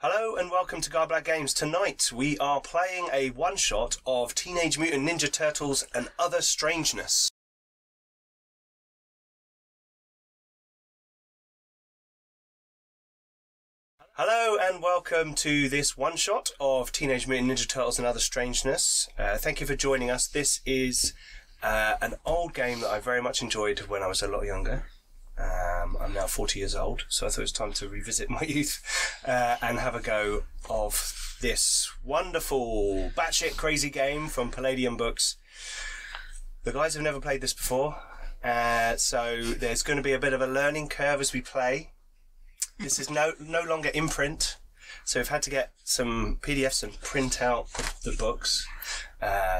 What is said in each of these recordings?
Hello and welcome to Garblag Games. Tonight we are playing a one-shot of Teenage Mutant Ninja Turtles and Other Strangeness. Hello and welcome to this one-shot of Teenage Mutant Ninja Turtles and Other Strangeness. Thank you for joining us. This is an old game that I very much enjoyed when I was a lot younger. I'm now 40 years old, so I thought it was time to revisit my youth and have a go of this wonderful, batshit crazy game from Palladium Books. The guys have never played this before, so there's going to be a bit of a learning curve as we play. This is no longer in print, so we've had to get some PDFs and print out the books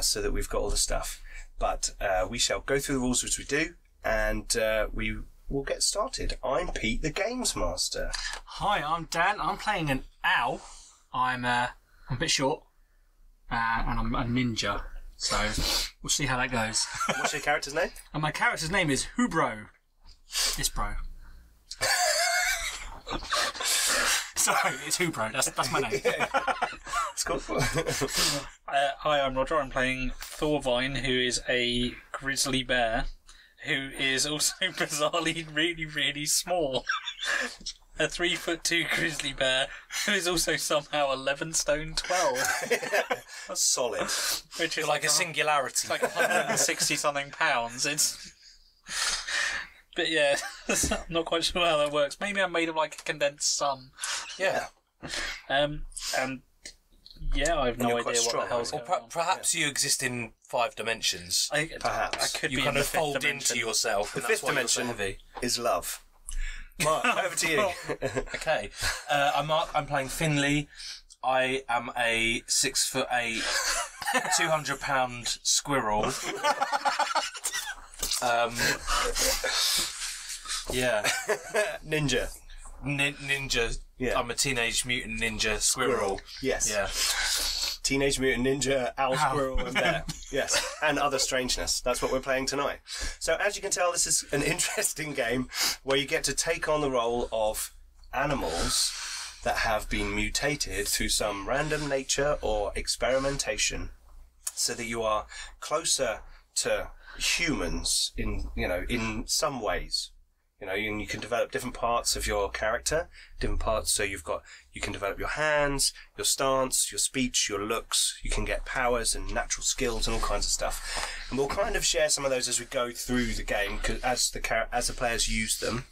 so that we've got all the stuff. But we shall go through the rules as we do, and we'll get started. I'm Pete, the Games Master. Hi, I'm Dan. I'm playing an owl. I'm a bit short, and I'm a ninja. So we'll see how that goes. What's your character's name? And my character's name is Hubro. It's bro. Sorry, it's Hubro. That's my name. It's cool. Hi, I'm Roger. I'm playing Thornless, who is a grizzly bear, who is also bizarrely really, really small. A 3'2" grizzly bear who is also somehow 11 stone 12. That's solid. Which is like a singularity. It's like 160 something pounds. It's. But yeah, I'm not quite sure how that works. Maybe I'm made of like a condensed sun. Yeah. And yeah, I have no idea what strong, the hell's Or going on. perhaps you exist in 5 dimensions. Perhaps. I could You be kind in of the fifth fold dimension. into yourself. The and that's fifth why you're so dimension heavy. is love. Mark, over to you. Okay. I'm Mark. I'm playing Finley. I am a 6'8", 200-pound squirrel. Yeah. Ninja. Ninja. Yeah. I'm a teenage mutant ninja squirrel. Yes. Yeah. Teenage Mutant Ninja, Owl, Squirrel, and Bear. Yes. And Other Strangeness. That's what we're playing tonight. So as you can tell, this is an interesting game where you get to take on the role of animals that have been mutated through some random nature or experimentation, so that you are closer to humans in some ways. And you can develop different parts of your character, different parts. So you can develop your hands, your stance, your speech, your looks. You can get powers and natural skills and all kinds of stuff. And we'll kind of share some of those as we go through the game, as the players use them.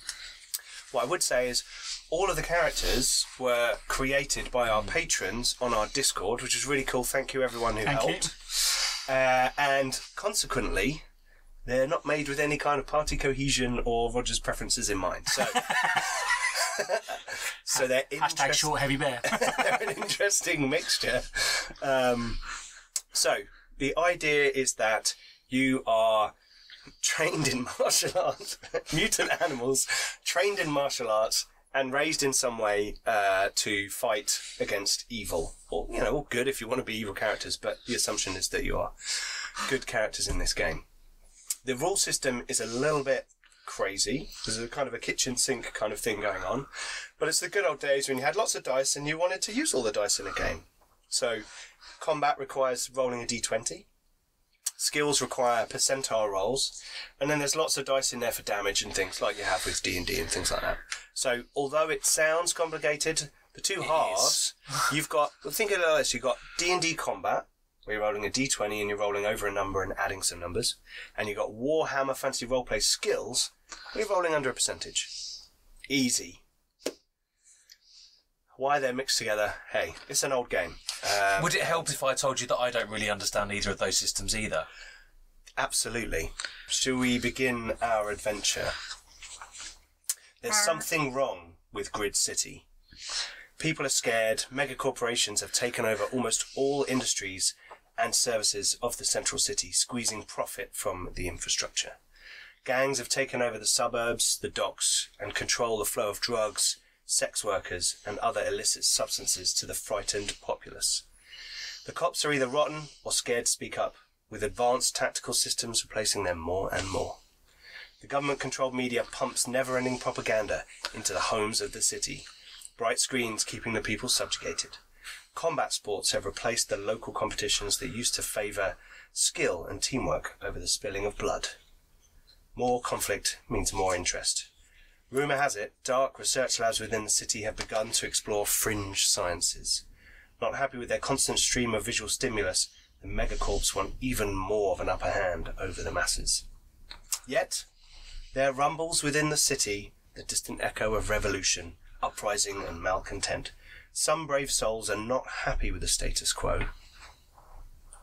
What I would say is all of the characters were created by our patrons on our Discord, which is really cool. Thank you everyone who helped. And consequently, they're not made with any kind of party cohesion or Roger's preferences in mind. So they're Hashtag short heavy bear. they're an interesting mixture. So the idea is that you are trained in martial arts, mutant animals trained in martial arts and raised in some way to fight against evil. Or, all good if you want to be evil characters, but the assumption is that you are good characters in this game. The rule system is a little bit crazy. There's a kind of a kitchen sink kind of thing going on. But it's the good old days when you had lots of dice and you wanted to use all the dice in a game. So combat requires rolling a d20. Skills require percentile rolls. And then there's lots of dice in there for damage and things like you have with D&D and things like that. So although it sounds complicated, the two halves, think of it like this, you've got D&D combat, where you're rolling a d20 and you're rolling over a number and adding some numbers. And you've got Warhammer Fantasy Roleplay skills, where you're rolling under a percentage. Easy. Why they're mixed together? Hey, it's an old game. Would it help if I told you that I don't really understand either of those systems either? Absolutely. Shall we begin our adventure? There's something wrong with Grid City. People are scared. Mega corporations have taken over almost all industries and services of the central city, squeezing profit from the infrastructure. Gangs have taken over the suburbs, the docks, and control the flow of drugs, sex workers, and other illicit substances to the frightened populace. The cops are either rotten or scared to speak up, with advanced tactical systems replacing them more and more. The government-controlled media pumps never-ending propaganda into the homes of the city. bright screens keeping the people subjugated. Combat sports have replaced the local competitions that used to favour skill and teamwork over the spilling of blood. More conflict means more interest. Rumour has it, dark research labs within the city have begun to explore fringe sciences. Not happy with their constant stream of visual stimulus, the megacorps want even more of an upper hand over the masses. Yet, there rumbles within the city the distant echo of revolution, uprising and malcontent. Some brave souls are not happy with the status quo.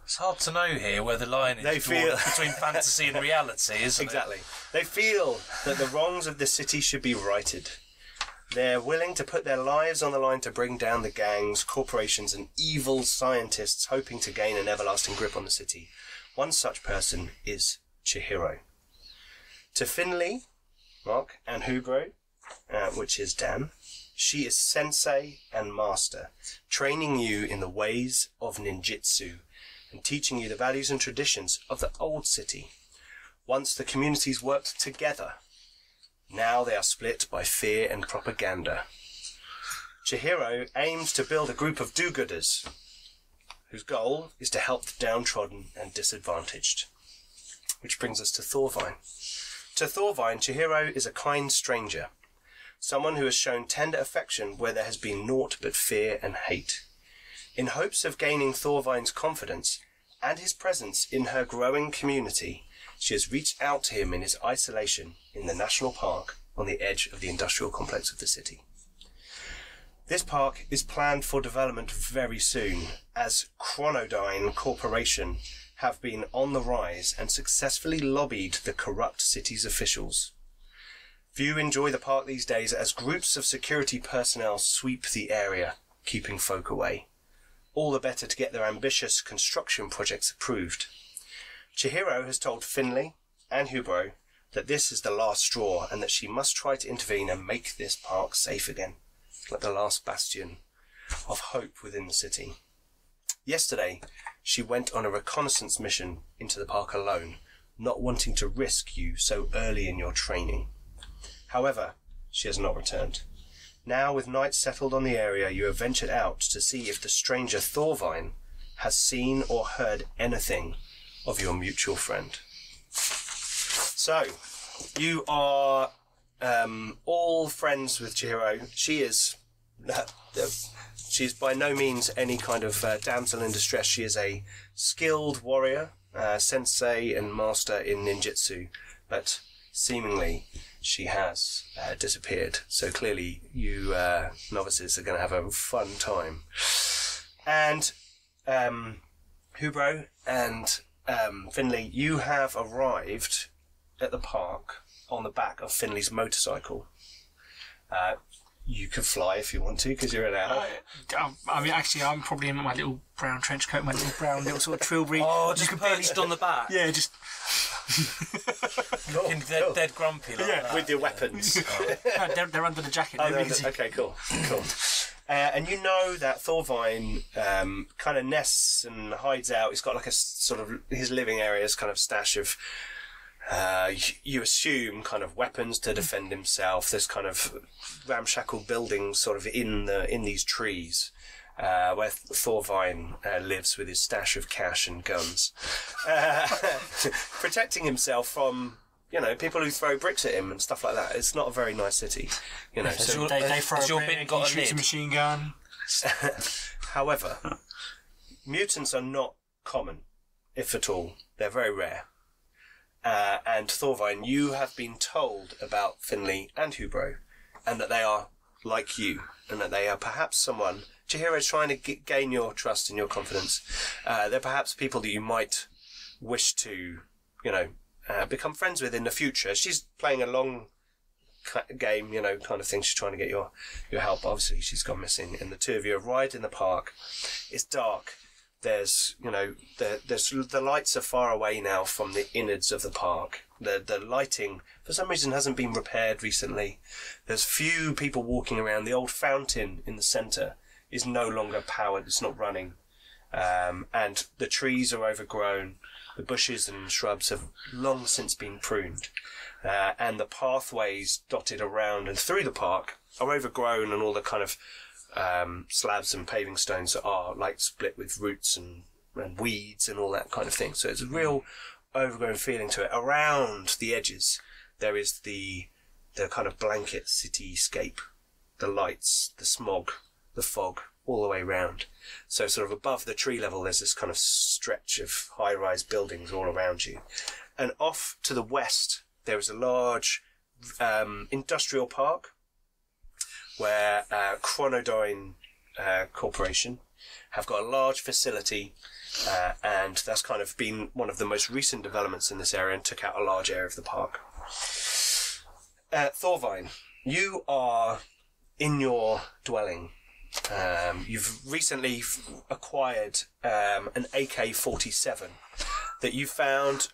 It's hard to know here where the line is between fantasy and reality, isn't Exactly. They feel that the wrongs of the city should be righted. They're willing to put their lives on the line to bring down the gangs, corporations and evil scientists hoping to gain an everlasting grip on the city. One such person is Chihiro. To Finley, Mark, and Hubro, which is Dan, she is sensei and master, training you in the ways of ninjutsu and teaching you the values and traditions of the old city. Once the communities worked together, now they are split by fear and propaganda. Chihiro aims to build a group of do-gooders whose goal is to help the downtrodden and disadvantaged. Which brings us to Thorvine. To Thorvine, Chihiro is a kind stranger, someone who has shown tender affection where there has been naught but fear and hate. In hopes of gaining Thorvine's confidence and his presence in her growing community, she has reached out to him in his isolation in the national park on the edge of the industrial complex of the city. This park is planned for development very soon, as Chronodyne Corporation have been on the rise and successfully lobbied the corrupt city's officials. Few enjoy the park these days as groups of security personnel sweep the area, keeping folk away. All the better to get their ambitious construction projects approved. Chihiro has told Finley and Hubro that this is the last straw and that she must try to intervene and make this park safe again, like the last bastion of hope within the city. Yesterday, she went on a reconnaissance mission into the park alone, not wanting to risk you so early in your training. However, she has not returned. Now, with night settled on the area, you have ventured out to see if the stranger Thorvine has seen or heard anything of your mutual friend. So, you are all friends with Chihiro. She's by no means any kind of damsel in distress. She is a skilled warrior, sensei and master in ninjutsu, but seemingly she has disappeared. So clearly you novices are going to have a fun time. And Hubro and Finley, you have arrived at the park on the back of Finley's motorcycle. You can fly if you want to, because you're an owl. I mean, actually, I'm probably in my little brown trench coat, my little brown little sort of trilby. Oh, just perched on the back. Yeah, just... Looking dead grumpy like that. With your weapons. No, they're under the jacket. Okay, cool. And you know that Thorvine kind of nests and hides out. He's got like a sort of, his living area is kind of stash of, you assume, kind of weapons to defend himself. There's kind of ramshackle buildings sort of in these trees. Where Thorvine lives with his stash of cash and guns, protecting himself from, people who throw bricks at him and stuff like that. It's not a very nice city, So they throw a brick, he shoots a machine gun. However, mutants are not common, if at all. They're very rare. And Thorvine, you have been told about Finley and Hubro, and that they are like you, and that they are perhaps someone. Chihiro is trying to gain your trust and your confidence. They're perhaps people that you might wish to, become friends with in the future. She's playing a long game, kind of thing. She's trying to get your help. Obviously, she's gone missing, and the two of you arrived in the park. It's dark. There's, the lights are far away now from the innards of the park. The lighting, for some reason, hasn't been repaired recently. There's few people walking around. The old fountain in the centre is no longer powered. It's not running. and the trees are overgrown. The bushes and shrubs have long since been pruned, and the pathways dotted around and through the park are overgrown, and all the kind of slabs and paving stones are like split with roots and weeds and all that kind of thing. So it's a real overgrown feeling to it. Around the edges, there is the kind of blanket cityscape, the lights, the smog, the fog, all the way round. So sort of above the tree level, there's this kind of stretch of high-rise buildings all around you. And off to the west, there is a large industrial park where Chronodyne Corporation have got a large facility, and that's kind of been one of the most recent developments in this area and took out a large area of the park. Thorvine, you are in your dwelling. You've recently acquired an AK-47 that you found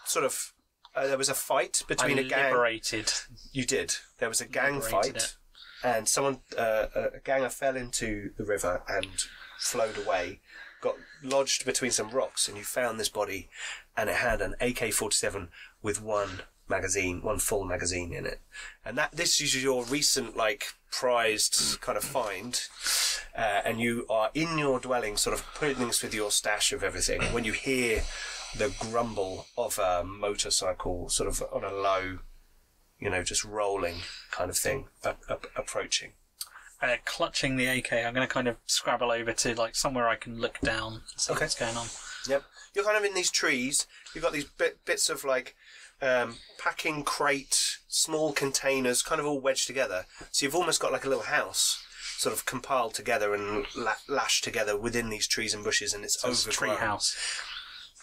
sort of... there was a fight between a gang. Liberated. You did. There was a gang fight, and someone, a ganger fell into the river and flowed away, got lodged between some rocks, and you found this body, and it had an AK-47 with one full magazine in it. And this is your recent, prized kind of find, and you are in your dwelling sort of putting things with your stash of everything when you hear the grumble of a motorcycle sort of on a low, just rolling kind of thing approaching. Clutching the AK, I'm going to kind of scrabble over to somewhere I can look down and see what's going on. Yep. You're kind of in these trees. You've got these bits of packing crate, small containers, kind of all wedged together. So you've almost got like a little house sort of compiled together and lashed together within these trees and bushes, and it's overgrown. Tree house.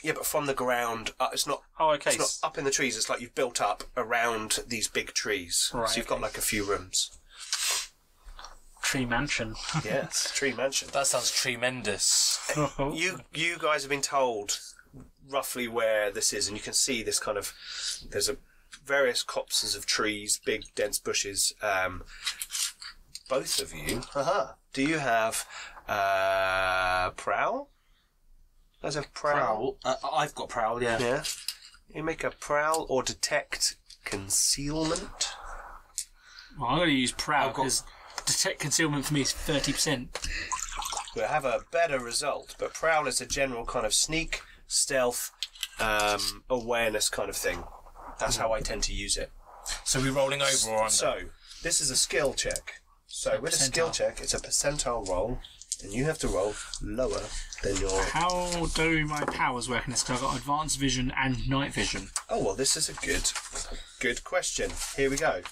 Yeah, but from the ground, it's not. Oh, okay. It's not up in the trees. It's like you've built up around these big trees. Right, so you've got like a few rooms. Tree mansion. Yes, tree mansion. That sounds tremendous. You guys have been told roughly where this is, and you can see this kind of. There's various copses of trees, big dense bushes. Both of you. Do you have prowl? Does have prowl? I've got prowl, yeah. Yeah. You make a prowl or detect concealment. Well, I'm going to use prowl because detect concealment for me is 30%. We'll have a better result, but prowl is a general kind of sneak, stealth, awareness kind of thing. That's how I tend to use it. So we're rolling over or under? So, this is a skill check. So, with a skill check, it's a percentile roll, and you have to roll lower than your... How do my powers work in this? Because I've got advanced vision and night vision. Oh, well, this is a good question. Here we go.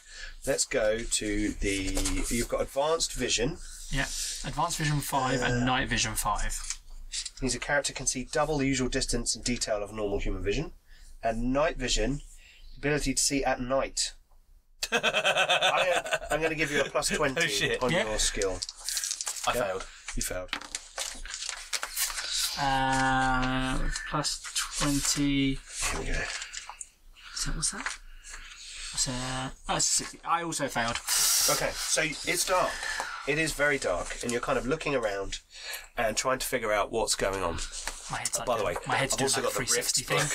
Let's go to the... You've got advanced vision. Yeah, advanced vision 5 and night vision 5. Means a character can see double the usual distance and detail of normal human vision. And night vision, ability to see at night. I'm going to give you a plus 20 on your skill. I failed. You failed. Plus 20. Here we go. What's that? It's 60. I also failed. Okay, so it's dark. It is very dark, and you're kind of looking around and trying to figure out what's going on. My head's By the way, my head's I've doing also like got the Rifts 360 thing. book.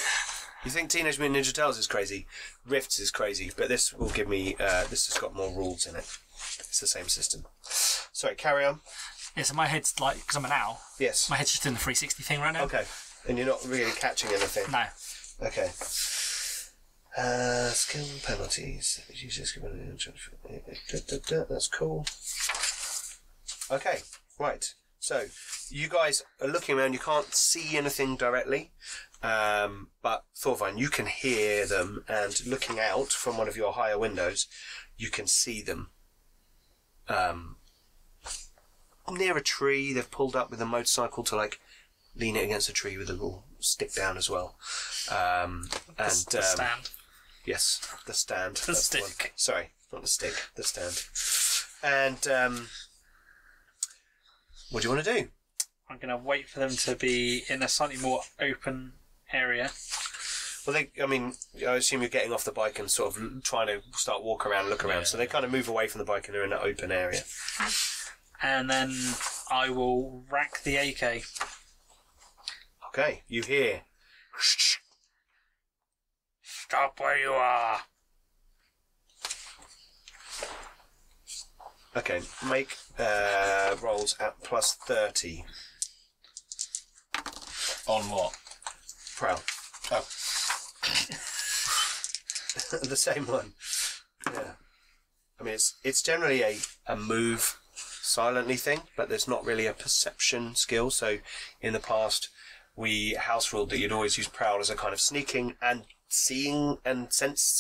You think Teenage Mutant Ninja Turtles is crazy? Rifts is crazy, but this will give me... this has got more rules in it. It's the same system. Sorry, carry on. Yeah, so my head's because I'm an owl. Yes. My head's just doing the 360 thing right now. Okay, and you're not really catching anything. No. Okay. Skill penalties. That's cool. Okay, right. So, you guys are looking around. You can't see anything directly. But Thorvine, you can hear them, and looking out from one of your higher windows, you can see them. Near a tree, they've pulled up with a motorcycle to lean it against a tree with a little stick down as well. The stand. Yes, the stand. The stick. One. Sorry, not the stick. The stand. And what do you want to do? I'm going to wait for them to be in a slightly more open area. Well, I assume you're getting off the bike and sort of trying to start walk around, look around. Yeah. So they kind of move away from the bike and they're in an open area. And then I will rack the AK. Okay, you hear. Stop where you are. Okay, make rolls at plus 30. On what? Prowl. Oh. The same one. Yeah. I mean, it's generally a move silently thing, but there's not really a perception skill. So in the past, we house ruled that you'd always use prowl as a kind of sneaking and seeing and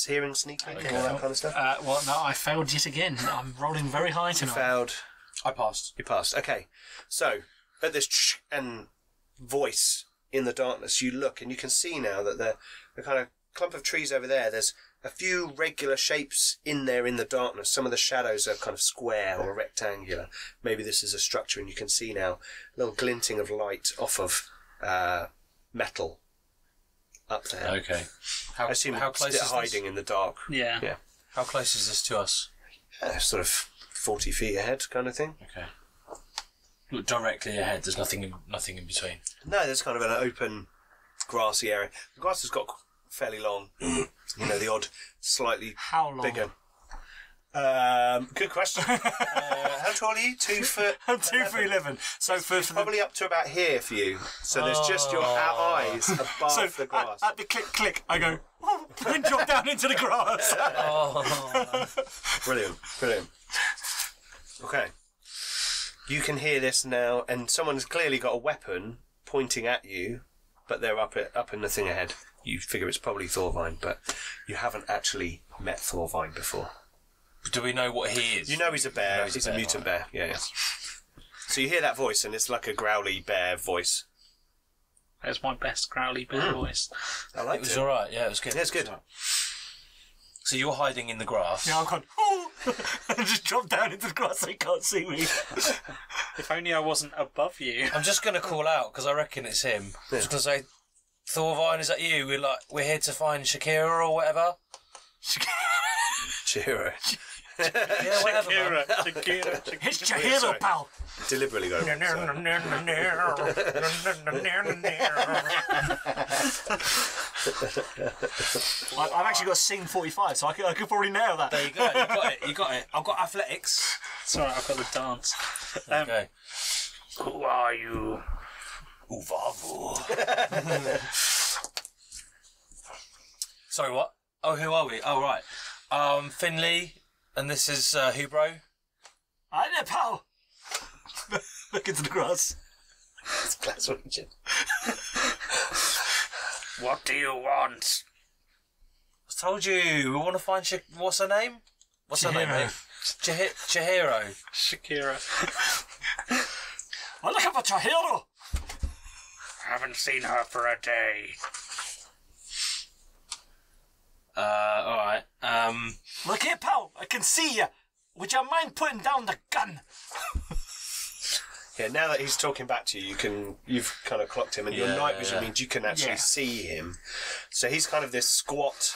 hearing sneaking and all that kind of stuff. Well, no, I failed yet again. I'm rolling very high tonight. You failed. I passed. You passed. Okay. So at this and voice in the darkness, you look and you can see now that the kind of clump of trees over there, there's a few regular shapes in there in the darkness. Some of the shadows are kind of square or rectangular. Maybe this is a structure, and you can see now a little glinting of light off of metal up there. Okay. I assume how close it's is hiding in the dark. Yeah. Yeah. How close is this to us? Sort of 40 feet ahead kind of thing. Okay. Look directly ahead. There's nothing in between. No, there's kind of an open grassy area. The grass has got fairly long. You know, the odd slightly How long? bigger. Good question. How tall are you? 2 foot? I'm 2 for 11. So for the Probably up to about here for you. So there's just your eyes above the grass. at the click, I go and drop down into the grass. Brilliant. Okay. You can hear this now, and someone's clearly got a weapon pointing at you, but they're up in the thing ahead. You figure it's probably Thorvine, but you haven't actually met Thorvine before. Do we know what he is? You know he's a bear. He's He's a a bear, mutant right. bear. Yeah. So you hear that voice, and it's like a growly bear voice. That's my best growly bear voice. I liked It was it. all right. Yeah, it was good. Yeah, it's good. So you're hiding in the grass. Yeah, I'm going, oh, and just drop down into the grass so he can't see me. If only I wasn't above you. I'm just going to call out because I reckon it's him. I'm just going to say, Thorvine, is that you? We're here to find Shakira or whatever. Chihiro. Yeah, whatever. man. Shakira. It's your hero, sorry. pal. Deliberately go. I've actually got scene 45, so I could probably nail that. There you go. You got it. I've got athletics. It's alright, I've got the dance. Okay. Who are you? Uvavu. Sorry, what? Oh, who are we? Oh, right. Finley, and this is Hubro. Hi there, pal. Look into the grass. It's Glass Region. What do you want? I told you, we want to find what's her name? What's her name, mate? Chihiro. Shakira. I'm looking for Chihiro. Haven't seen her for a day. Alright. Look here, pal. I can see you. Would you mind putting down the gun? Yeah, now that he's talking back to you, you've kind of clocked him, and your night vision means you can actually see him. So he's kind of this squat,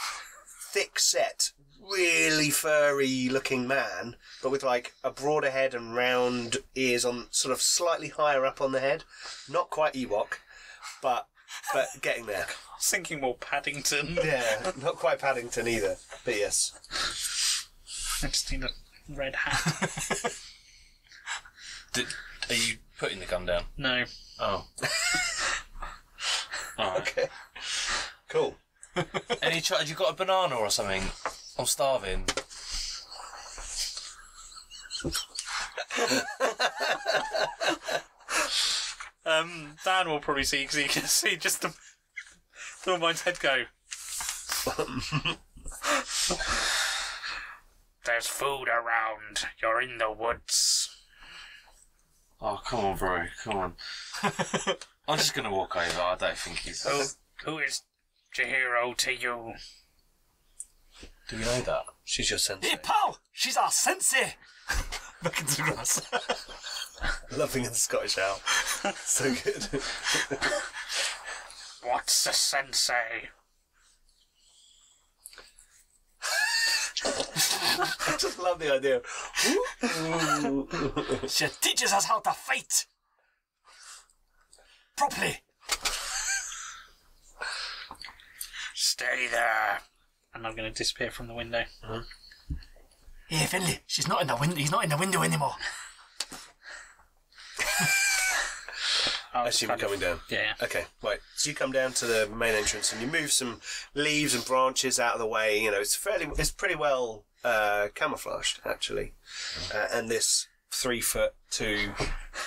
thick-set, really furry-looking man, but with like a broader head and round ears on, sort of slightly higher up on the head. Not quite Ewok, but getting there. I was thinking more Paddington. Yeah, not quite Paddington either, but yes. I just need a red hat. Are you putting the gun down? No. Oh. Alright. Okay. Cool. Have you got a banana or something? I'm starving. Dan will probably see because he can see just the Thorvine's head go. There's food around. You're in the woods. Oh, come on, bro. Come on. I'm just going to walk over. I don't think he's... Who is Chihiro to you? Do we know that? She's your sensei. Hey, pal. She's our sensei. Look into the grass. Loving the Scottish owl. So good. What's a sensei? I just love the idea. She teaches us how to fight. properly. Stay there. And I'm going to disappear from the window. Hey, Finley, she's not in the window. He's not in the window anymore. I assume you're coming down. Yeah. Okay, right. So you come down to the main entrance and you move some leaves and branches out of the way. You know, it's pretty well camouflaged actually. And this 3'2"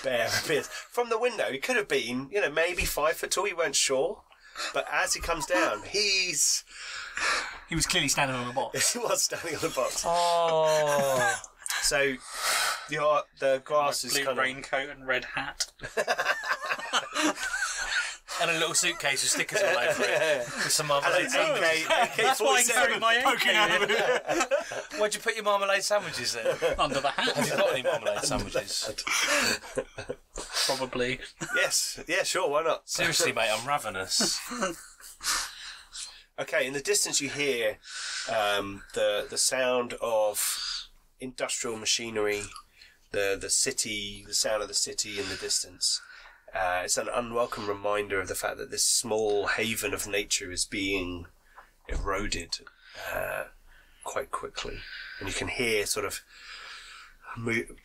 bear appears from the window. He could have been, you know, maybe 5 foot tall. You weren't sure, but as he comes down, he was clearly standing on a box. he was standing on the box. Oh. So the grass is Blue kind raincoat and red hat. And a little suitcase with stickers all over it. With some marmalade sandwiches. That's why I carry my AK Where'd you put your marmalade sandwiches then? under the hat. Have you got any marmalade sandwiches? Probably. Yes, yeah, sure, why not? Seriously, mate, I'm ravenous. Okay, in the distance you hear the sound of industrial machinery, the city, the sound of the city in the distance. It's an unwelcome reminder of the fact that this small haven of nature is being eroded quite quickly. And you can hear sort of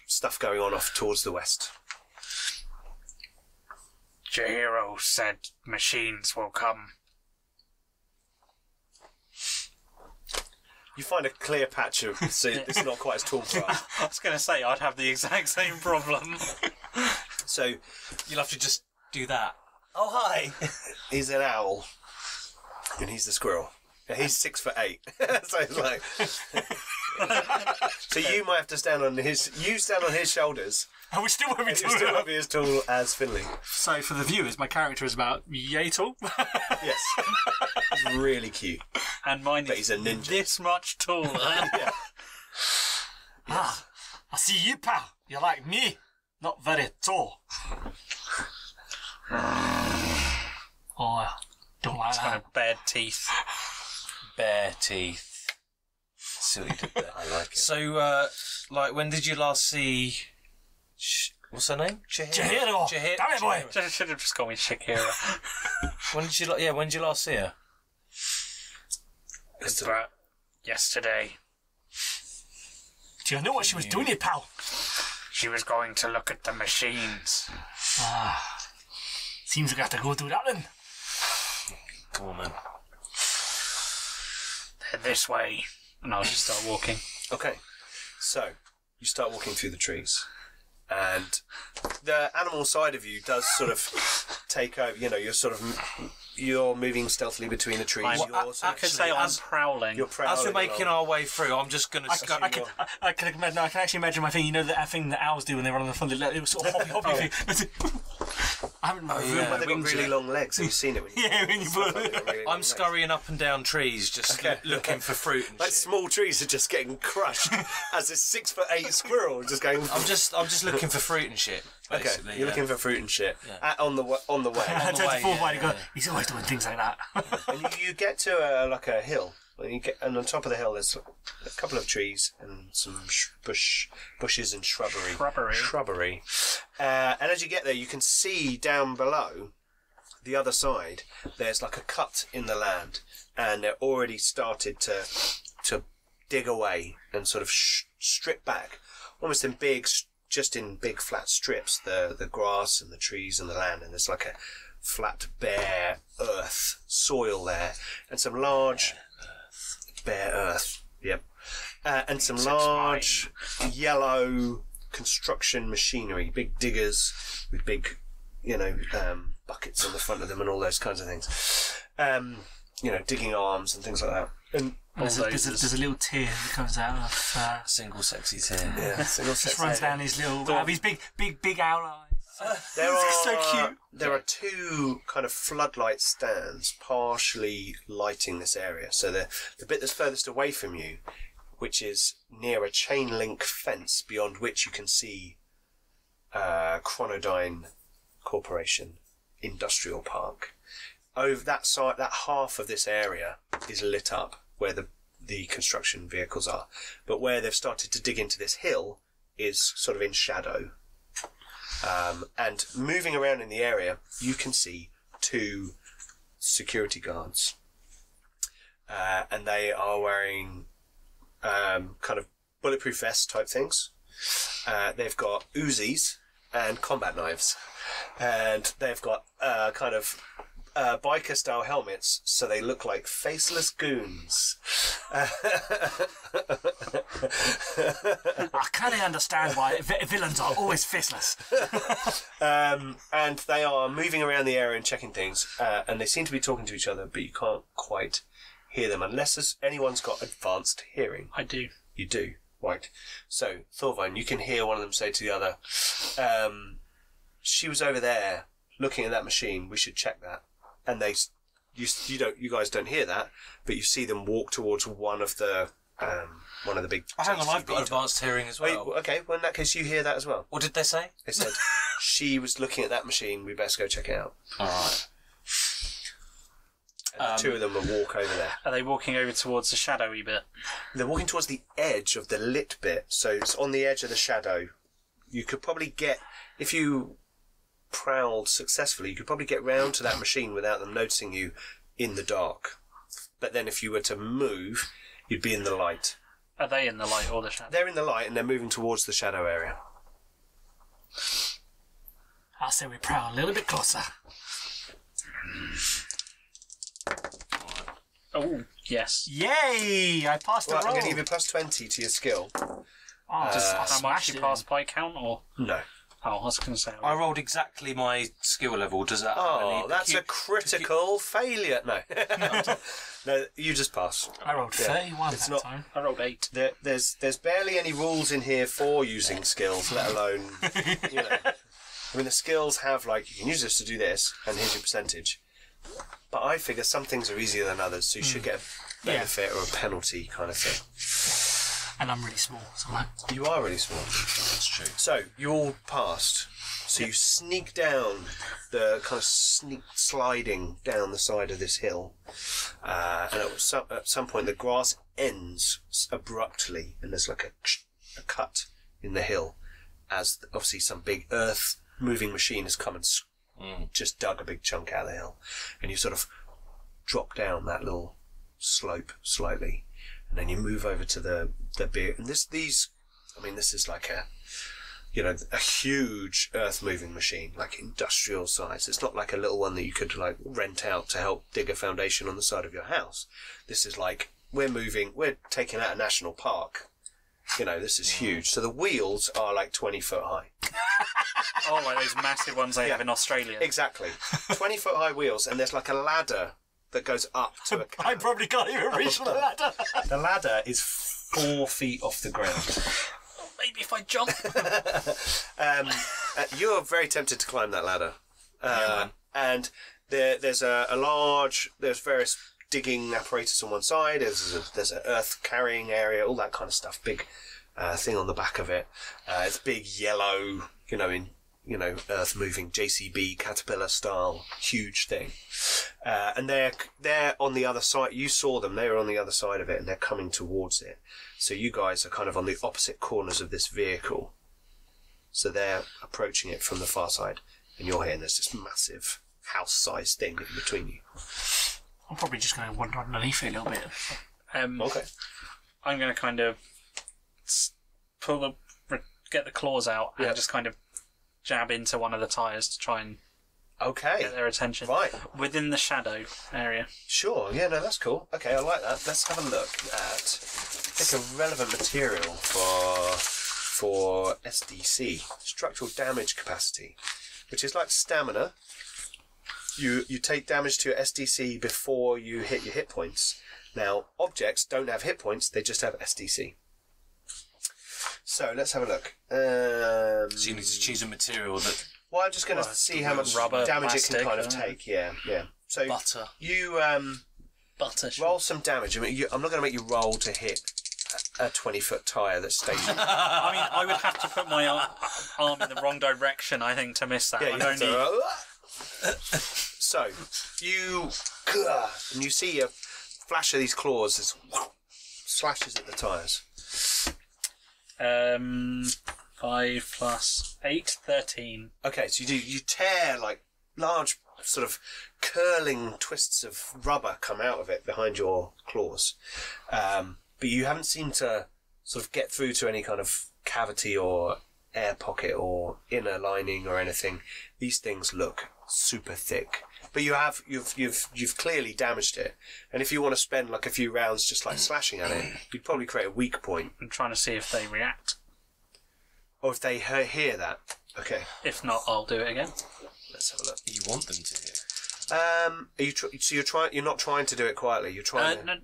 stuff going on off towards the west. Chihiro said machines will come. You find a clear patch of... So it's not quite as tall grass. I was going to say I'd have the exact same problem. So You'll have to just do that. Oh, hi. he's an owl. And he's the squirrel. And he's 6'8". So it's like... So you might have to stand on his... You stand on his shoulders. And we still won't be And you still won't be as tall as Finley. So for the viewers, my character is about yay tall. Yes. He's really cute. And mine But is he's a ninja. this much taller. Yeah. Ah, I see you, pal. You're like me. Not very tall. Oh, don't like Kind that. of bare teeth. Bare teeth. See what you did there. I like it. So, like, when did you last see... what's her name? Chihiro. Damn it, boy. Should have just called me Shakira. When did you last see her? But yesterday, Do you know what she was doing here, pal? she was going to look at the machines. Seems like I have to go do that then. Come on, man. They're this way. And I'll just start walking. Okay. So, you start walking through the trees. And the animal side of you does sort of take over. You know, you're moving stealthily between the trees. I could say I'm prowling. You're prowling As we're making along. our way through, I'm just going to... I can actually imagine my thing. You know that thing that owls do when they run on the front. It was sort of hoppy thing. I haven't removed Well, my they've got wings really yet. long legs. Have you seen it? When you Yeah, when you put They've got really long I'm legs. scurrying up and down trees, just looking for fruit and Like shit. small trees are just getting crushed as this 6'8" squirrel just going. I'm just looking for fruit and shit. Okay, Basically, you're looking for fruit and shit on the way. I On the turned to way, full yeah, wide and go, yeah. he's always doing things like that. And you get to like a hill. And on top of the hill, there's a couple of trees and some bushes and shrubbery. And as you get there, you can see down below, the other side, there's like a cut in the land, and they're already started to dig away and sort of strip back, almost in big flat strips, the grass and the trees and the land, and there's like a flat bare soil there, and some large bare earth. Yep. And some large yellow construction machinery, big diggers with big, buckets on the front of them and all those kinds of things. Digging arms and things like that. And There's a little tear that comes out of... Single sexy tear. yeah, single just runs down his little... his big owl eyes. There so cute. There are two kind of floodlight stands partially lighting this area. So the bit that's furthest away from you, which is near a chain link fence beyond which you can see Chronodyne Corporation Industrial Park. Over that side, that half of this area is lit up where the construction vehicles are. But where they've started to dig into this hill is sort of in shadow. And moving around in the area, you can see 2 security guards. And they are wearing kind of bulletproof vest type things. They've got Uzis and combat knives. And they've got kind of biker style helmets, so they look like faceless goons. I kind of understand why villains are always faceless. And they are moving around the area and checking things, and they seem to be talking to each other, but you can't quite hear them unless anyone's got advanced hearing. I do. You do, right. So, Thorvine, you can hear one of them say to the other, she was over there looking at that machine, we should check that. And you guys don't hear that, but you see them walk towards one of the big. Oh, hang on, I've got advanced hearing as well. Wait, okay, well in that case you hear that as well. What did they say? They said she was looking at that machine. We best go check it out. All right. And the 2 of them will walk over there. Are they walking over towards the shadowy bit? They're walking towards the edge of the lit bit, so it's on the edge of the shadow. You could probably get, if you prowled successfully, you could probably get round to that machine without them noticing you in the dark. But then if you were to move, you'd be in the light. Are they in the light or the shadow? They're in the light and they're moving towards the shadow area. I'll say we prowl a little bit closer. Oh, yes. Yay! I passed the Well, I'm roll. going to give you plus 20 to your skill. Oh, How much you it. pass by count, or? No. Oh, I was going to say. I rolled exactly my skill level. Does that? have Oh, any that's a critical failure. No. No, you just pass. I rolled 31 It's that not- time. I rolled 8. There's barely any rules in here for using skills, let alone, you know. I mean, the skills have, like, you can use this to do this, and here's your percentage. But I figure some things are easier than others, so you should get a benefit or a penalty kind of thing. And I'm really small, so I'm like, You are really small. That's true. So, you all passed. So you sneak down the kind of sliding down the side of this hill. And at some point the grass ends abruptly and there's like a cut in the hill as obviously some big earth moving machine has come and just dug a big chunk out of the hill. And you sort of drop down that little slope slightly. And then you move over to the beer. And this is like a huge earth-moving machine, like industrial size. It's not like a little one that you could like rent out to help dig a foundation on the side of your house. This is like, we're taking out a national park. You know, this is huge. So the wheels are like 20 foot high. Oh, like those massive ones they have in Australia. Exactly. 20 foot high wheels, and there's like a ladder that goes up to a I probably can't even reach the ladder. The ladder is 4 feet off the ground. Maybe if I jump. You're very tempted to climb that ladder. And there's there's various digging apparatus on one side. There's an earth carrying area, all that kind of stuff. Big thing on the back of it. It's big yellow, earth moving JCB Caterpillar style, huge thing. And they're on the other side. You saw them. They were on the other side of it, and they're coming towards it. So you guys are kind of on the opposite corners of this vehicle. So they're approaching it from the far side, and you're here, and there's this massive house-sized thing in between you. I'm probably just going to wander underneath it a little bit. Okay. I'm going to kind of get the claws out and just kind of jab into one of the tyres to try and get their attention. Right. Within the shadow area. Sure. Yeah, no, that's cool. Okay, I like that. Let's have a look at... Pick a relevant material for SDC, structural damage capacity, which is like stamina. You take damage to your SDC before you hit your hit points. Now, objects don't have hit points, they just have SDC. So, let's have a look. So you need to choose a material that... Well, I'm just going to see how much rubber, damage it can plastic, kind of take. Yeah. So, Butter. you Butter. roll some damage. I mean, I'm not going to make you roll to hit a 20-foot tyre that's stationary. I mean, I would have to put my arm in the wrong direction, I think, to miss that. Yeah, I don't need... So, you see a flash of these claws as slashes at the tyres. 5 plus 8, 13. Okay, so you tear like large sort of curling twists of rubber come out of it behind your claws, but you haven't seemed to sort of get through to any kind of cavity or air pocket or inner lining or anything. These things look super thick, but you've clearly damaged it, and if you want to spend like a few rounds just like slashing at it, you'd probably create a weak point. I'm trying to see if they react. Or if they hear that. Okay, If not, I'll do it again. let's have a look. You want them to hear. So you're not trying to do it quietly. You're trying. No,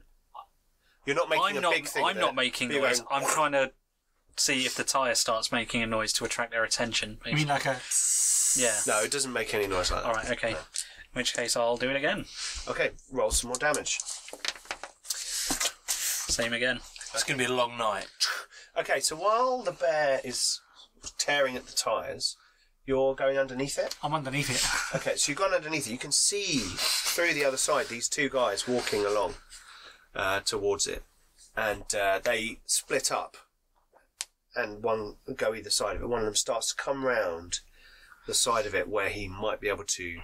You're not making a big thing. I'm not making You're noise. going, I'm trying to see if the tyre starts making a noise to attract their attention. You mean like a... Yeah. No, it doesn't make any noise like that. Alright, okay. In which case, I'll do it again. Okay, roll some more damage. Same again. It's going to be a long night. Okay, so while the bear is tearing at the tyres, you're going underneath it? I'm underneath it. Okay, so you've gone underneath it. You can see through the other side these two guys walking along towards it. And they split up. And one go either side of it. One of them starts to come round the side of it where he might be able to...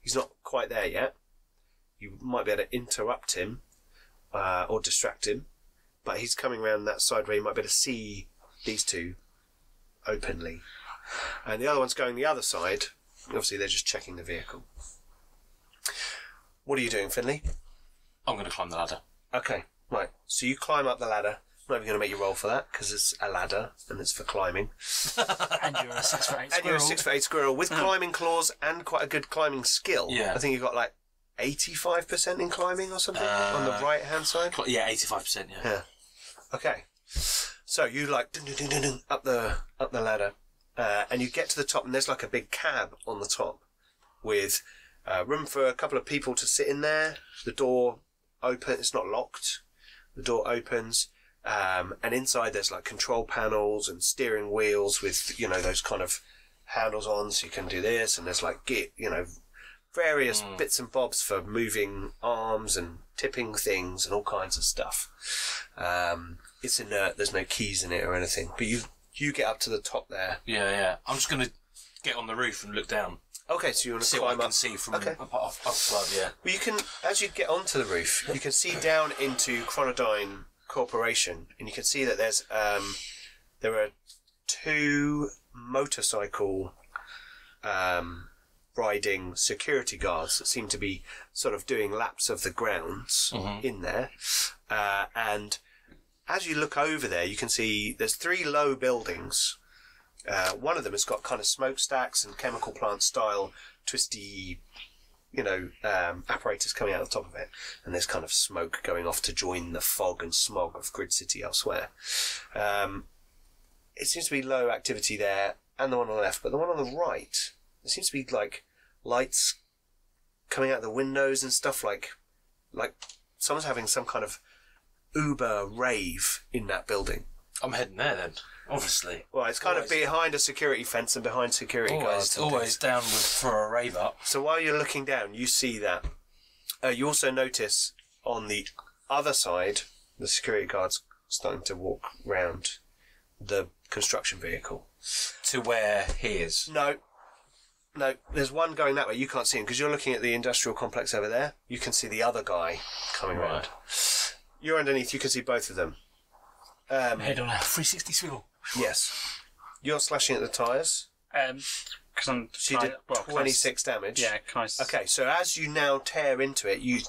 He's not quite there yet. You might be able to interrupt him or distract him. But he's coming around that side where you might be able to see these two openly. And the other one's going the other side. Obviously, they're just checking the vehicle. What are you doing, Finley? I'm going to climb the ladder. Okay, right. So you climb up the ladder. I'm not even going to make you roll for that because it's a ladder and it's for climbing. And you're a 6'8" squirrel. And you're a 6'8" squirrel with climbing claws and quite a good climbing skill. Yeah. I think you've got like 85% in climbing or something on the right hand side. Yeah, 85%, Yeah. Okay. So you like up the ladder, and you get to the top, and there's like a big cab on the top with room for a couple of people to sit in there. The door open. It's not locked. The door opens, and inside there's like control panels and steering wheels with those kind of handles on, so you can do this. And there's like various bits and bobs for moving arms and tipping things and all kinds of stuff. It's inert, there's no keys in it or anything, but you get up to the top there. Yeah. I'm just going to get on the roof and look down. Okay, so you want to See climb what I up. can see from Okay. up above, yeah. Well, you can, as you get onto the roof, you can see down into Chronodyne Corporation, and you can see that there are two motorcycle riding security guards that seem to be sort of doing laps of the grounds in there. And as you look over there, you can see there's 3 low buildings. One of them has got kind of smokestacks and chemical plant style twisty, apparatus coming out of the top of it. And there's kind of smoke going off to join the fog and smog of Grid City elsewhere. It seems to be low activity there, and the one on the left, but the one on the right, there seems to be like lights coming out the windows and stuff, like someone's having some kind of Uber rave in that building. I'm heading there then, obviously. Well, it's kind of behind a security fence and behind security guards. Always down for a rave up. So while you're looking down, you see that. You also notice on the other side, the security guards starting to walk round the construction vehicle. To where he is. No, there's one going that way. You can't see him because you're looking at the industrial complex over there. You can see the other guy coming round. You're underneath. You can see both of them. Head on a 360 swivel. Yes. You're slashing at the tyres. Because I'm... She did 26 damage. Yeah, can I... Okay, so as you now tear into it, you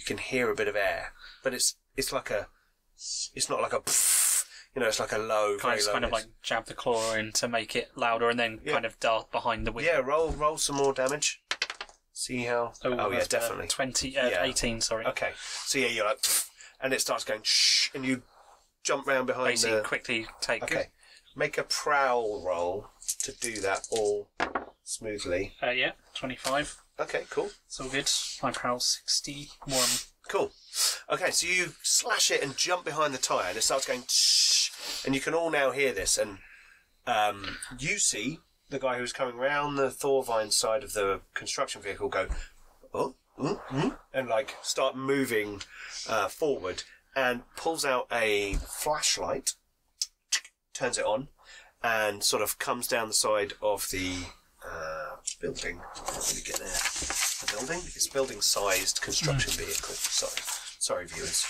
can hear a bit of air, but it's not like a pfft, it's like a low, Can I very just low kind of noise. like jab the claw in to make it louder and then kind of dart behind the window? Yeah, roll some more damage. See how... Oh yeah, that's, definitely. 18, sorry. Okay, so yeah, you're like... pfft, and it starts going shh, and you jump round behind Basically, quickly take... Okay, make a prowl roll to do that all smoothly. Yeah, 25. Okay, cool. It's all good. My prowl 61. Cool. Okay, so you slash it and jump behind the tyre, and it starts going shh, and you can all now hear this, and you see the guy who's coming round the Thorvine side of the construction vehicle go, and like start moving forward, and pulls out a flashlight turns it on, and sort of comes down the side of the building. Let me get there. The building? It's building-sized construction vehicle. Sorry, viewers.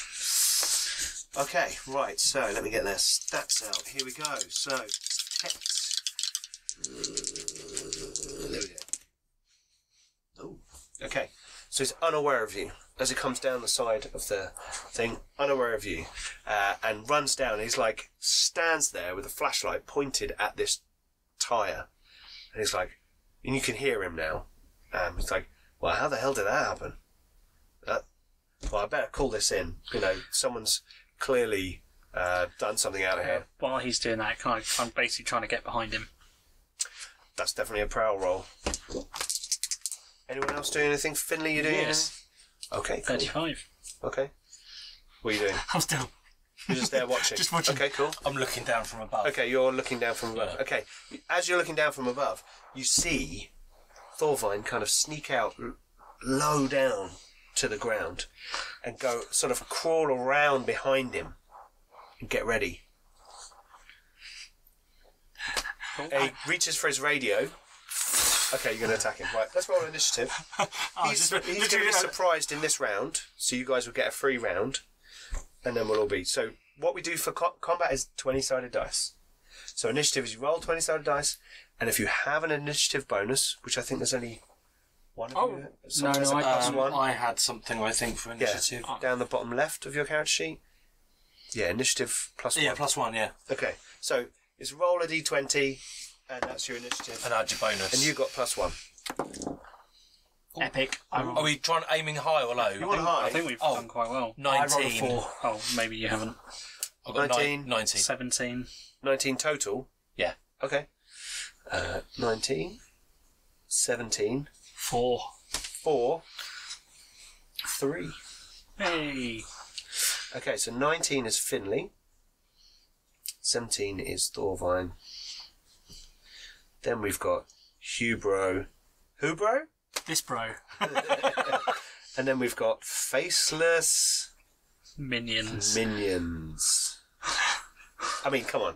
Okay, right, so let me get their stats out. Here we go. So, text. There we go. Oh, okay. So he's unaware of you as it comes down the side of the thing, unaware of you, and runs down. He's like, stands there with a flashlight pointed at this tyre. And he's like, and you can hear him now. He's like, well, how the hell did that happen? Well, I better call this in. You know, someone's clearly done something out of here. While he's doing that, I'm basically trying to get behind him. That's definitely a prowl roll. Anyone else doing anything? Finley, you doing anything? Okay, cool. 35. Okay. What are you doing? I'm still... You're just there watching? Just watching. Okay, cool. I'm looking down from above. Okay, you're looking down from above. Yeah. Okay, as you're looking down from above, you see Thorvine kind of sneak out low down to the ground and go sort of crawl around behind him and get ready. He reaches for his radio. Okay, you're going to attack him. Right, let's roll initiative. He's going to be surprised in this round, so you guys will get a free round, and then we'll all be. So what we do for combat is 20-sided dice. So initiative is you roll 20-sided dice, and if you have an initiative bonus, which I think there's only one of you. Someone has a plus one. I had something, I think, for initiative. Yeah, down the bottom left of your character sheet. Yeah, initiative plus one. Yeah, plus one, yeah. Okay, so it's roll a d20, and that's your initiative. And add your bonus. And you got plus one. Epic. Are we aiming high or low? You want high? I think we've done quite well. 19. I rolled a 4. Oh, maybe you haven't. I've got 19. 19. 17. 19 total? Yeah. Okay. 19. 17. 4. 4. 3. Hey. Okay, so 19 is Finley. 17 is Thorvine. Then we've got Hubro. Hubro? This bro. And then we've got Faceless Minions. Minions. I mean, come on.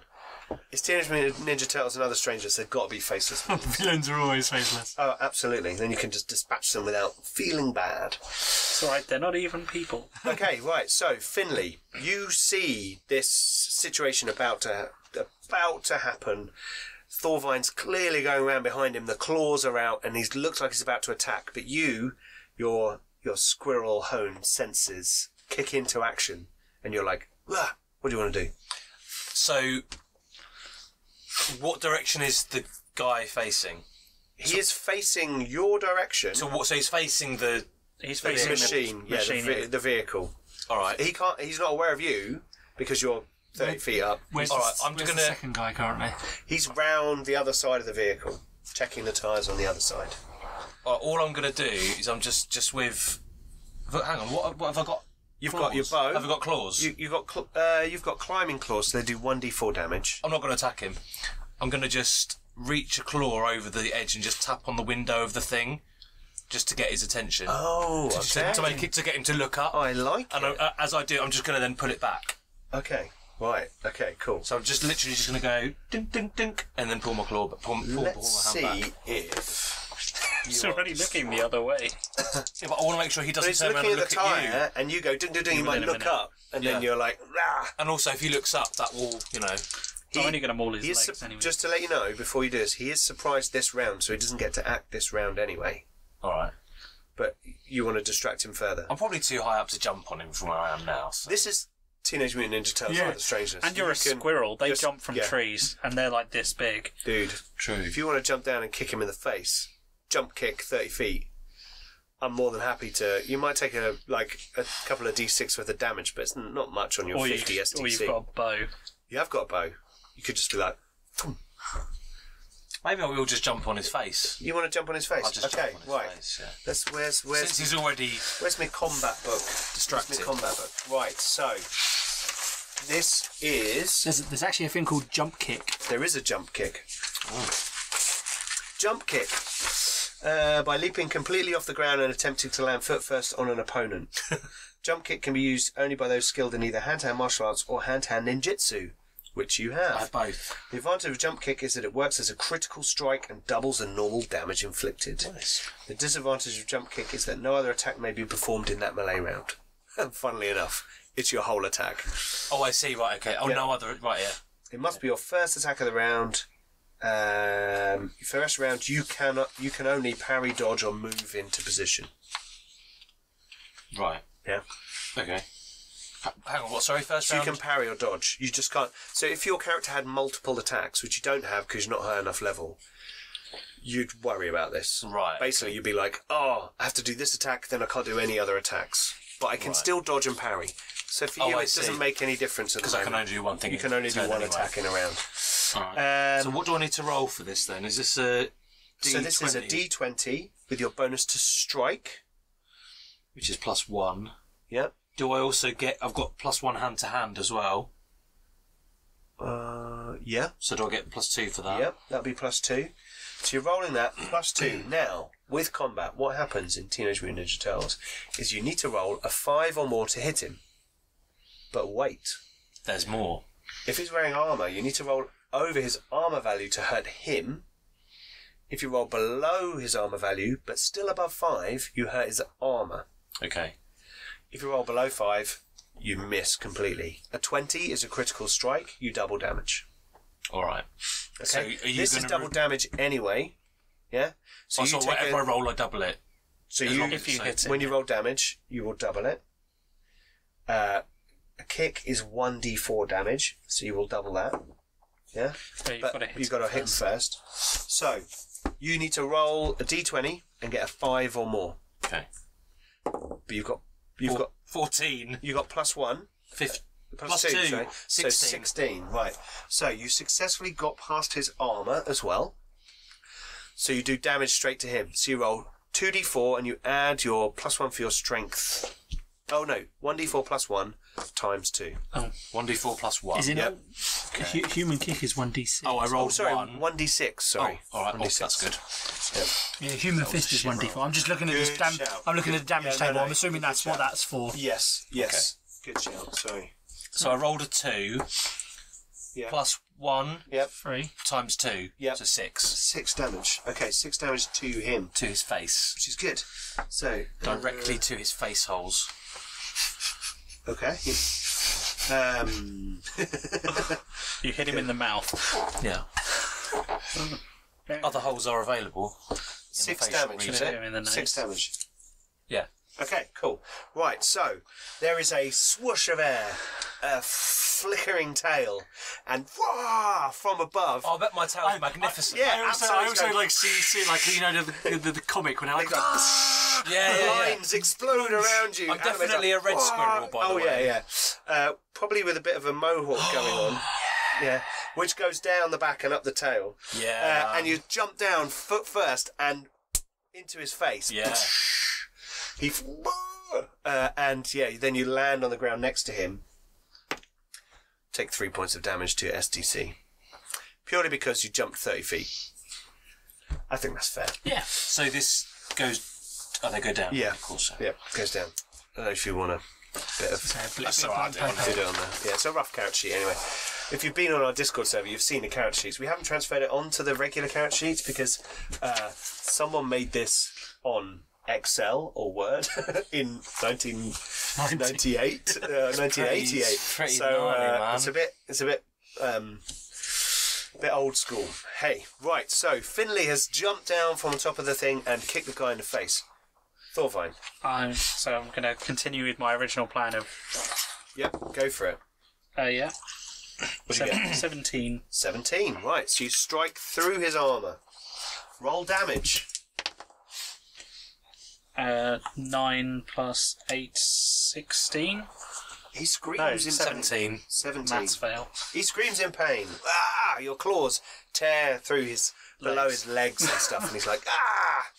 It's Teenage Mutant Ninja Turtles and other strangers. They've got to be faceless. Villains are always faceless. Oh, absolutely. Then you can just dispatch them without feeling bad. It's alright, they're not even people. Okay, right. So, Finley, you see this situation about to happen. Thorvine's clearly going around behind him. The claws are out, and he looks like he's about to attack. But your squirrel-honed senses kick into action, and you're like, "Ah, what do you want to do?" So, what direction is the guy facing? He is facing your direction. So he's facing the machine, the vehicle. All right. He's not aware of you because you're 30 feet up. Where's the second guy currently? He's round the other side of the vehicle, checking the tyres on the other side. All I'm going to do is I'm just with. Hang on, what have I got? You've claws? got your bow. Have I got claws? You've got climbing claws, so they do 1d4 damage. I'm not going to attack him. I'm going to just reach a claw over the edge and just tap on the window of the thing, just to get his attention. Oh, okay. To get him to look up. I like and it. As I do, I'm just going to then pull it back. Okay, right. Okay, cool. So I'm just literally just going to go dink, dink, dink, and then pull my claw, pull my hand Let's see back. if He's already looking the other way. Yeah, but I want to make sure he doesn't he's turn around looking and at the look at you. tyre, and you go ding ding ding. You might look up, and then you're like, rah. And also, if he looks up, that will, I'm only going to maul his legs anyway. Just to let you know, before you do this, he is surprised this round, so he doesn't get to act this round anyway. All right. But you want to distract him further. I'm probably too high up to jump on him from where I am now. So. This is Teenage Mutant Ninja Turtles: Yeah. The Strangeness. And you're a squirrel. They jump from yeah. trees, and they're like this big. Dude, True. if you want to jump down and kick him in the face, jump kick 30 feet, I'm more than happy to. You might take a couple of d6 worth of damage, but it's not much on your 50 STC. Or you've got a bow. You have got a bow. You could just be like, Maybe I will just jump on his face. you want to jump on his face? I'll just Okay, jump on right. his face, yeah. Let's where's Since he's already where's my combat book? distracted. Where's my combat book? Right. So this is There's actually a thing called jump kick. there is a jump kick. Jump kick. By leaping completely off the ground and attempting to land foot first on an opponent. Jump kick can be used only by those skilled in either hand-to-hand martial arts or hand-to-hand ninjutsu. which you I have. have both. The advantage of jump kick is that it works as a critical strike and doubles the normal damage inflicted. Nice. The disadvantage of jump kick is that no other attack may be performed in that melee round. Funnily enough, it's your whole attack. Oh, I see. Right. Okay. Oh, Yeah. no other. Right. Yeah. It must be your first attack of the round. First round, you can only parry, dodge, or move into position. Right. Yeah. Okay. Hang on. What? Sorry. First So you round. can parry or dodge. You just can't. So if your character had multiple attacks, which you don't have because you're not high enough level, you'd worry about this. Right. Basically, you'd be like, "Oh, I have to do this attack, then I can't do any other attacks, but I can Right. still dodge and parry." So for you, I it see. doesn't make any difference Because I can only do one thing. You can only do turn one anyway. attack in a round. Alright. So what do I need to roll for this then? Is this a D20? So this is a D20 with your bonus to strike. Which is +1. Yep. Do I also get... I've got +1 hand-to-hand as well. Yeah. So do I get +2 for that? Yep. That'll be +2. So you're rolling that +2. Now, with combat, what happens in Teenage Mutant Ninja Turtles is you need to roll a 5 or more to hit him. But wait. There's more. If he's wearing armour, you need to roll over his armour value to hurt him. If you roll below his armour value, but still above 5, you hurt his armour. Okay. If you roll below 5, you miss completely. A 20 is a critical strike, you double damage. Alright. Okay? So are you This is gonna double damage anyway. Yeah? So whatever I roll, I double it. So As you, long as it's safe. when you roll damage, you will double it. A kick is 1d4 damage, so you will double that. Yeah? So you've But got to hit you've got to hit him first. So, you need to roll a d20 and get a 5 or more. Okay. But you've got 14. +1. 15. Plus 2, sorry. So 16, right. So you successfully got past his armour as well. So you do damage straight to him. So you roll 2d4 and you add your +1 for your strength. Oh no, 1d4 +1 times 2. 1d4 +1. Is it Yep. not? Human kick is 1d6. Oh, I rolled Sorry, 1. 1d6, sorry. Oh, alright. 1d6. That's good. Yeah, human fist is 1d4. I'm just looking at this Good damn. shout. I'm looking at the damage Yeah, no, table. no, I'm assuming good that's what shout. that's for. Yes. Good shout, sorry. So I rolled a 2. Yeah. +1 Yep. 3. times 2. Yep. So 6. 6 damage. Okay, 6 damage to him, To his face. which is good. So, Directly to his face holes. okay. You hit him in the mouth. Yeah. Other holes are available. in the 6 facial damage, region. is Hit him in the it? nose. 6 damage. Yeah. Okay, cool. Right, so there is a swoosh of air, a flickering tail, and wah from above. Oh, I bet my tail's magnificent. yeah, I also absolutely. like see like the comic when they're like. Yeah. Lines explode around you. I'm and it's definitely like, a red "Wah!" squirrel, by the way. yeah. Probably with a bit of a mohawk going on. Yeah, which goes down the back and up the tail. Yeah. And you jump down foot first and into his face. Yeah. He and yeah, then you land on the ground next to him. Take 3 points of damage to your SDC, purely because you jumped 30 feet. I think that's fair. Yeah. So this goes... Oh, they go down? Yeah. Of course. So. Yeah, goes down. I don't know if you want a bit of That's all right. do it on there. Yeah, it's a rough character sheet anyway. If you've been on our Discord server, you've seen the character sheets. We haven't transferred it onto the regular character sheets because someone made this on Excel or Word in 1998, 1988. pretty So gnarly, man. it's a bit old school. Hey, right. So Finley has jumped down from the top of the thing and kicked the guy in the face. Thorvine. So I'm going to continue with my original plan of... Yep, go for it. Yeah. What do you get? 17. 17. Right. So you strike through his armour. Roll damage. 9 plus 8, 16. He screams No, in 17. 17. Maths fail. He screams in pain. Ah! Your claws tear through his below his legs and stuff, and he's like, ah!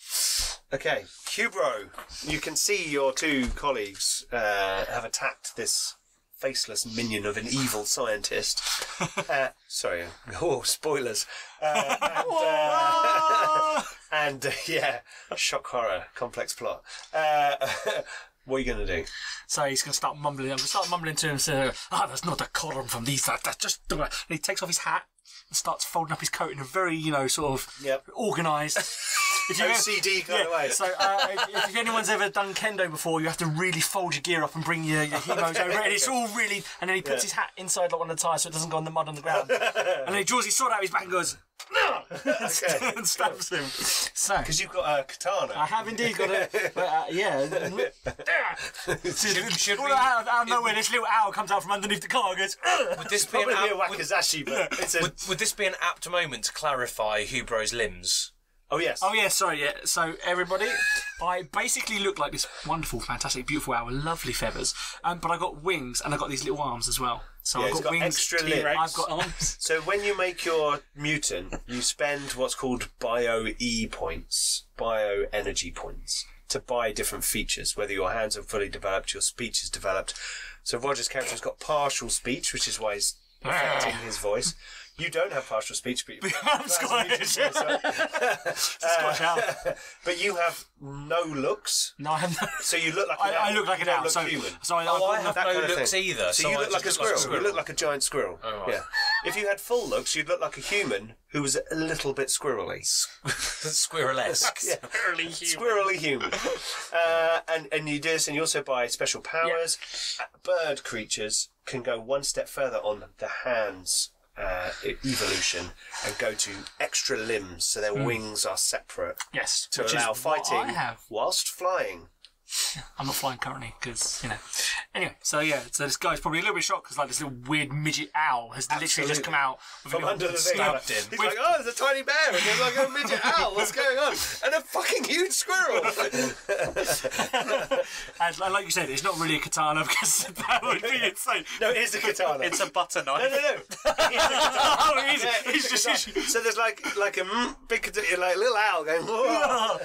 Okay, Cubro, you can see your two colleagues have attacked this faceless minion of an evil scientist. Sorry, spoilers. And yeah, shock horror, complex plot. What are you going to do? So he's going to start mumbling. I'm going to start mumbling to him, saying, there's not a column from these. That's just... And he takes off his hat and starts folding up his coat in a very, sort of organised... OCD kind of way. So if anyone's ever done kendo before, you have to really fold your gear up and bring your hemos over, and it's all really... And then he puts his hat inside like one of the tyres so it doesn't go in the mud on the ground. And then he draws his sword out of his back and goes... and stabs him. So, because you've got a katana. I have indeed got a... Should we... Out of nowhere, this little owl comes out from underneath the car and goes... Would this be probably a wakizashi, but it's a... Would this be an apt moment to clarify Hubro's limbs? Oh, yes. Oh, yeah, sorry, yeah. So, everybody, I basically look like this wonderful, fantastic, beautiful owl with lovely feathers, but I got wings and I got these little arms as well. So I've got wings, extra limbs. I've got arms. So when you make your mutant, you spend what's called bio-E points, bio-energy points, to buy different features, whether your hands are fully developed, your speech is developed. So Roger's character's got partial speech, which is why he's affecting his voice. You don't have partial speech, but I'm Scottish. Scottish owl. But you have no looks. No, I have no. So you look like an owl. I look like an owl. Look So human. I have that no kind of looks thing. either. So you look like a squirrel. You look like a giant squirrel. Oh, right. Yeah. If you had full looks, you'd look like a human who was a little bit squirrely. Squirrelesque. Yeah. Squirrely human. And you do this, and you also buy special powers. Yeah. Bird creatures can go one step further on the hands evolution and go to extra limbs, so their wings are separate. Yes. To which allow is fighting what I have. whilst flying. I'm not flying currently because, Anyway, so this guy's probably a little bit shocked because this little weird midget owl has literally just come out from under the thing. Stabbed him. He's like, oh, there's a tiny bear and there's like a midget owl. What's going on? And a fucking huge squirrel. And like you said, it's not really a katana because that would be insane. No, it is a katana. It's a butter knife. No. It's just so there's like a big little owl going. Whoa.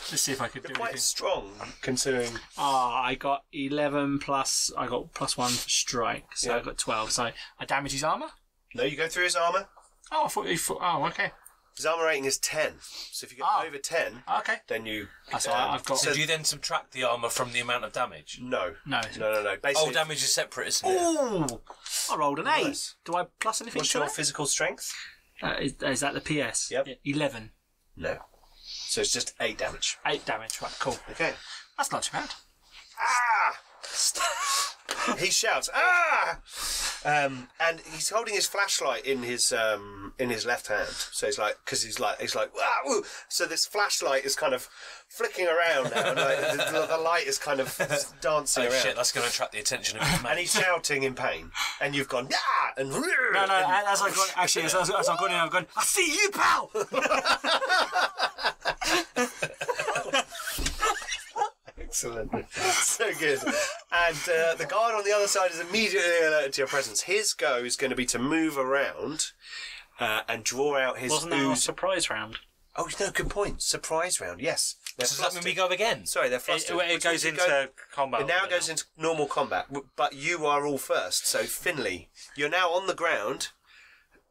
Let's see if I could do it. Quite strong considering. I got 11 plus. I got +1 for strike, so I got 12. So I damage his armor. No, you go through his armor. Oh, I thought you thought. Oh, okay. His armor rating is 10. So if you get over 10, then you. So I've got. So do you then subtract the armor from the amount of damage? No. No. Basically, damage is separate, isn't it? Ooh! I rolled an 8. Nice. Do I plus anything What's to your that? physical strength? Is that the PS? Yep. 11. No. So it's just 8 damage. 8 damage. Right. Cool. Okay. That's not too bad. Ah! He shouts, ah! And he's holding his flashlight in his left hand. So he's like, wow! So this flashlight is kind of flicking around now, and the light is kind of dancing around. Shit, that's going to attract the attention of his mate. And he's shouting in pain. And you've gone, ah! And No, as I've gone, actually, as I've gone in, I've gone, I see you, pal! Excellent. So good. And the guard on the other side is immediately alerted to your presence. His go is going to be to move around and draw out his Wasn't that a surprise round? Oh, no, good point. Surprise round, yes. Does that mean we go again? Sorry, they're flustered. It goes into combat. It now goes into normal combat, but you are all first. So, Finley, you're now on the ground,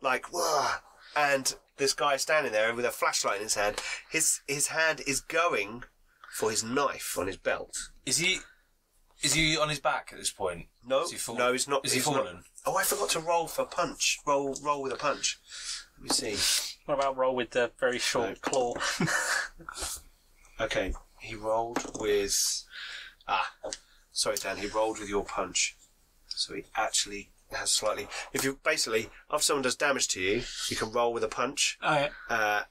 like, whoa, and this guy is standing there with a flashlight in his hand. His hand is going for his knife on his belt. Is he on his back at this point? No, no, he's not. Is he fallen? Not. Oh, I forgot to roll for punch. Roll with a punch. Let me see. What about roll with the very short claw? Okay, he rolled with... sorry, Dan, he rolled with your punch. So he actually has slightly... If you basically, after someone does damage to you, you can roll with a punch. Oh, yeah.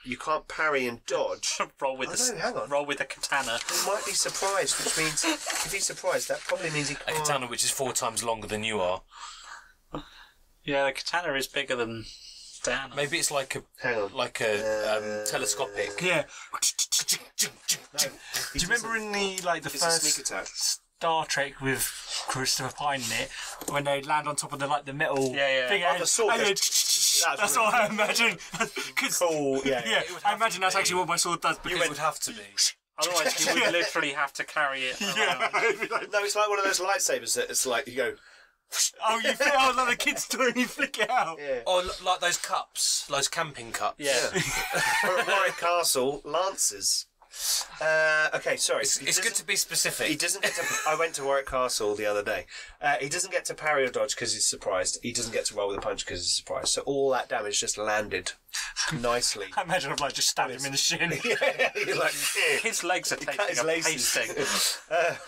You can't parry and dodge. Roll with hang on. Roll with a katana. He might be surprised, which means if he's surprised, that probably means he can't... A katana which is 4 times longer than you are. Yeah, the katana is bigger than Dan. Maybe it's like a telescopic. Yeah. No, Do you remember in the it's a sneak attack. Star Trek with Christopher Pine in it, when they land on top of the metal thing? Oh, the sword and goes- that's what I imagine. Cool, yeah. I imagine that's actually what my sword does. It would have to be. Otherwise, you would literally have to carry it around. No, it's like one of those lightsabers that it's like you go... Oh, you feel like the kid's doing, you flick it out. Yeah. Or like those cups, those camping cups. Yeah. Or at Warwick Castle, lances. Okay, sorry. It's good to be specific. He doesn't get to... I went to Warwick Castle the other day. He doesn't get to parry or dodge because he's surprised. He doesn't get to roll with a punch because he's surprised. So all that damage just landed nicely. I imagine I've just stabbed him in the shin. Yeah, you're like... His legs are taking his a laces. pasting.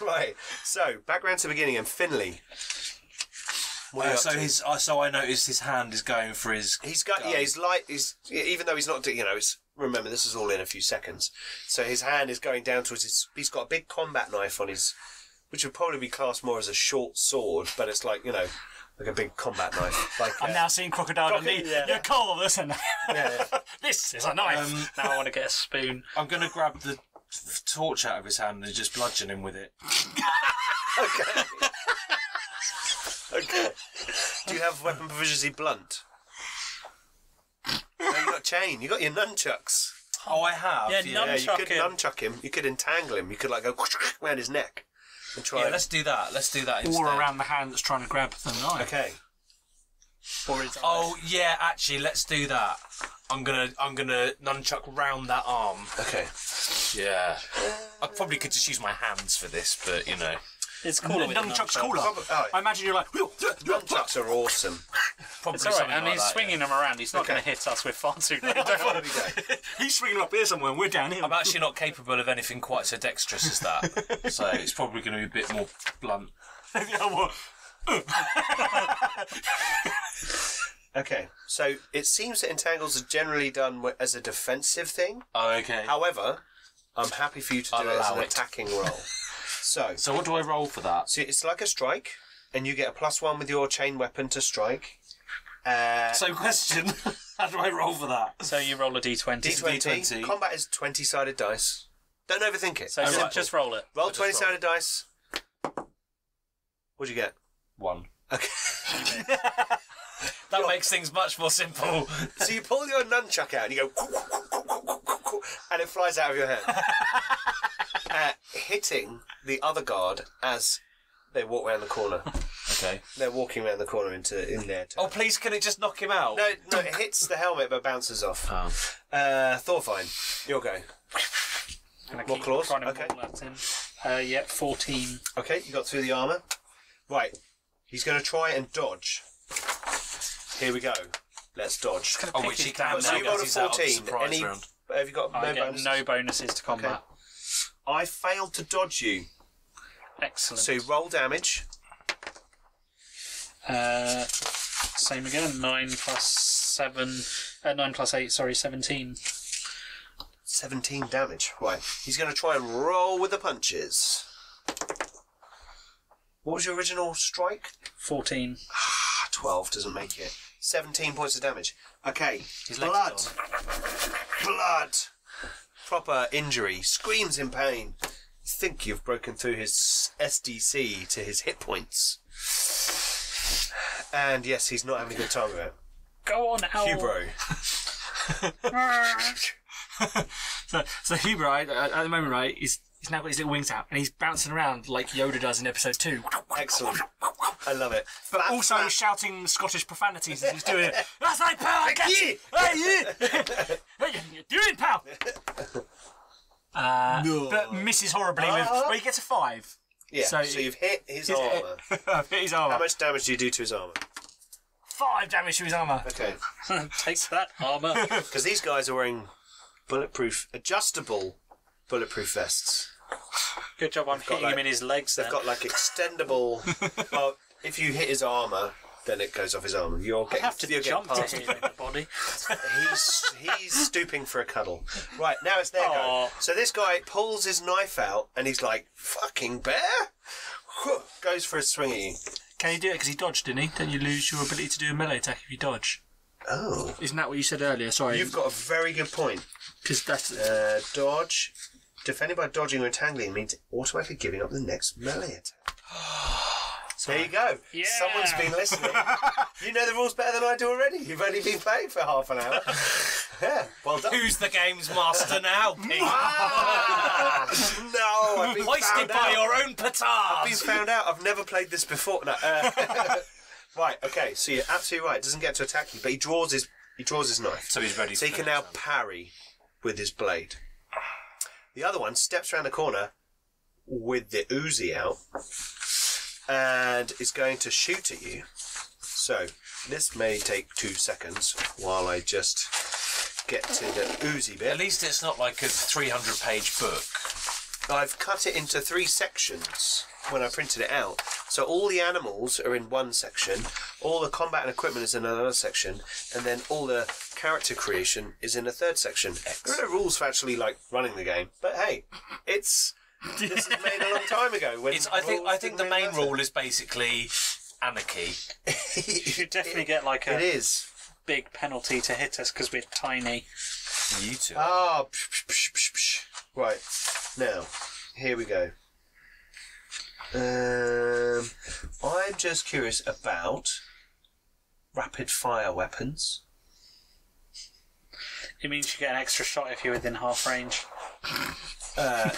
Right. So, background to the beginning, and Finley. What are you up to? So I noticed his hand is going for his. He's got gun. he's even though he's not it's remember this is all in a few seconds. So his hand is going down towards his. He's got a big combat knife on his, which would probably be classed more as a short sword, but it's like like a big combat knife. Like I'm now seeing Crocodile Dundee. You're cool, listen. This is a knife. Now I want to get a spoon. I'm going to grab the torch out of his hand and just bludgeon him with it. Okay. Okay. Do you have weapon proficiency blunt? No, you got chain. You got your nunchucks. Oh, I have. Yeah, Yeah, you could him. nunchuck him. You could entangle him. You could go around his neck and try. Yeah, let's do that. Let's do that instead. Or around the hand that's trying to grab the knife. Okay. Or his Oh yeah, actually, let's do that. I'm gonna nunchuck round that arm. Okay. Yeah. I probably could just use my hands for this, but It's cooler with Nunchuck's nunchucks. cooler. Oh, I imagine you're like... nunchucks are awesome. probably It's alright, something and like he's that, swinging them around. He's not going to hit us with far too low. He's swinging up here somewhere and we're down here. I'm actually not capable of anything quite so dexterous as that, so it's probably going to be a bit more blunt. Okay, so it seems that entangles are generally done as a defensive thing. Oh, okay. However, I'm happy for you to do I'll it as allow an it. attacking roll. So what do I roll for that? So it's like a strike, and you get a +1 with your chain weapon to strike. Question: how do I roll for that? So you roll a d20. D20. Combat is 20-sided dice. Don't overthink it. So Simple. just roll it. Roll 20-sided dice. What'd you get? 1. Okay. That makes things much more simple. So you pull your nunchuck out and you go, and it flies out of your hand, hitting the other guard as they walk around the corner. Okay. They're walking around the corner in their turn. Oh, please, can it just knock him out? No, it hits the helmet but bounces off. Oh. Thorfine, your go. More claws? Okay. Yeah, 14. Okay, you got through the armour. Right, he's going to try and dodge. Here we go. Let's dodge. Oh, which he can So now you rolled a because he's out of the 14. surprise Any? round. Have you got I no get bonus? no bonuses to combat. I failed to dodge you. Excellent. So you roll damage. Same again. 9 plus 7. 9 plus 8. Sorry, 17. 17 damage. Right. He's going to try and roll with the punches. What was your original strike? 14. 12 doesn't make it. 17 points of damage. Okay. His legs Blood. are Blood. Proper injury. Screams in pain. You think you've broken through his SDC to his hit points. And yes, he's not having a good time with it. Go on, Owl. Hubro. So Huber, right, at the moment, right, he's now got his little wings out and he's bouncing around like Yoda does in episode 2. Excellent. I love it. But Flap, also flap. shouting Scottish profanities as he's doing it. That's right, pal! I get you! Hey, you! You're doing, pal! But misses horribly with... Well, he gets a 5. Yeah, so So you've hit his He's armour. hit his armour. How much damage do you do to his armour? 5 damage to his armour. Okay. Takes that armour. Because these guys are wearing adjustable bulletproof vests. Good job, I'm hitting him in his legs They've then. got like extendable... well, if you hit his armour, then it goes off his armour. You're I getting, have to you're jump getting to past hit him in the body. He's stooping for a cuddle. Right, now it's their go. Aw. So this guy pulls his knife out and he's like, fucking bear? Goes for a swing at you. Can he do it because he dodged, didn't he? Don't you lose your ability to do a melee attack if you dodge? Oh. Isn't that what you said earlier? Sorry. You've got a very good point. Because that's... Dodge. Defending by dodging or entangling means automatically giving up the next melee attack. There you go. Yeah. Someone's been listening. You know the rules better than I do already. You've only been playing for half an hour. Yeah, well done. Who's the game's master now, Pete? No, I've been Hoisted found by out. your own petard. Been found out. I've never played this before. No, right, okay, so you're absolutely right. Doesn't get to attack you, but he draws his knife. So he's ready. So he can now parry with his blade. The other one steps around the corner with the Uzi out and is going to shoot at you. So this may take 2 seconds while I just get to the Uzi bit. At least it's not like a 300-page book. I've cut it into 3 sections when I printed it out. So all the animals are in one section, all the combat and equipment is in another section, and then all the character creation is in a third section. There are no rules for actually like running the game, but hey, this is made a long time ago. When I think the main rule is basically anarchy. You should definitely get like a It is. big penalty to hit us because we're tiny. You two. Ah, right. Now, here we go. I'm just curious about rapid fire weapons. It means you get an extra shot if you're within half range.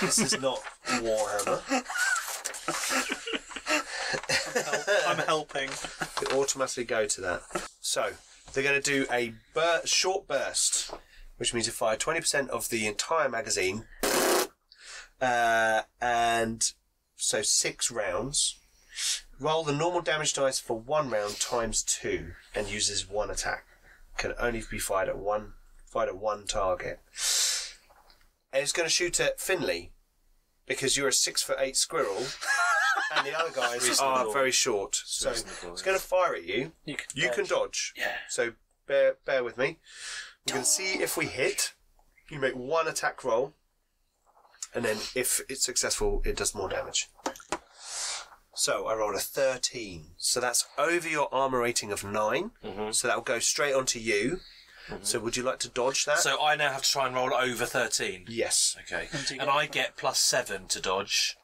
This is not Warhammer. I'm helping. It automatically go to that. So, they're going to do a short burst, which means you fire 20% of the entire magazine. And so 6 rounds. Roll the normal damage dice for 1 round times 2 and uses 1 attack. Can only be fired at one target. And it's going to shoot at Finley because you're a 6'8" squirrel and the other guys are very short. So it's going to fire at you. You can dodge. Yeah. So bear with me. We're going to see if we hit. You make 1 attack roll. And then if it's successful, it does more damage. So I rolled a 13. So that's over your armor rating of 9. Mm-hmm. So that will go straight onto you. Mm-hmm. So would you like to dodge that? So I now have to try and roll over 13. Yes. Okay. And I get +7 to dodge.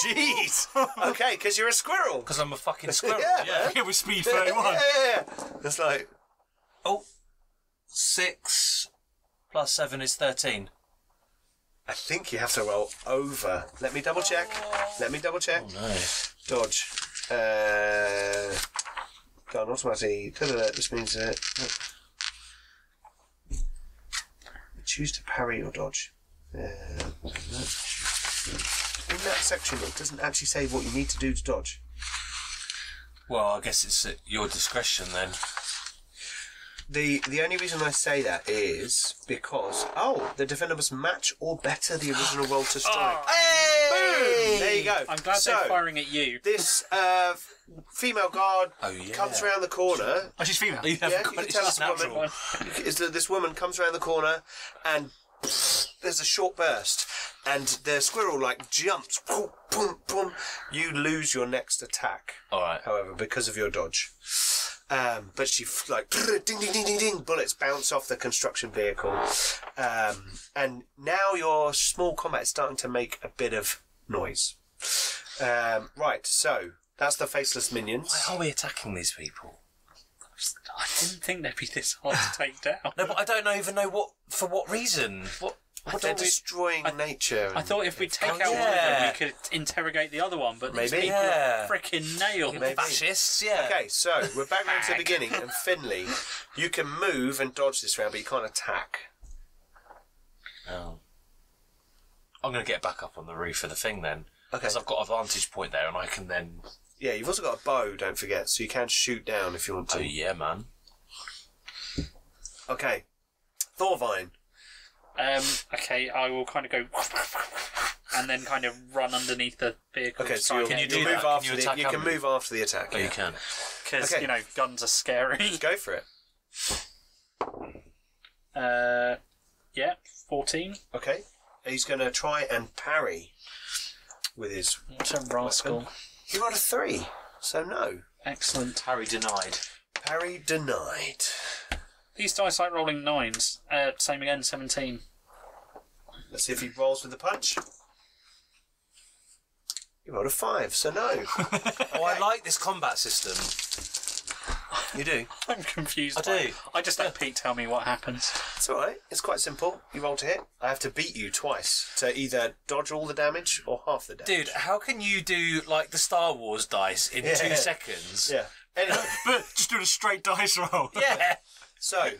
Jeez. Okay, because you're a squirrel. Because I'm a fucking squirrel. Yeah. Yeah, with speed 31. Yeah. It's like... Oh, 6 + 7 is 13. I think you have to roll over. Let me double check. Oh no. Dodge. Go on, automatically. This means choose to parry or dodge. In that section, it doesn't actually say what you need to do to dodge. Well, I guess it's at your discretion then. The only reason I say that is because the defender must match or better the original roll to strike. Hey! Boom! There you go. I'm glad they're firing at you. This female guard comes around the corner. Oh, she's female. You can tell it's a woman. This woman comes around the corner and there's a short burst and the squirrel jumps. Boom, boom, boom. You lose your next attack. All right. However, because of your dodge. But she ding ding ding ding ding, bullets bounce off the construction vehicle, and now your small combat is starting to make a bit of noise. Right, so that's the faceless minions. Why are we attacking these people? I didn't think they'd be this hard to take down. No, but I don't even know for what reason. They're destroying nature. I thought if we take out one of them, we could interrogate the other one, but these people are freaking nailed. Fascists, yeah. Okay, so we're back round to the beginning, and Finley, you can move and dodge this round, but you can't attack. Oh. I'm going to get back up on the roof of the thing then. Okay. Because I've got a vantage point there and I can then... Yeah, you've also got a bow, don't forget, so you can shoot down if you want to. Oh, yeah, man. Okay. Thorvine. Okay, I will kind of go and then kind of run underneath the vehicle. Okay, so can you do move that? after Can you you can move after the attack. Oh, you can. Because, Okay. guns are scary. Go for it. 14. Okay. He's going to try and parry with his What a rascal. weapon. He rolled a 3, so no. Excellent. Harry denied. Parry denied. These dice like rolling 9s. Same again, 17. Let's see if he rolls with the punch. He rolled a 5, so no. Oh, I like this combat system. You do? I'm confused. I do. I just let Pete tell me what happens. It's alright. It's quite simple. You roll to hit. I have to beat you twice to either dodge all the damage or half the damage. Dude, how can you do, the Star Wars dice in 2 seconds? Yeah. Anyway. But just doing a straight dice roll. Yeah. So,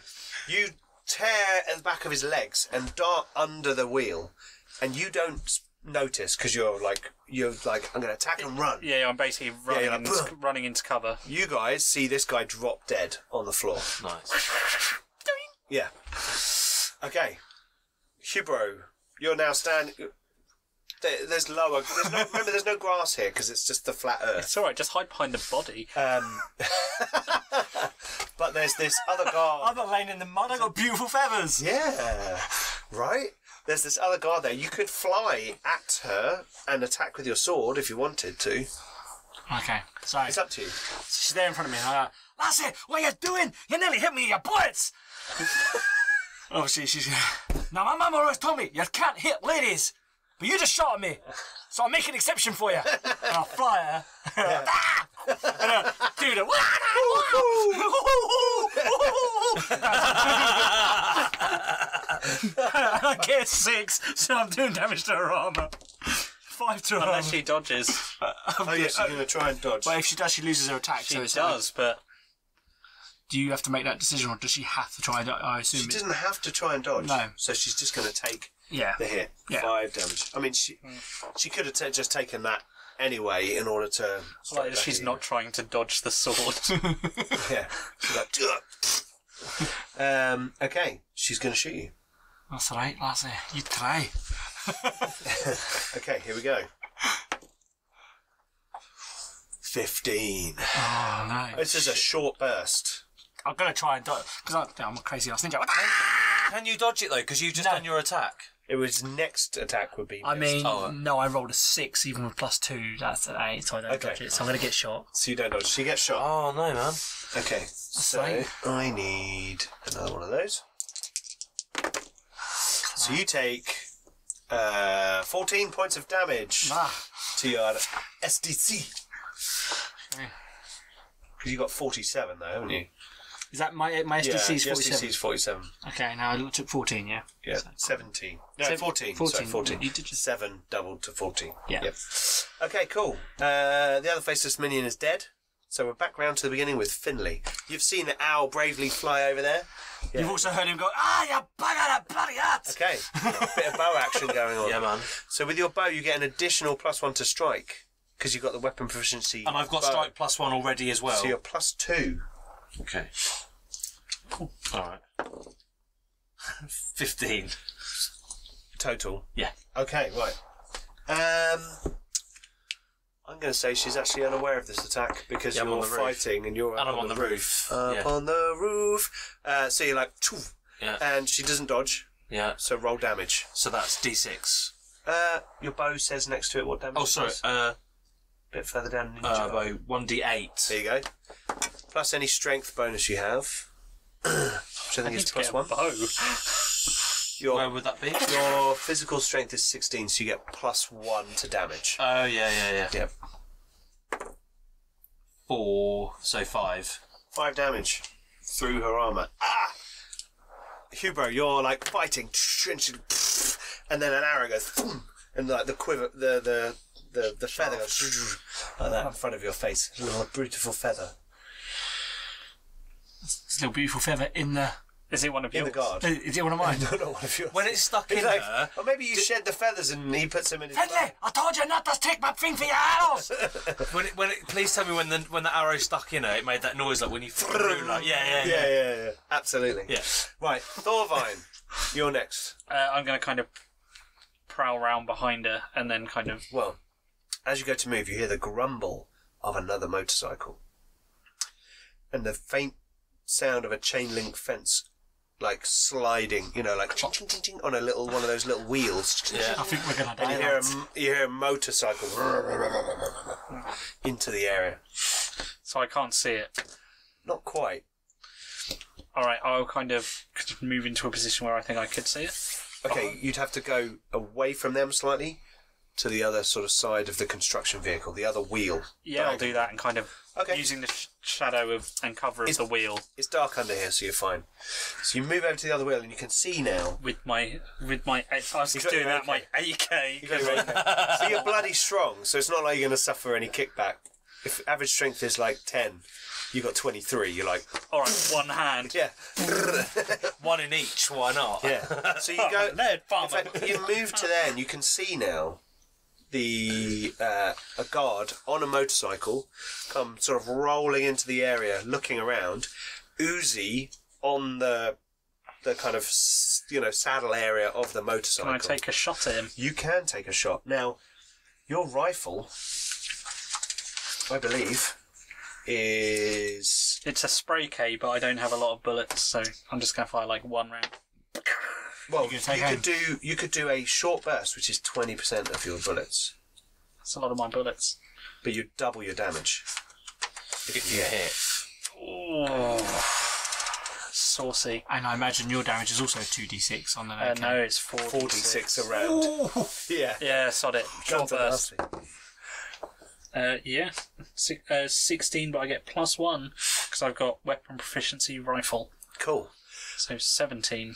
you tear at the back of his legs and dart under the wheel, and you don't notice because you're like, I'm going to attack and run. Yeah, I'm basically running into cover. You guys see this guy drop dead on the floor. Nice. Yeah. Okay. Hubro, you're now standing. There's lower. Remember, there's no grass here because it's just the flat earth. It's all right. Just hide behind the body. But there's this other guard. I'm not laying in the mud. I got beautiful feathers. Yeah. Right. There's this other guard there. You could fly at her and attack with your sword if you wanted to. Okay. Sorry. It's up to you. She's there in front of me. And I'm like, Lassie, what are you doing? You nearly hit me with your bullets. Obviously, she's. Now, my mum always told me you can't hit ladies. But you just shot at me, so I'll make an exception for you. And I'll fly at her. And do the... I get 6, so I'm doing damage to her armour. 5 to her armour. Unless she dodges. Oh, yes, you're going to try and dodge. But if she does, she loses her attack. She does, but... Do you have to make that decision, or does she have to try and dodge? I assume she doesn't have to try and dodge. No. So she's just going to take... Yeah. The hit. Yeah. 5 damage. I mean, she could have just taken that anyway in order to... Like, she's not trying to dodge the sword. Yeah. She's like... okay. She's going to shoot you. That's right, lassie. You try. Okay, here we go. 15. Oh, no. This is a short burst. I'm going to try and dodge, because I'm a crazy ass ninja. Can you dodge it though? Because you've just done your attack. It was next attack would be I missed. mean, no, I rolled a 6, even with +2. That's an 8, so I don't dodge it. So I'm going to get shot. So you don't dodge. She gets shot. Oh no, man. Okay. So right. I need another one of those. So you take 14 points of damage to your SDC. Because you got 47 though, haven't you? Is that my SDC is 47? SDC is 47. Okay, now I took 14, yeah? Yeah, So, 17. No, 14. 14. Sorry, 14. You did just... 7 doubled to 14. Yeah. Yep. Okay, cool. The other faceless minion is dead. So we're back round to the beginning with Finley. You've seen the owl bravely fly over there. Yeah. You've also heard him go, you bugger the bloody hat! Okay, a bit of bow action going on. Yeah, man. So with your bow, you get an additional +1 to strike because you've got the weapon proficiency. And I've got bow. strike +1 already as well. So you're +2. Okay. Cool. All right. 15 total. Yeah. Okay, right. I'm going to say she's actually unaware of this attack because Yeah, I'm you're on the roof. fighting and you're And up I'm on the roof. Up Yeah. on the roof. So you're like, Choo! Yeah. And she doesn't dodge. Yeah. So roll damage. So that's D6. Your bow says next to it what damage. Oh, it sorry. does. A bit further down. In your By 1d8. There you go. Plus any strength bonus you have. Which I think is +1. Where would that be? Your physical strength is 16, so you get +1 to damage. Oh, yeah. Yep. 4, so 5. 5 damage through her armour. Ah! Hubro, you're like fighting, and then an arrow goes, and like the quiver, the feather goes like that in front of your face. A little beautiful feather. It's a little beautiful feather in the... Is it one of In yours? the guard. Is it one of mine? No, not one of yours. When it's stuck in He's like, her... or maybe you shed the feathers and he puts them in his Finley, I told you not to take my thing for your arrows! Please tell me when the arrow stuck in her, it made that noise like when you threw, like, yeah. Yeah. Absolutely. Yeah. Right, Thorvine, you're next. I'm going to kind of prowl around behind her and then kind of... Well, as you go to move, you hear the grumble of another motorcycle. And the faint sound of a chain link fence, like sliding, like ching, ching, ching, ching, on a little one of those little wheels. Yeah. I think we're going to And die. you hear a motorcycle into the area. So I can't see it. Not quite. Alright, I'll kind of move into a position where I think I could see it. Okay, you'd have to go away from them slightly to the other sort of side of the construction vehicle, the other wheel. Yeah, I'll do that and kind of Okay. using the shadow of and cover of the wheel It's dark under here, so you're fine. So you move over to the other wheel, and you can see now. with my I was You got doing your that my AK. AK. You go right now. So you're bloody strong, so it's not like you're going to suffer any kickback if average strength is like 10, you got 23. You're like, All right, one hand. yeah, One in each, why not? yeah. So you go. Ned In Farmer. fact, you move to there, and you can see now a guard on a motorcycle come sort of rolling into the area, looking around. Uzi on the kind of saddle area of the motorcycle. Can I take a shot at him? You can take a shot. Now, your rifle, I believe, is... It's a spray K, but I don't have a lot of bullets, so I'm just going to fire like one round. Well, you could do a short burst, which is 20% of your bullets, That's a lot of my bullets. but you double your damage. If you hit. Oh, saucy. And I imagine your damage is also 2d6 on the neck. No, it's 46 a round. Yeah. Yeah, sod it. Short Guns are burst. nasty. Yeah. 16, but I get +1 because I've got weapon proficiency rifle. Cool. So 17.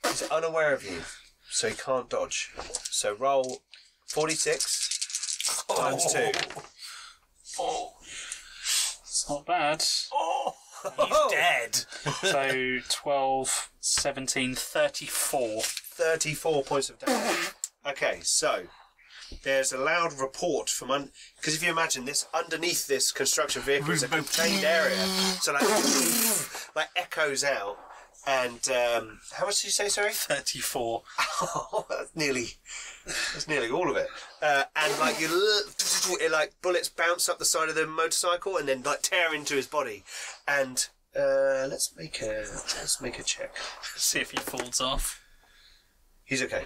He's unaware of you, so he can't dodge. So roll 46 times 2. It's not bad. He's dead. So 12, 17, 34. 34 points of damage. Okay, so there's a loud report from because if you imagine this, underneath this construction vehicle is a contained area, so like echoes out. And how much did you say? Sorry, 34. Oh, that's nearly all of it. And like like bullets bounce up the side of the motorcycle and then like tear into his body. And let's make a check. See if he falls He's okay.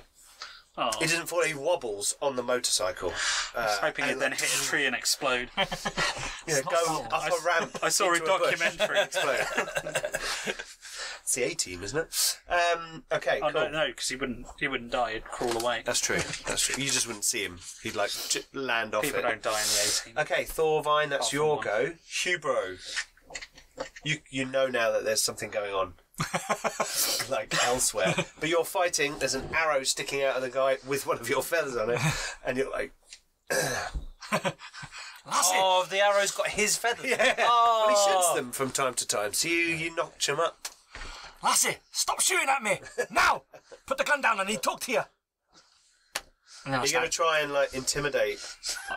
Oh, He doesn't fall. He wobbles on the motorcycle. I was hoping and he'd then hit a tree and explode. go up a ramp. I saw a into bush documentary. and explode. It's the A-Team, isn't it? Okay, Oh cool. no, because he wouldn't die. He'd crawl away. That's true. That's true. You just wouldn't see him. He'd like land off People it. don't die in the A-Team. Okay, Thorvine, that's Apart from your one. go. Hubro, you know now that there's something going on, like elsewhere. But you're fighting. There's an arrow sticking out of the guy with one of your feathers on it, and you're like, Oh, the arrow's got his feathers. yeah. Oh. Well, he shoots them from time to time, so you notch him up. Lassie, stop shooting at me! Now! Put the gun down, I need to talk to you! And then I You're going to stand. try and like intimidate.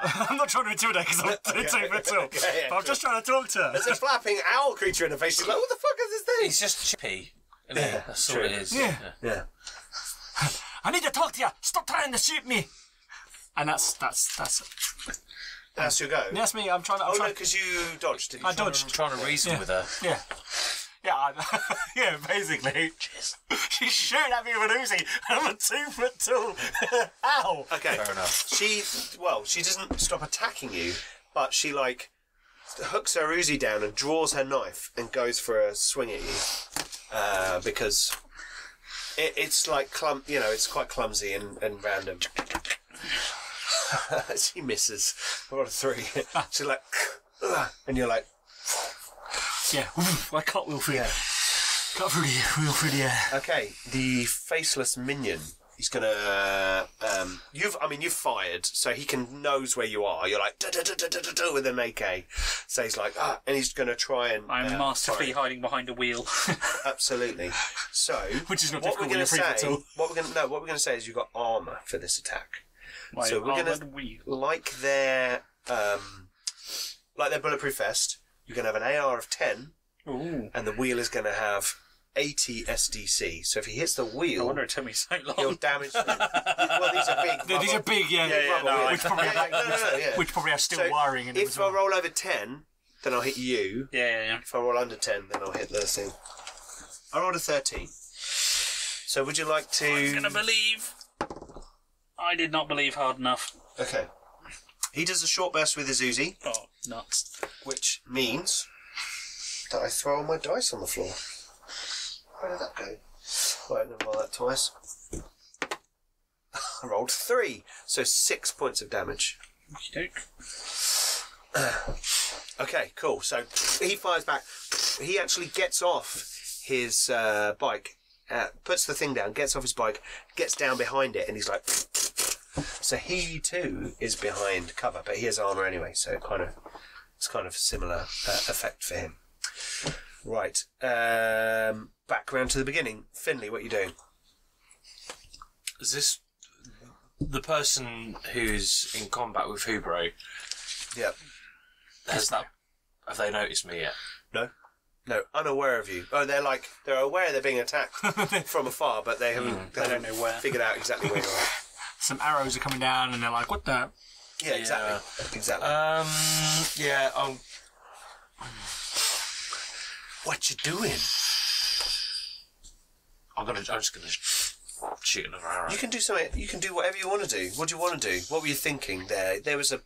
I'm not trying to intimidate because I'm 2 foot tall. Okay, But I'm just trying to talk to her. There's a flapping owl creature in the face. She's like, what the fuck is this thing? He's just chippy. Isn't he? That's all true. it is. Yeah. Yeah. I need to talk to you! Stop trying to shoot me! And that's That's your go. That's me, I'm trying to... Oh no, because you dodged. Didn't you? I dodged. I'm trying to reason with her. Yeah. Yeah, yeah, basically. She's shooting at me with an Uzi, and I'm 2 foot tall. Ow! Okay. Fair enough. She doesn't stop attacking you, but she like hooks her Uzi down and draws her knife and goes for a swing at you, because it's like it's quite clumsy and random. She misses. What a 3. She's like, and you're like, Yeah, I cartwheel through. yeah. Cut through the air. Okay, the faceless minion. He's gonna. You've fired, so he knows where you are. You're like with an AK. So he's like, and he's gonna try and. I'm masterfully fire. hiding behind a wheel. Absolutely. So, Which is not what we're difficult gonna when you're 3 foot say. tall. What we're gonna say is you've got armor for this attack. My So we're gonna armoured wheel. like their bulletproof vest. You're gonna have an AR of 10, Ooh. and the wheel is gonna have 80 SDC. So if he hits the I wheel, wonder it took me so he'll long. damage. Well, these are big. These are big, yeah. Yeah, no, which probably have yeah. which probably have steel So wiring in them if as well. I roll over 10, then I'll hit you. Yeah. If I roll under 10, then I'll hit the thing. I rolled a 13. So would you like to... I'm gonna believe. I did not believe hard enough. Okay. He does a short burst with his Uzi, Oh, nuts. which means that I throw all my dice on the floor. Where did that go? Right, never roll that twice. I rolled 3, so 6 points of damage. Okey-doke. Okay, cool. So he fires back. He actually gets off his bike, puts the thing down, gets off his bike, gets down behind it, and he's like, So he too is behind cover, but he has armour anyway, so it's kind of similar effect for him. Right. Back around to the beginning. Finley, what are you doing? Is this the person who's in combat with Hubro? Yeah. Have they noticed me yet? No, unaware of you. Oh, they're aware they're being attacked from afar, but they haven't. They don't know where. Figured out exactly where you are. Some arrows are coming down, and they're like, "What the?" Yeah, exactly. Yeah. What you doing? I'm just gonna shoot another arrow. You can do something. You can do whatever you want to do. What do you want to do? What were you thinking there? There was a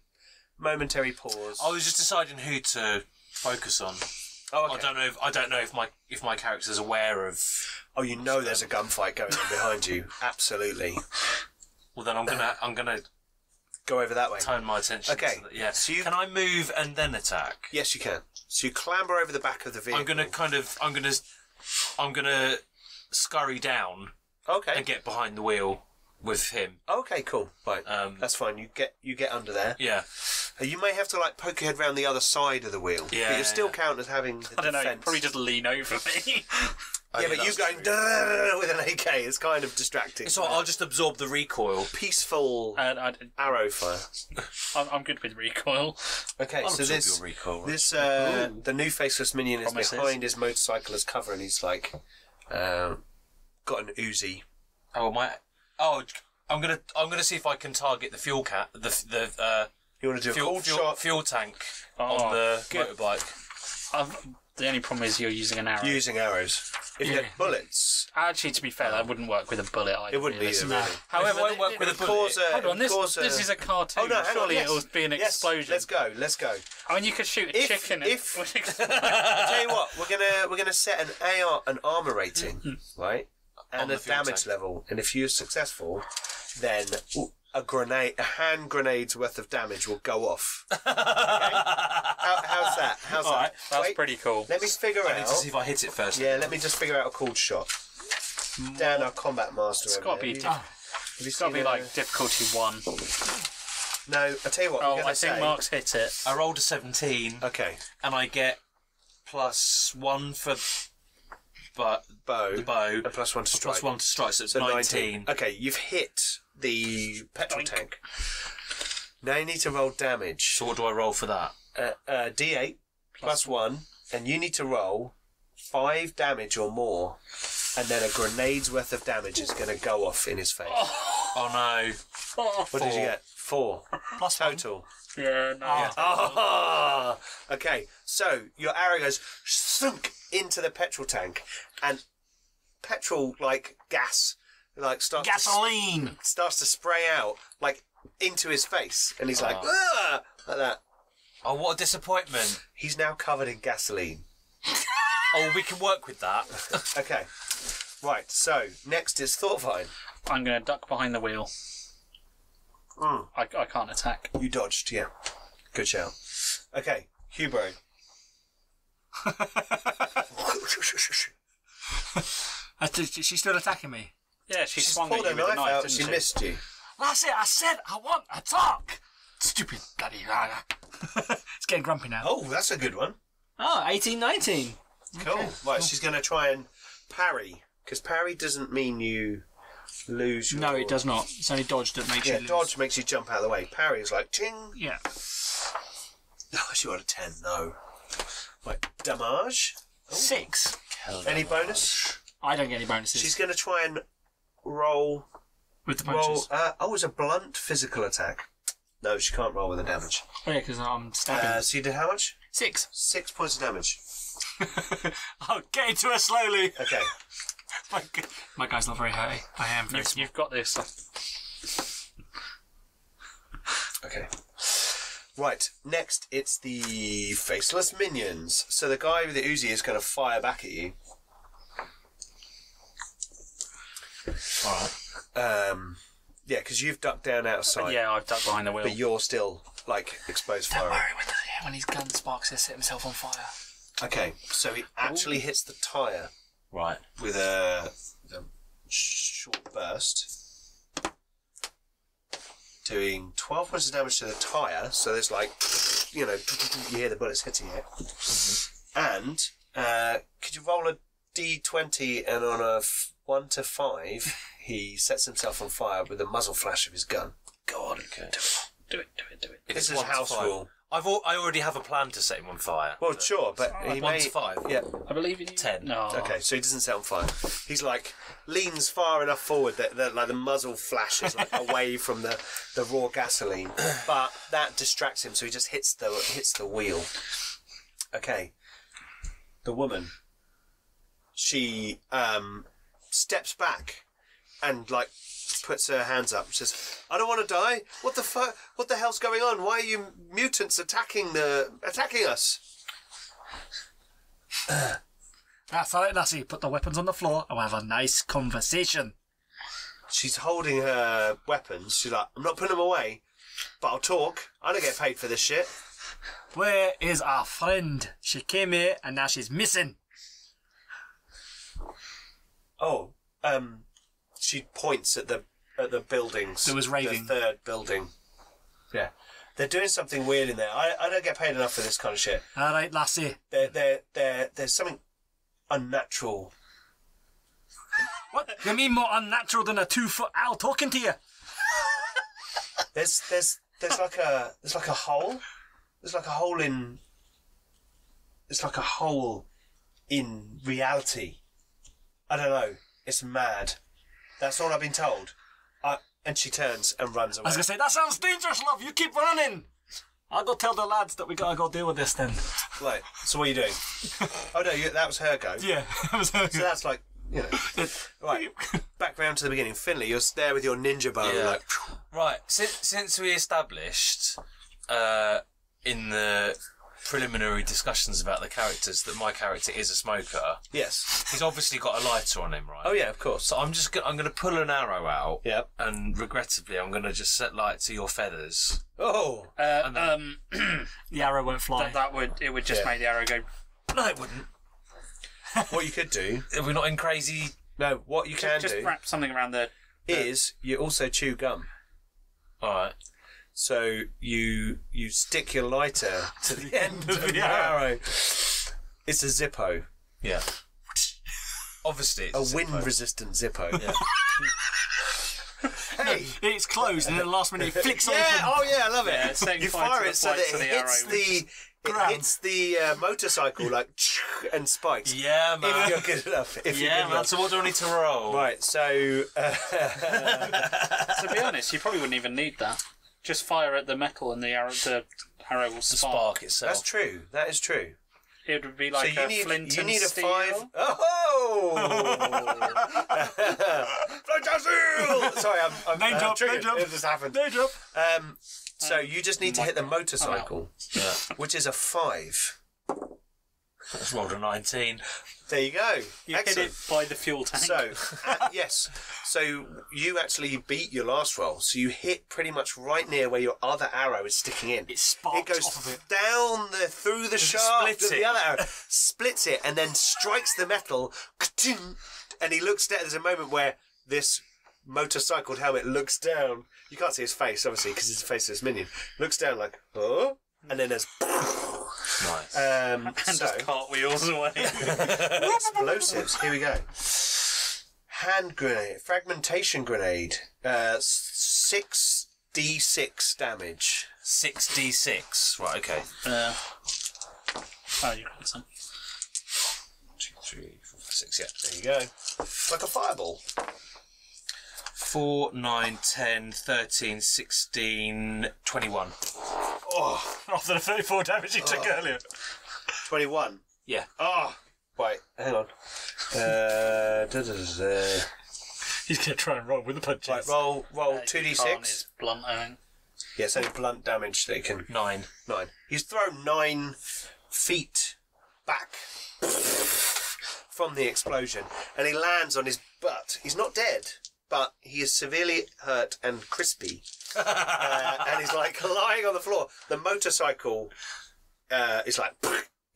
momentary pause. I was just deciding who to focus on. Oh, okay. I don't know if my character's aware of. Oh, you know there's a gunfight going on behind you. Absolutely. Well, then I'm gonna go over that way. Turn my attention. Okay. To yeah. So can I move and then attack? Yes, you can. So you clamber over the back of the vehicle. I'm gonna scurry down. Okay. And get behind the wheel with him. Okay, cool. Right. That's fine. You get under there. Yeah. You may have to poke your head round the other side of the wheel. Yeah. But you still count as having the I don't know. defense. You'd probably just lean over me. Yeah, but you going with an AK is kind of distracting. So I'll just absorb the recoil. Peaceful arrow fire. I'm good with recoil. Okay, I'll so absorb your recoil, right? the new faceless minion is behind his motorcycle as cover, and he's got an Uzi. I'm gonna see if I can target the fuel You want to do a cold shot? Fuel tank on the motorbike. The only problem is you're using an arrow. Using arrows. If you had bullets... Actually, to be fair, that wouldn't work with a bullet either. It wouldn't either, really. However, it won't work with a bullet. Hold on, this is a cartoon. Oh, no, hang on, Surely it'll be an explosion. Let's go. I mean, you could shoot a chicken. I'll tell you what, we're gonna set an armor rating, right? And a damage level. And if you're successful, then a hand grenade's worth of damage will go off. Okay? How's that? How's that? That's pretty cool. Let me figure out. I need to see if I hit it first. Yeah, let me just figure out a cold shot. Dan, our combat master. It's got to be. It's got to be difficulty 1. No, I tell you what. I think Mark's hit it. I rolled a 17. Okay. And I get +1 for the bow. And +1 to strike. +1 to strike, so it's 19. Okay, you've hit the petrol tank. Now you need to roll damage. So what do I roll for that? D8 +1, and you need to roll 5 damage or more, and then a grenade's worth of damage is going to go off in his face. Oh no. What did you get? 4. Plus total. Yeah, no. Oh. Okay, so your arrow goes sunk into the petrol tank, and petrol, gas, gasoline starts to spray out, into his face, and he's like that. Oh, what a disappointment. He's now covered in gasoline. Oh, we can work with that. Okay. Right, so next is Thornvine. I'm going to duck behind the wheel. I can't attack. You dodged, yeah. Good shout. Okay, Hubro. She's still attacking me. Yeah, she She's swung pulled at a you with a knife knife, out. didn't She she? missed you. That's it. I said I want a talk. Stupid bloody. It's getting grumpy now. Oh, that's a good one. Oh, 18-19. Cool. Right, she's going to try and parry, because parry doesn't mean you lose your... No, it does not. It's only dodge that makes you lose. dodge makes you jump out of the way. Parry is like, ting. Yeah. Oh, she got a 10. No. Right, damage. 6. Any bonus? I don't get any bonuses. She's going to try and roll... with the punches. It's a blunt physical attack. No, she can't roll with the damage. Oh, yeah, because I'm stabbing. So you did how much? 6. 6 points of damage. I'll get into her slowly. Okay. My guy's not very high. I am very small. You've got this. Okay. Right, next it's the faceless minions. So the guy with the Uzi is going to fire back at you. Alright. Yeah, because you've ducked down outside. Yeah, I've ducked behind the wheel. But you're still, exposed fire. Don't worry, when his gun sparks, he'll set himself on fire. Okay, so he actually hits the tyre Right. with a short burst. doing 12 points of damage to the tyre. So there's like, you hear the bullets hitting it. And could you roll a d20 and on a 1 to 5, he sets himself on fire with the muzzle flash of his gun. Go on, okay. Do it. This is 1 to house 5. rule. I already have a plan to set him on fire. Well, sure, but he 1 may... to 5. Yeah. I believe in you. 10. No. Okay, so he doesn't set on fire. He's like leans far enough forward that like the muzzle flashes like away from the raw gasoline, but that distracts him, so he just hits the wheel. Okay, the woman, she steps back and like puts her hands up. She says, "I don't want to die. What the fuck? What the hell's going on? Why are you mutants attacking us?" That's all right, lassie. Put the weapons on the floor and we'll have a nice conversation. She's holding her weapons. She's like, "I'm not putting them away, but I'll talk. I don't get paid for this shit." Where is our friend? She came here and now she's missing. Oh, she points at the buildings. That was raving. The third building. Yeah. They're doing something weird in there. I don't get paid enough for this kind of shit. All right, lassie. There's something unnatural. What? You mean more unnatural than a 2-foot owl talking to you? There's like a hole. There's like a hole in. It's like a hole in reality. I don't know. It's mad. That's all I've been told. And she turns and runs away. I was going to say, that sounds dangerous, love. You keep running. I'll go tell the lads that we got to go deal with this then. Right. So what are you doing? Oh, no, that was her go. Yeah, that was her. So that's like, Right. Back round to the beginning. Finley, you're there with your ninja bow. Yeah. Like, Right, since we established in the preliminary discussions about the characters that my character is a smoker, yes. he's obviously got a lighter on him, right? Oh, yeah, of course. So I'm going to pull an arrow out, Yep. and regrettably I'm going to just set light to your feathers. Oh. The arrow won't fly. It would just make the arrow go. No, it wouldn't. What you could do... We're not in crazy... No, what you can Just do wrap something around the. is you also chew gum. Alright. So you stick your lighter to the end of the arrow. It's a Zippo. Yeah. Obviously it's A wind-resistant Zippo. Yeah. Hey! It's closed and then the last minute it flicks Yeah, open. oh yeah, I love it. Yeah, setting You fire fire to it the so that points of it the hits arrow. it hits the motorcycle like and spikes. Yeah, man. If you're good enough. If you're Yeah, good man. enough. So what do I need to roll? Right, so To be honest, you probably wouldn't even need that. Just fire at the metal and the arrow will The spark. spark itself. that's true. That is true. It would be like So a flint and a steel. 5. Oh! Flint and steel! Sorry, I'm Name drop, triggered. name drop. It just happened. Name drop. So you just need to hit the motorcycle, Yeah. which is a 5. That's rolled a 19. There you go. You Excellent. hit it by the fuel tank. So, yes. So you actually beat your last roll. So you hit pretty much right near where your other arrow is sticking in. It sparks It goes off of it. down through the shaft splits of the it? other arrow, splits it, and then strikes the metal. And he looks down. There's a moment where this motorcycled helmet looks down. You can't see his face, obviously, because his face is minion. Looks down like, oh, and then there's Nice. and so, just cartwheels away. explosives. Here we go. Hand grenade, fragmentation grenade. 6d6 damage. 6d6. Right, okay. Oh, you got some. 2, 3, 4, 5, 6, yeah. There you go. Like a fireball. 4, 9, 10, 13, 16, 21. Oh, After the 34 damage you took earlier. 21. Yeah. Oh, wait, hang on. He's going to try and roll with the punches. Right, roll You can't, 2d6. it's blunt, I think. Yeah, it's only blunt damage that you can. 9. 9. He's thrown 9 feet back from the explosion, and he lands on his butt. He's not dead, but he is severely hurt and crispy. And he's like lying on the floor. The motorcycle is like,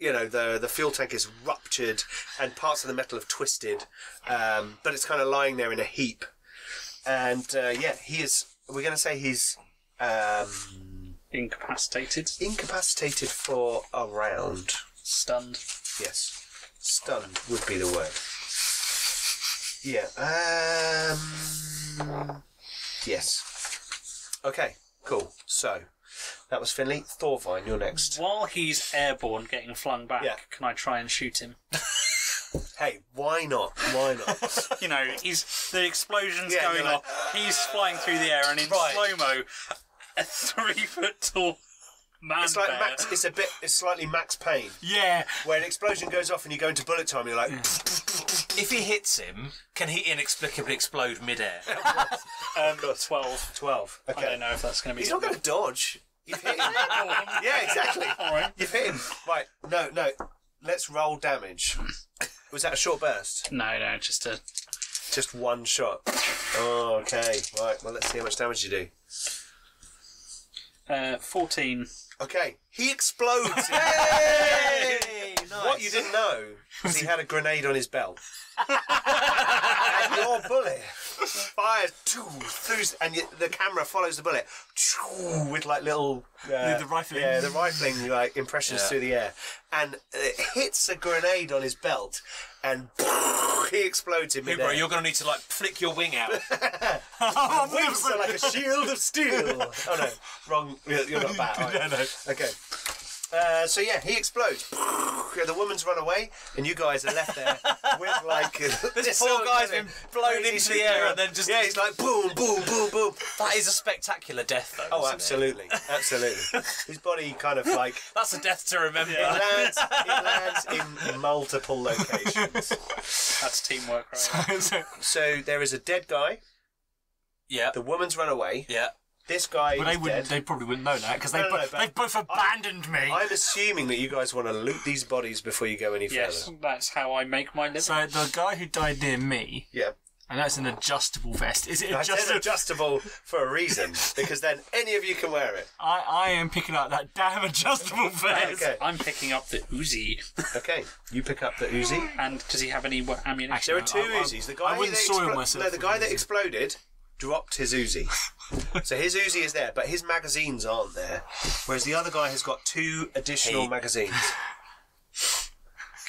the fuel tank is ruptured and parts of the metal have twisted, but it's kind of lying there in a heap. And he is. We're going to say he's Incapacitated. Incapacitated for a round. Stunned. Yes. Stunned would be the word. Yeah. Yes. Okay, cool. So, that was Finley. Thorvine, you're next. While he's airborne, getting flung back, Yeah. can I try and shoot him? Hey, why not? Why not? You know, the explosion's Yeah, going you're like, off. He's flying through the air, and in slow-mo, a 3-foot tall man It's like bear. it's slightly Max Payne. Yeah. Where an explosion goes off and you go into bullet time, you're like... If he hits him, can he inexplicably explode mid-air? 12. 12. Okay. I don't know if that's going to be... He's not going to dodge. You've hit him. Yeah, exactly. All right. You've hit him. Right, no. Let's roll damage. Was that a short burst? No, just Just one shot. Oh, okay. Right, well, let's see how much damage you do. 14. Okay, he explodes. Hey! Nice. What you didn't know was he had a grenade on his belt. And your bullet fires through, and the camera follows the bullet with like little The rifling. Yeah, the rifling like impressions through the air, and it hits a grenade on his belt, and he explodes in Bro, midair. you're going to need to like flick your wing out. Wings are like a shield of steel. Oh no, wrong. You're not bat. Right. No. Okay. So yeah, he explodes. The woman's run away, and you guys are left there with like This poor guy's been blown into the air and then just... he's like boom, boom, boom, boom. That is a spectacular death, though. Oh, isn't absolutely, absolutely. His body kind of like it? That's a death to remember. it lands in multiple locations. That's teamwork, right? So there is a dead guy. Yeah. The woman's run away. Yeah. This guy But is dead. they probably wouldn't know that because No, but they've both abandoned me. I'm assuming that you guys want to loot these bodies before you go any Yes, further. that's how I make my living. So the guy who died near me, Yeah. and that's an adjustable vest. Is it I said adjustable for a reason, because then any of you can wear it. I am picking up that damn adjustable vest. Okay. I'm picking up the Uzi. Okay. You pick up the Uzi. And does he have any ammunition? There are two I- Uzis. The I guy wouldn't that soil myself the with guy Uzi. that exploded dropped his Uzi. So his Uzi is there, but his magazines aren't there. Whereas the other guy has got 2 additional magazines.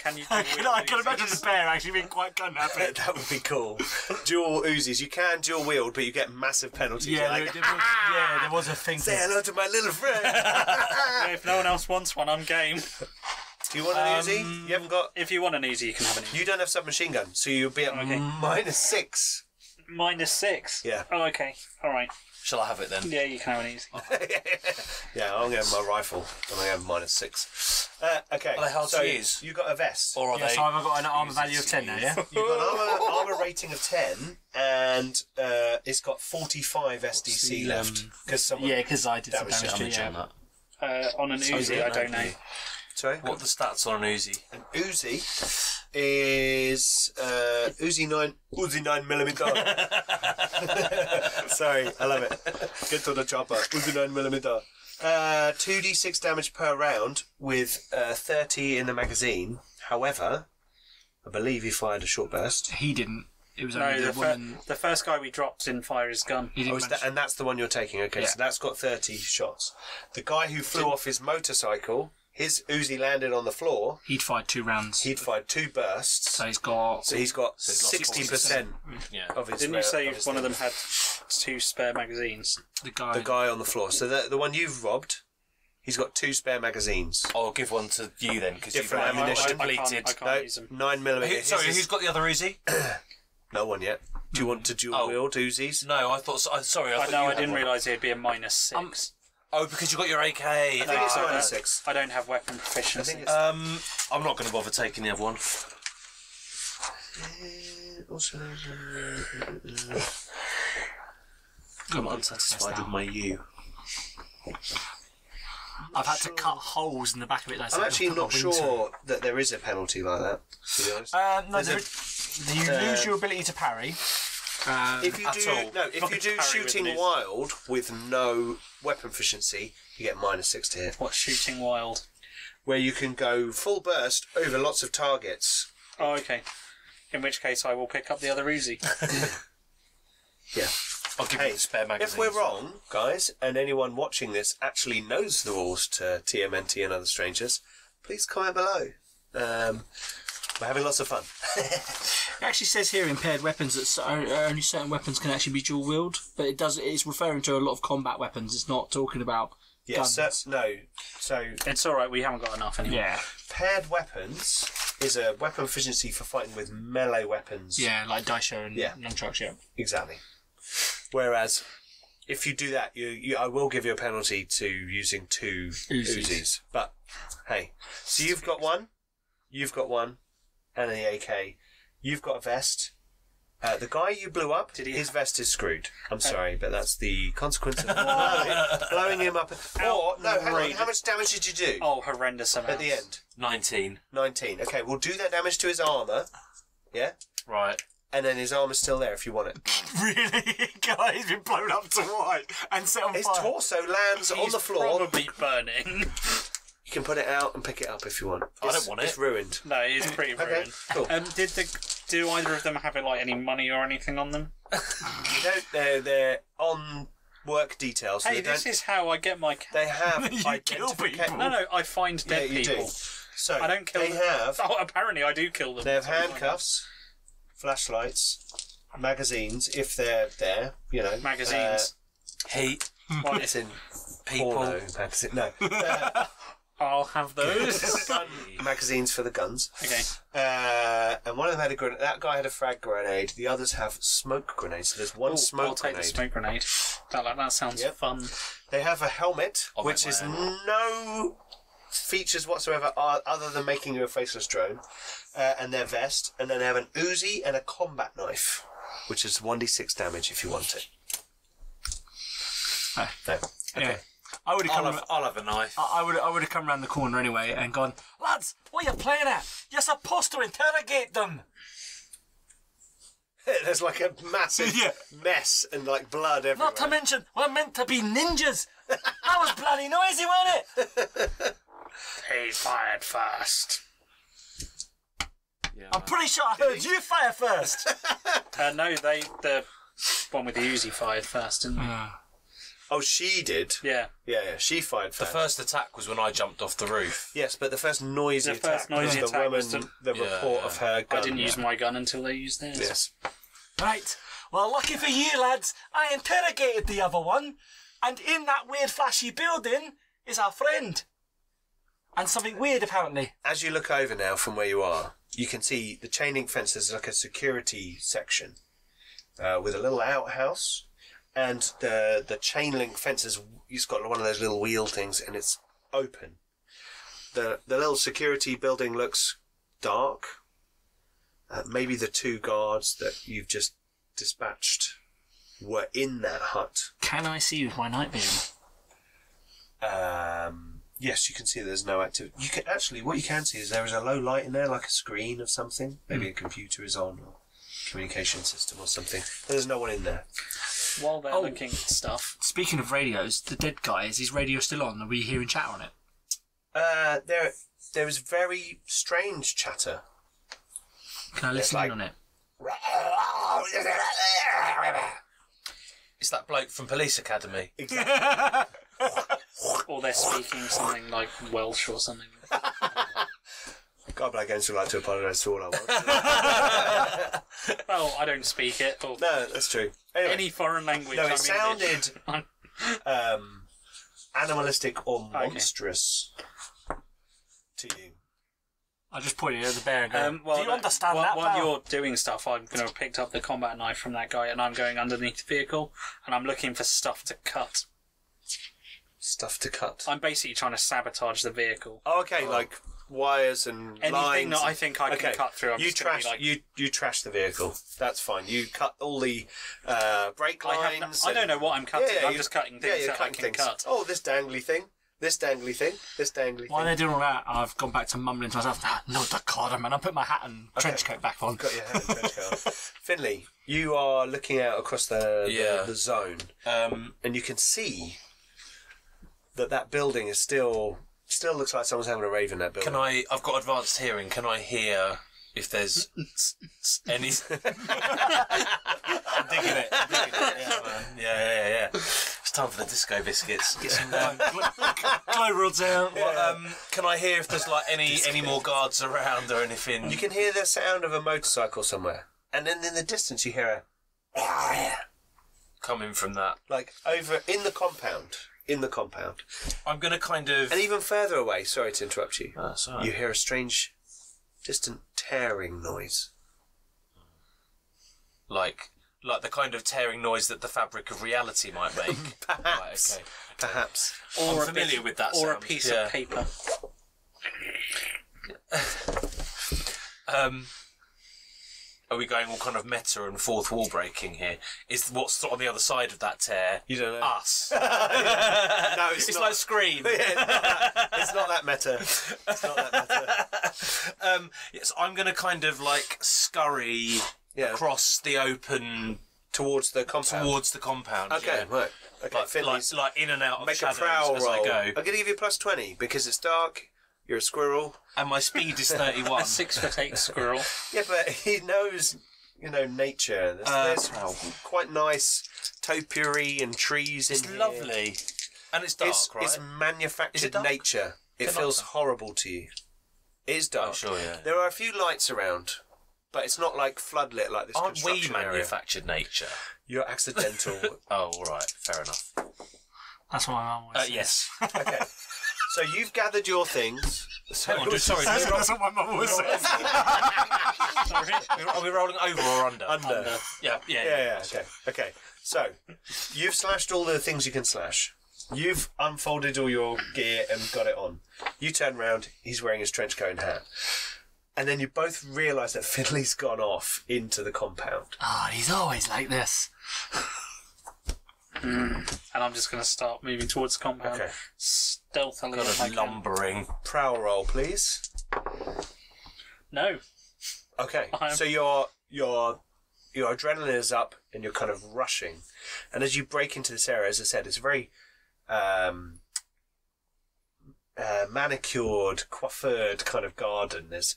Can you? I can imagine the bear actually being quite gun happy. That would be cool. Dual Uzis. You can dual wield, but you get massive penalties. Yeah, You're like, there was a thing. say hello to my little friend. If no one else wants one, I'm game. Do you want an Uzi? You haven't got... If you want an Uzi, you can have an Uzi. You don't have submachine gun, so you'll be at -6. -6. Yeah. Oh, okay. All right. Shall I have it then? Yeah, you can have an Uzi. Yeah, I'm going to have my rifle, and I have -6. Okay. Are they hard so to use? You got a vest. Or are Yeah, they... so I've got an armor value of 10 now, yeah? You've got an armor rating of 10, and it's got 45 SDC left. Because someone... Yeah, because I did That some was damage to it, damage yeah. on that. On an Uzi, I don't know. Sorry? What are the stats on an Uzi? An Uzi is Uzi 9mm. Sorry, I love it. Get to the chopper. Uzi 9mm. 2d6 damage per round with 30 in the magazine. However, I believe he fired a short burst. He didn't. It was No, only the woman. the first guy we dropped didn't fire his gun. He Oh, didn't is that, manage- and that's the one you're taking. Okay, Yeah. so that's got 30 shots. The guy who flew off his motorcycle, his Uzi landed on the floor. He'd fired 2 rounds. He'd fired 2 bursts. So he's got... So he's got he's got 60% Yeah. of his. Didn't you say of his one of them damage. had 2 spare magazines? The guy... The guy on the floor. So the one you've robbed, he's got 2 spare magazines. I'll give one to you then, because you've Different got ammunition. depleted. I can't use them. 9mm. Sorry, who's got the other Uzi? No one yet. Do you want to dual wield Uzis? No, I thought... sorry, I thought No, you I had didn't one. realise it'd be a -6. Oh, because you got your AK. I think it's No, -6. I don't have weapon I proficiency. think it's. I'm not going to bother taking the other one. Also, I'm unsatisfied with my U. I've had to cut holes in the back of it. I'm actually not sure that there is a penalty like that, to be honest. No, There's you lose your ability to parry. If you at do, all. no, if you do Parry with shooting an Uzi. wild with no weapon proficiency, you get -6 to hit. What's shooting wild? Where you can go full burst over lots of targets. Oh, okay. In which case, I will pick up the other Uzi. Yeah. I'll give you the spare magazine. If we're wrong, guys, and anyone watching this actually knows the rules to TMNT and other strangers, please comment below. We're having lots of fun. It actually says here impaired weapons that only certain weapons can actually be dual wield, but it's referring to a lot of combat weapons. It's not talking about guns. So It's alright, we haven't got enough anymore. Yeah. paired weapons is a weapon efficiency for fighting with melee weapons. Yeah, like Daisho and nunchucks, yeah. Exactly. Whereas, if you do that, I will give you a penalty to using two Uzis. But, hey, so you've got one, and the AK. You've got a vest. The guy you blew up, his vest is screwed. I'm sorry, but that's the consequence of blowing him up. Or, no, hang on, how much damage did you do? Oh, horrendous amount. At the end? 19. 19. Okay, we'll do that damage to his armour. Yeah? Right. And then his armour's still there if you want it. Really? God, he's been blown up to white and set on His fire. torso lands on the floor. Probably burning. You can put it out and pick it up if you want. I don't want it. It's ruined. No, it is pretty ruined. Cool. Do either of them have like any money or anything on them? You don't. They're on work details. So Hey, this is how I get my. They have You kill identification. people. No, I find dead you people. do. So I don't kill they them. have. Oh, apparently I do kill them. They have handcuffs, flashlights, magazines if they're there. You know, Magazines. Heat. Right, It's in People. porno magazine. No, I'll have those. gun magazines for the guns. Okay. And one of them had a grenade. That guy had a frag grenade. The others have smoke grenades. So there's one I'll smoke take grenade. the smoke grenade. That sounds Yep. fun. They have a helmet, Oh, which is no features whatsoever other than making you a faceless drone, and their vest. And then they have an Uzi and a combat knife, which is 1d6 damage if you want it. Oh. No. Okay. Yeah. I would have I'll have a knife. I would have come round the corner anyway and gone, lads, what are you playing at? You're supposed to interrogate them. There's like a massive mess and like blood everywhere. Not to mention, we're meant to be ninjas. That was bloody noisy, wasn't it? He fired first. Yeah, I'm pretty sure I heard you fire first. No, the one with the Uzi fired first, didn't they? Oh, she did. Yeah. Yeah, she fired the first. first attack was when I jumped off the roof. Yes, but the first noisy The first attack noisy was the attack woman, was the report of her gun. I didn't use my gun until they used theirs. Yes. Right. Well, lucky for you, lads, I interrogated the other one, and in that weird flashy building is our friend. And something weird, apparently. As you look over now from where you are, you can see the chain link fence. There's like a security section with a little outhouse, and the chain link fence is, it's got one of those little wheel things, and it's open. The little security building looks dark. Maybe the two guards that you've just dispatched were in that hut. Can I see with my night vision? Yes, you can see there's no activity. You can actually, what you can see is there is a low light in there, like a screen of something. Maybe a computer is on, or communication system or something. But there's no one in there. While they're looking at stuff. Speaking of radios, the dead guy, is his radio still on? Are we hearing chat on it? There is very strange chatter. Can I listen like- in on it? It's that bloke from Police Academy. Exactly. Or they're speaking something like Welsh or something. Garblag One Shot would like to apologise to all our watchers. Well, I don't speak it. Or No, that's true. Anyway, any foreign language. no, I'm it sounded English. animalistic or monstrous to you. I just pointed at the bear and go, Well, do you understand that, While pal? you're doing stuff, I'm going to have picked up the combat knife from that guy, and I'm going underneath the vehicle, and I'm looking for stuff to cut. Stuff to cut. I'm basically trying to sabotage the vehicle. Oh, okay, like wires and Anything lines. that I think I can cut through, I'm you just gonna trash. be like, You trash the vehicle. That's fine. You cut all the brake lines. I don't know what I'm cutting. I'm you- just cutting yeah, things you're that I cutting can things. cut. Oh, this dangly thing. This dangly thing. This dangly While thing. they're doing all that, I've gone back to mumbling to myself, no, Dakota, man. I put my hat and trench coat back on. Got your hand in trench coat on. Finley, you are looking out across the zone, and you can see that building is still looks like someone's having a rave in that building. I've got advanced hearing, can I hear if there's any... I'm digging it. Yeah, man. time for the disco biscuits. Get some glow rods out. Well, can I hear if there's like any more guards around or anything? You can hear the sound of a motorcycle somewhere, and then in the distance you hear a coming from that. like over in the compound. In the compound, I'm going to kind of... and even further away. Sorry to interrupt you. Oh, sorry. You hear a strange, distant tearing noise. Like the kind of tearing noise that the fabric of reality might make. Perhaps. Right, okay. Perhaps. Or I'm familiar with that or sound. a piece Yeah. of paper. Are we going all kind of meta and fourth wall breaking here? Is what's on the other side of that tear You don't know. us? No, it's not. like Scream. It's not that meta. It's not that meta. Yes, I'm going to kind of like scurry Yeah. across the open Towards the compound. towards the compound. Okay, yeah. right. Okay, Finley's. like in and out of Make a shadows prowl as roll. I go. I'm going to give you plus 20 because it's dark. You're a squirrel. And my speed is 31. A 6'8" squirrel. Yeah, but he knows, nature. There's quite nice topiary and trees It's in here. lovely. And it's dark, It's, right? it's manufactured Is it dark? nature. It Can I- feels horrible to you. It is dark. Oh, sure, yeah. There are a few lights around, but it's not like floodlit like this Aren't we construction area. manufactured nature? You're accidental. Oh, all right. Fair enough. That's what my mum always says. Yes. Okay. So you've gathered your things. So Hang on, sorry. That's what my mum always says. Sorry. Are we rolling over or under? Under. Yeah. Yeah. Okay. So you've slashed all the things you can slash. You've unfolded all your gear and got it on. You turn round. He's wearing his trench coat and hat. And then you both realise that Finley's gone off into the compound. Oh, he's always like this. And I'm just going to start moving towards the compound. Okay. Stealthily. Kind if I of can. lumbering. Prowl roll, please. No. Okay. I'm- So your adrenaline is up and you're kind of rushing. And as you break into this area, as I said, it's a very manicured, coiffured kind of garden. There's,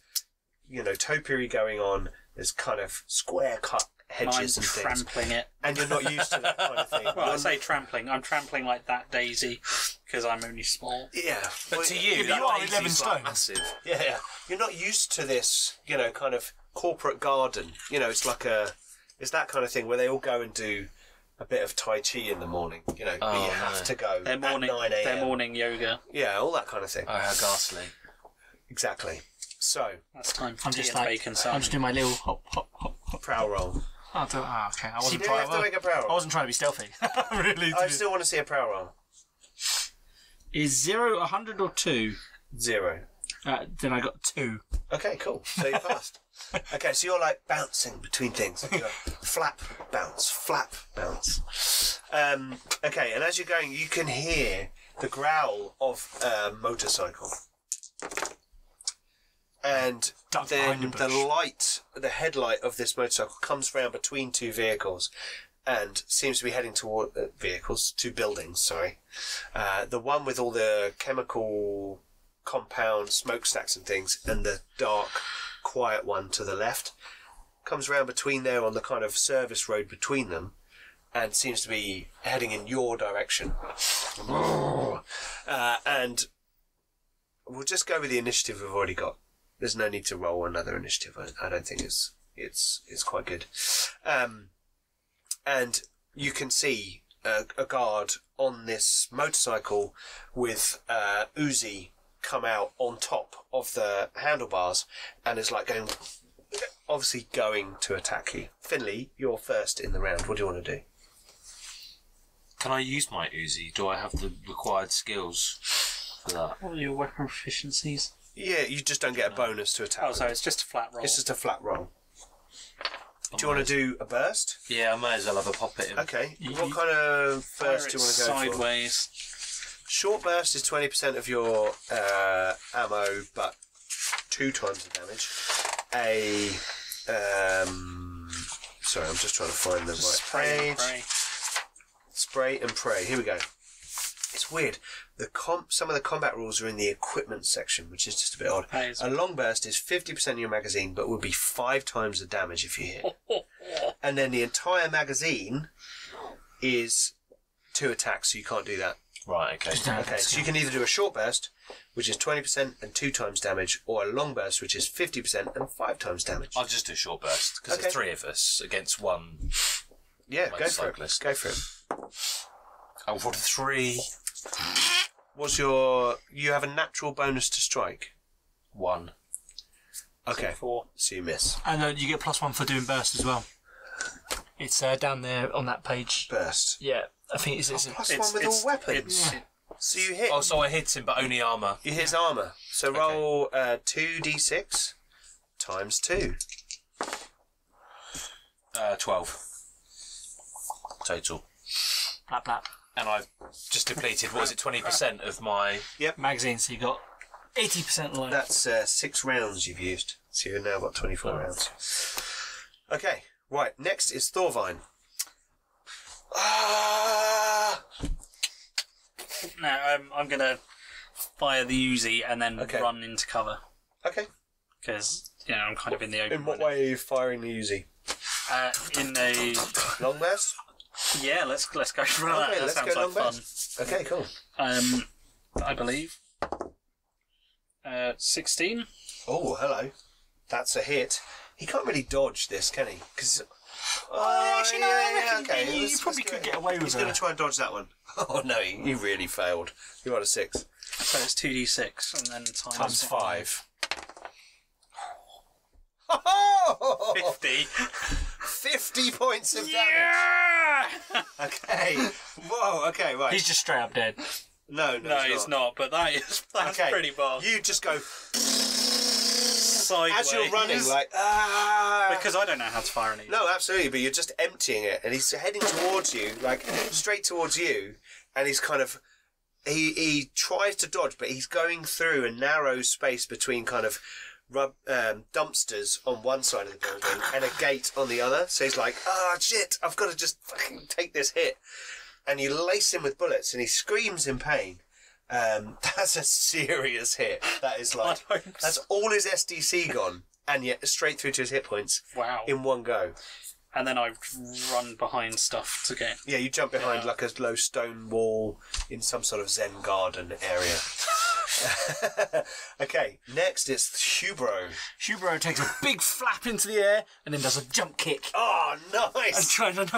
topiary going on. There's kind of square cut And I'm hedges and things. trampling it. And you're not used to that kind of thing. Well, I say trampling. I'm trampling like that daisy because I'm only small. Yeah. But Well, to you, but that you are daisy's 11 like stone. massive. Yeah. You're not used to this, kind of corporate garden. It's like it's that kind of thing where they all go and do a bit of Tai Chi in the morning, but you have to go Their morning, at 9 a.m. their morning yoga. Yeah, all that kind of thing. Oh, how ghastly. Exactly. So, That's time for I'm tea just and like, bacon. I'm Son. just doing my little hop, hop, hop, hop. prowl roll. Okay. I You wasn't don't have to make a prowl I roll. wasn't trying to be stealthy. Really. I still want to see a prowl roll. Is 0 100 or 2? 0. Then I got 2. Okay, cool. So you passed. Okay, so you're like bouncing between things. You go flap, bounce. Okay, and as you're going, you can hear the growl of a motorcycle. And Duck then behind a the bush. the headlight of this motorcycle comes round between two vehicles and seems to be heading toward two buildings, sorry. The one with all the chemical compound smokestacks and things, and the dark, quiet one to the left comes round between there on the kind of service road between them and seems to be heading in your direction. And we'll just go with the initiative we've already got. There's no need to roll another initiative. I don't think it's quite good. And you can see a guard on this motorcycle with Uzi come out on top of the handlebars and is like obviously going to attack you. Finley, you're first in the round. What do you want to do? Can I use my Uzi? Do I have the required skills for that? What are your weapon proficiencies? Yeah, you just don't get a bonus to attack. Oh, so it's just a flat roll. It's just a flat roll. Do you want to do a burst? Yeah, I may as well have a pop at him. Okay. What kind of Fire burst it do you want to go for? sideways. Short burst is 20% of your ammo, but 2 times the damage. Sorry, I'm just trying to find the right Spray and page. pray. Spray and pray. Here we go. It's weird. Some of the combat rules are in the equipment section, which is just a bit odd. That is- A long burst is 50% of your magazine, but will be 5 times the damage if you hit. And then the entire magazine is 2 attacks, so you can't do that. Right, okay. Okay, so you can either do a short burst, which is 20% and 2 times damage, or a long burst, which is 50% and 5 times damage. I'll just do a short burst, because there's 3 of us against 1. Yeah, go for it. Go for it. I'll roll 3. What's your... You have a natural bonus to strike. 1. Okay, 4. So you miss. And you get +1 for doing burst as well. It's down there on that page. Burst. Yeah, I think it's +1 with all weapons. So you hit... Oh, so I hit him, but only armour. You hit his armour. So roll 2d6 times 2. 12. Total. Blap, blap. And I've just depleted, what was it, 20% of my... Magazine, so you got 80% life. That's 6 rounds you've used. So you've now got 24 rounds. Okay, right. Next is Thorvine. No, I'm going to fire the Uzi and then run into cover. Okay. Because, I'm kind of in the open. In what way are you firing the Uzi? In a... Long burst? Yeah, let's go for that. Okay, That let's sounds go like long fun. burst. Okay, cool. I believe. 16. Oh, hello. That's a hit. He can't really dodge this, can he? Because... actually, no, I reckon okay. you probably could get away with He's it. going to try and dodge that one. Oh, no, he really failed. You got a 6. So it's 2d6 and then Times 5. 50. 50 points of damage. Yeah! Okay. Whoa, okay, right. He's just straight up dead. No, it's not, but that's pretty bad. You just go Sideways. as you're running, like, Because I don't know how to fire an Uzi. No, absolutely, but you're just emptying it, and he's heading towards you, like, straight towards you, and he's kind of... He tries to dodge, but he's going through a narrow space between kind of dumpsters on one side of the building and a gate on the other. So he's like, shit, I've got to just fucking take this hit. And you lace him with bullets, and he screams in pain. That's a serious hit. That is like... That's all his SDC gone, and yet straight through to his hit points. Wow. In one go. And then I run behind stuff to get... Yeah, you jump behind like a low stone wall in some sort of Zen garden area. Okay, next it's Hubro. Hubro takes a big flap into the air and then does a jump kick. Oh, nice! And trying to...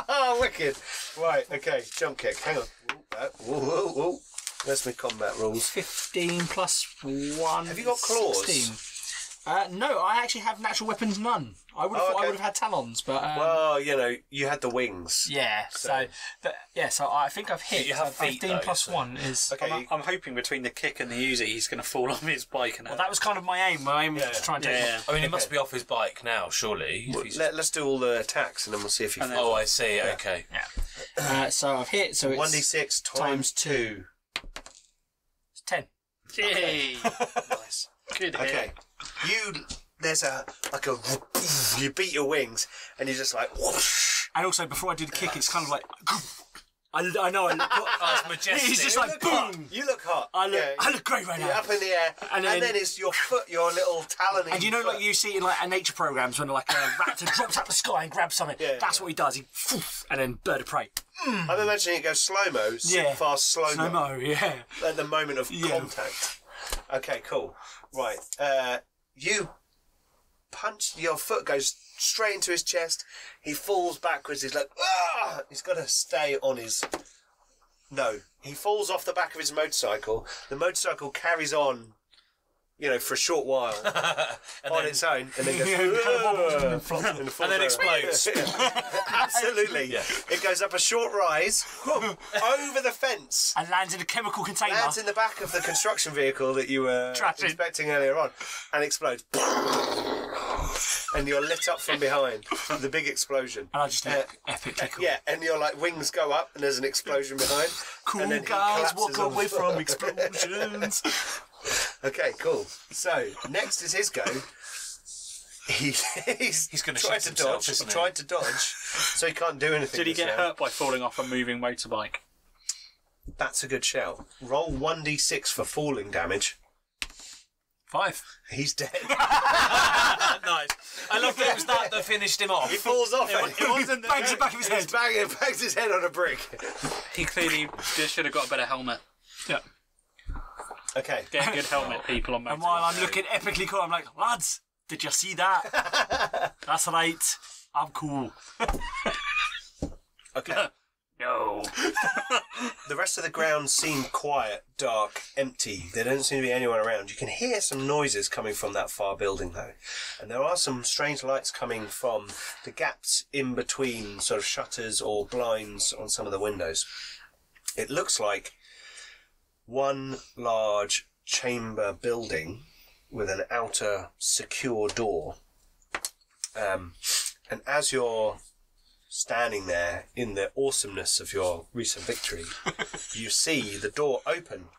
Oh, wicked. Right, okay, jump kick. Hang on. Whoa, whoa, whoa. Where's my combat rules? 15 plus 1. Have you got claws? 16. No, I actually have natural weapons none. I would have I would have had talons, but well, you had the wings. Yeah, so I think I've hit. You have feet, 15 though, plus so. 1 is. Okay. I'm hoping between the kick and the Uzi, he's going to fall off his bike. And Well, that was kind of my aim. My aim was to try and take. Yeah. I mean, he must be off his bike now, surely. if he's- Let's do all the attacks, and then we'll see if you... Oh, I see, okay. Yeah. So I've hit. So it's 1d6 times 2. It's 10. Yay! Nice. Good hit. Okay. There's you beat your wings, and you're just like, whoosh. And also, before I do the kick, it's kind of like. I know. I look. Oh, it's majestic. He's just like boom. You look hot. I look great right You're now. up in the air, and then it's your foot, your little talon. And you know, like you see in like nature programs when like a raptor drops out the sky and grabs something. That's what he does. He and then bird of prey. I'm imagining it goes slow-mo, super fast slow-mo. Slow-mo, yeah. At the moment of contact. Okay, cool. Right. You punch, your foot goes straight into his chest. He falls backwards. He's like, ah! He's got to stay on his... No. He falls off the back of his motorcycle. The motorcycle carries on, for a short while on its own, and then goes... And then explodes. Absolutely. Yeah. It goes up a short rise, over the fence, And lands in a chemical container. lands in the back of the construction vehicle that you were Trashing. inspecting earlier on, and explodes. And you're lit up from behind with a big explosion. And I just look epically cool. Yeah, and your wings go up, and there's an explosion behind. Cool and then he guys collapses walk on away the floor. from explosions. Okay, cool. So next is his go. He's gonna tried shoot to himself, dodge. isn't he? Tried to dodge, so he can't do anything. Did he this get round. hurt by falling off a moving motorbike? That's a good shout. Roll 1d6 for falling damage. 5. He's dead. Nice. I love that it was that finished him off. He falls off. It wasn't bangs the back of his head. Bangs his head on a brick. He clearly just should have got a better helmet. Yeah. Okay. Get a good helmet, people on motor. And while I'm looking epically cool, I'm like, lads, did you see that? That's right. I'm cool. Okay. No. The rest of the ground seem quiet, dark, empty. There don't seem to be anyone around. You can hear some noises coming from that far building, though. And there are some strange lights coming from the gaps in between sort of shutters or blinds on some of the windows. It looks like one large chamber building with an outer secure door. And as you're standing there in the awesomeness of your recent victory, you see the door open,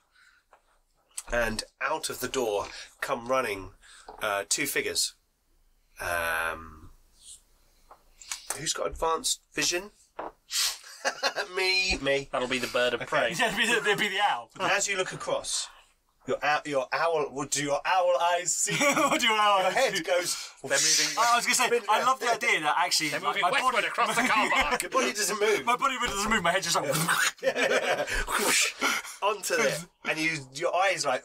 and out of the door come running 2 figures. Who's got advanced vision? Me. That'll be the bird of prey. Yeah, it'd be the owl. And as you look across, your owl. What do your owl eyes see? What do your owl Your eyes head see? goes. They're moving. I was going to say, I love the idea that actually They're like, moving westward across the car park. Your body doesn't move. my body doesn't move, my head just like... Whoosh, onto it, and your eyes like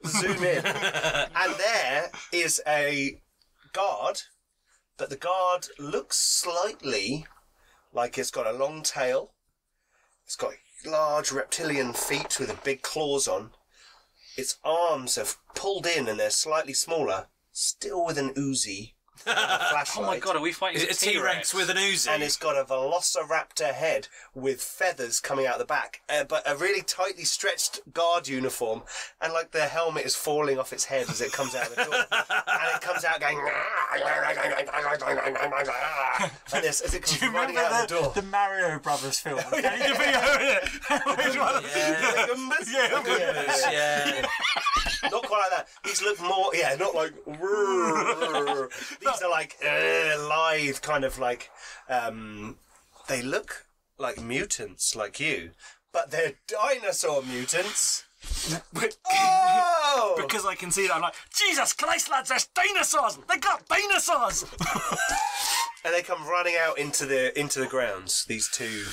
zoom in, and there is a guard, but the guard looks slightly like it's got a long tail. It's got large reptilian feet with the big claws on. Its arms have pulled in and they're slightly smaller, still with an Uzi. And a flashlight. Oh my god, are we fighting Is it a T-Rex with an Uzi? And it's got a velociraptor head with feathers coming out the back, but a really tightly stretched guard uniform, and like the helmet is falling off its head as it comes out of the door, and it comes out going like this as it comes Do you running remember out the door. the Mario Brothers film? Yeah. Not quite like that. These look more, not like. These are like lithe, kind of like. They look like mutants, like you, but they're dinosaur mutants. Oh! Because I can see that, I'm like, Jesus Christ, lads, there's dinosaurs! They got dinosaurs! And they come running out into the grounds. These 2.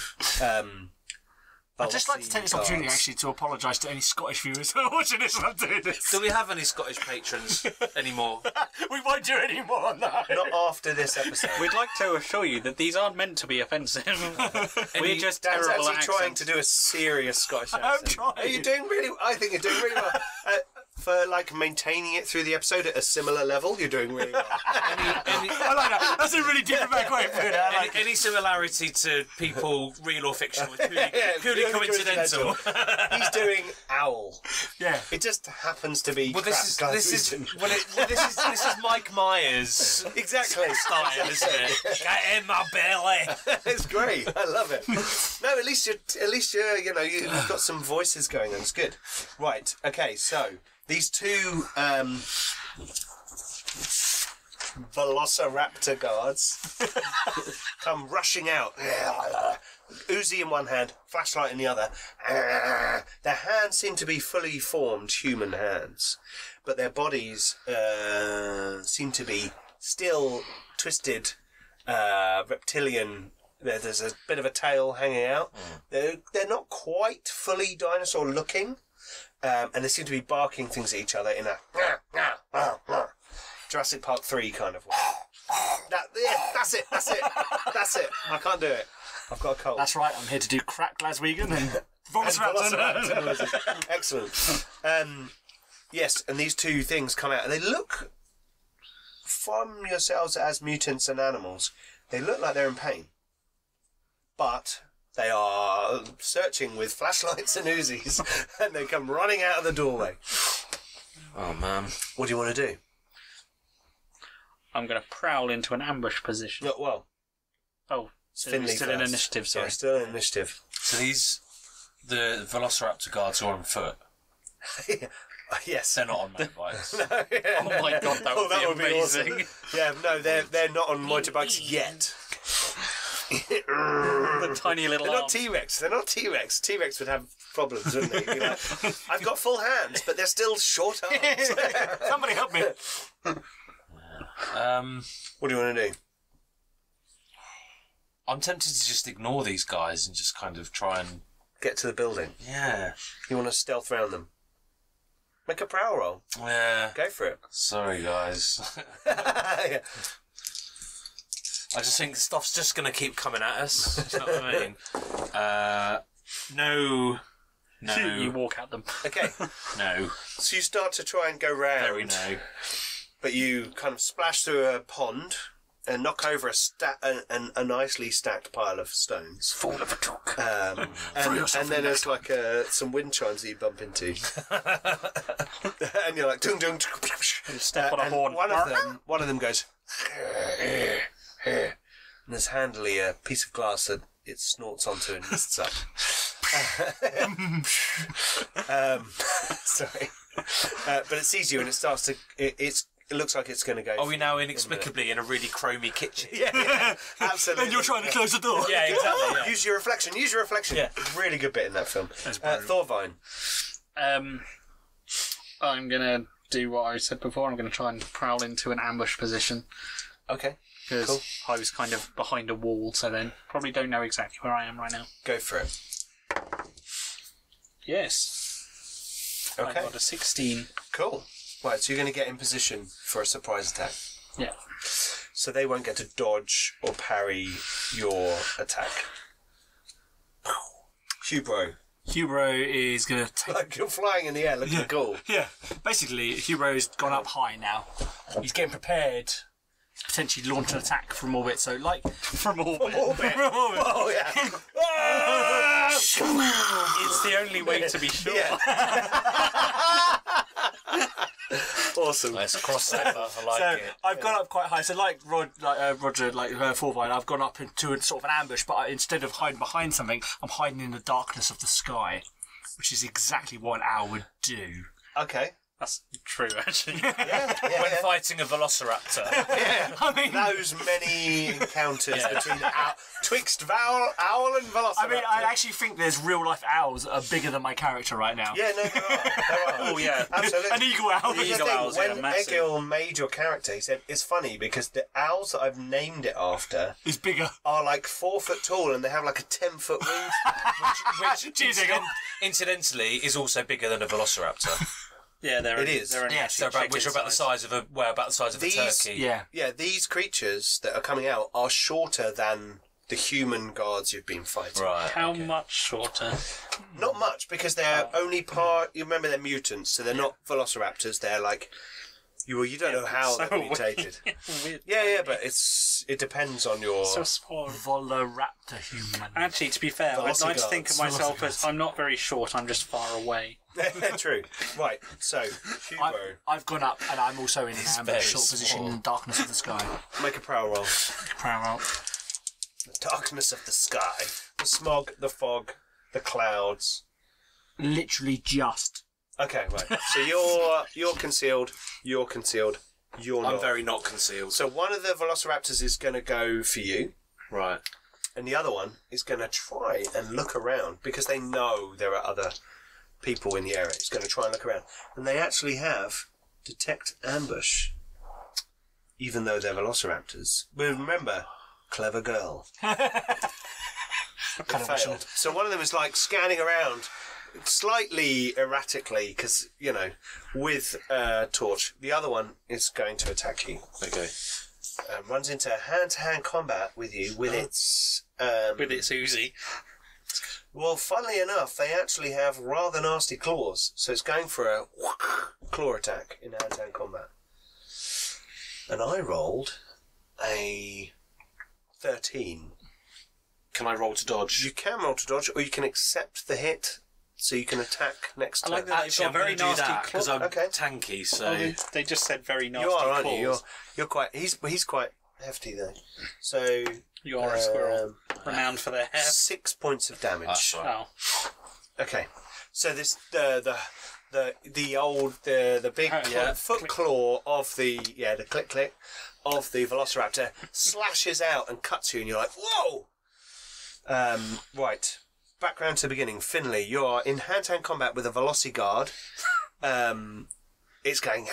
I'd just like to take this opportunity actually to apologise to any Scottish viewers who are watching this when I'm doing this. Do we have any Scottish patrons anymore? We won't do it anymore, no. Not after this episode. We'd like to assure you that these aren't meant to be offensive. We're just Dan's terrible actually at trying to do a serious Scottish accent. I'm trying. Are you doing really? I think you're doing really well. For like maintaining it through the episode at a similar level, you're doing really well. I like that. That's a really diplomatic way of putting it. I like Any similarity to people, real or fictional, is purely coincidental. He's doing owl. Yeah. It just happens to be. Well, this is Mike Myers exactly style, isn't it? Get in my belly. It's great. I love it. No, at least you're you've got some voices going on. It's good. Right. Okay. So these 2 velociraptor guards come rushing out. Uzi in one hand, flashlight in the other. Their hands seem to be fully formed human hands, but their bodies seem to be still twisted reptilian. There's a bit of a tail hanging out. They're not quite fully dinosaur looking, and they seem to be barking things at each other in a Jurassic Park 3 kind of way. That's it. I can't do it. I've got a cold. That's right, I'm here to do crack Glaswegian and Velociraptor noises. Excellent. Yes, and these 2 things come out, and they look, from yourselves as mutants and animals, they look like they're in pain. But they are searching with flashlights and Uzis, and they come running out of the doorway. Oh, man. What do you want to do? I'm going to prowl into an ambush position. Well, Oh, Finley still in first. initiative, sorry. Yeah, still in initiative. So the Velociraptor guards are on foot. Yes. They're not on motorbikes. Oh my god, that would be amazing. awesome. Yeah, no, they're not on motorbikes yet. The tiny little They're not arms. T-Rex. They're not T-Rex. T-Rex would have problems, wouldn't they? Be like, I've got full hands, but they're still short arms. Somebody help me. What do you want to do? I'm tempted to just ignore these guys and just kind of try and... Get to the building. Yeah. You want to stealth round them? Make a prowl roll. Yeah. Go for it. Sorry, guys. Yeah. I just think stuff's just going to keep coming at us. Do you know what I mean? No. You walk at them. Okay. No. So you start to try and go round. Very no. But you kind of splash through a pond and knock over a nicely stacked pile of stones. Fall of a talk. And then there's like some wind chimes that you bump into. And you're like, dung dung. Step on a and horn. One of them goes, and there's handily a piece of glass that it snorts onto and mists up. Sorry. But it sees you and it starts to... It looks like it's going to go... Are we now inexplicably in a really chromy kitchen? Yeah, absolutely. And you're trying to close the door. Yeah, exactly. Yeah. Use your reflection. Yeah. Really good bit in that film. Thorvine. I'm going to do what I said before. I'm going to try and prowl into an ambush position. Okay. Because Cool. I was kind of behind a wall, so then probably don't know exactly where I am right now. Go for it. Yes. Okay. I got a 16. Cool. Right, so you're going to get in position for a surprise attack. Yeah. So they won't get to dodge or parry your attack. Hubro. Hubro is going to take... Like you're flying in the air looking cool. Yeah. Basically, Hubro's gone up high now. He's getting prepared to potentially launch an attack from orbit. So, like... From orbit. From orbit. Oh, yeah. It's the only way to be sure. Yeah. Awesome. Let's cross over. I like So it. I've gone up quite high. So like Roger, like Thorvine, I've gone up into a sort of an ambush, but instead of hiding behind something, I'm hiding in the darkness of the sky, which is exactly what an owl would do. Okay. That's true, actually. When fighting a velociraptor. Yeah. I mean, Those many encounters between twixt owl and velociraptor. I mean, I actually think there's real life owls that are bigger than my character right now. Yeah, no, there are. Oh, yeah. Absolutely. An eagle owl. Here's the Eagle thing, owls, yeah, when massive. Egil made your character, he said, it's funny because the owls that I've named it after Is bigger. are like 4 foot tall and they have like a 10-foot wing. Which Cheers, Egil. incidentally is also bigger than a velociraptor. Yeah, they're It is. They're only Yes, actually Which are about the size of a These- turkey. Yeah. Yeah, these creatures that are coming out are shorter than the human guards you've been fighting. Right. How much shorter? Not much, because they're only part... You remember they're mutants, so they're not velociraptors. They're like... You don't know how So they're mutated. Weird. Yeah, but it depends on your... So small. Voloraptor human. Actually, to be fair, I'd like to think of Velocigards. myself as I'm not very short. I'm just far away. True. Right, so, Hugo, I've gone up and I'm also in an ambush very sort of position small. in the darkness of the sky. make a prowl roll. Paramount. The darkness of the sky. The smog, the fog, the clouds. Literally just. Okay, right. So you're concealed, you're not. I'm very not concealed. So one of the velociraptors is going to go for you, Right. and the other one is going to try and look around because they know there are other people in the area. It's going to try and look around. And they actually have detect ambush, even though they're velociraptors. But remember, clever girl. Kind of Failed. So one of them is like scanning around slightly erratically because, with a torch. The other one is going to attack you. Okay. Runs into hand-to-hand combat with you with its... With its Uzi. Well, funnily enough, they actually have rather nasty claws, so it's going for a claw attack in hand-to-hand combat. And I rolled a 13. Can I roll to dodge? You can roll to dodge, or you can accept the hit, so you can attack next I turn. like that. Actually, I'm They've got going to very do that nasty because I'm Okay. tanky. So Oh, they just said very nasty You are, aren't you? claws. You're quite... He's quite hefty, though. So... You are a squirrel. Renowned for their hair. 6 points of damage. That's right. Oh. Okay, so this the big foot claw of the click of the velociraptor slashes out and cuts you, and you're like, whoa! Right. Background to the beginning. Finley, you are in hand-to-hand combat with a Velociguard. It's going...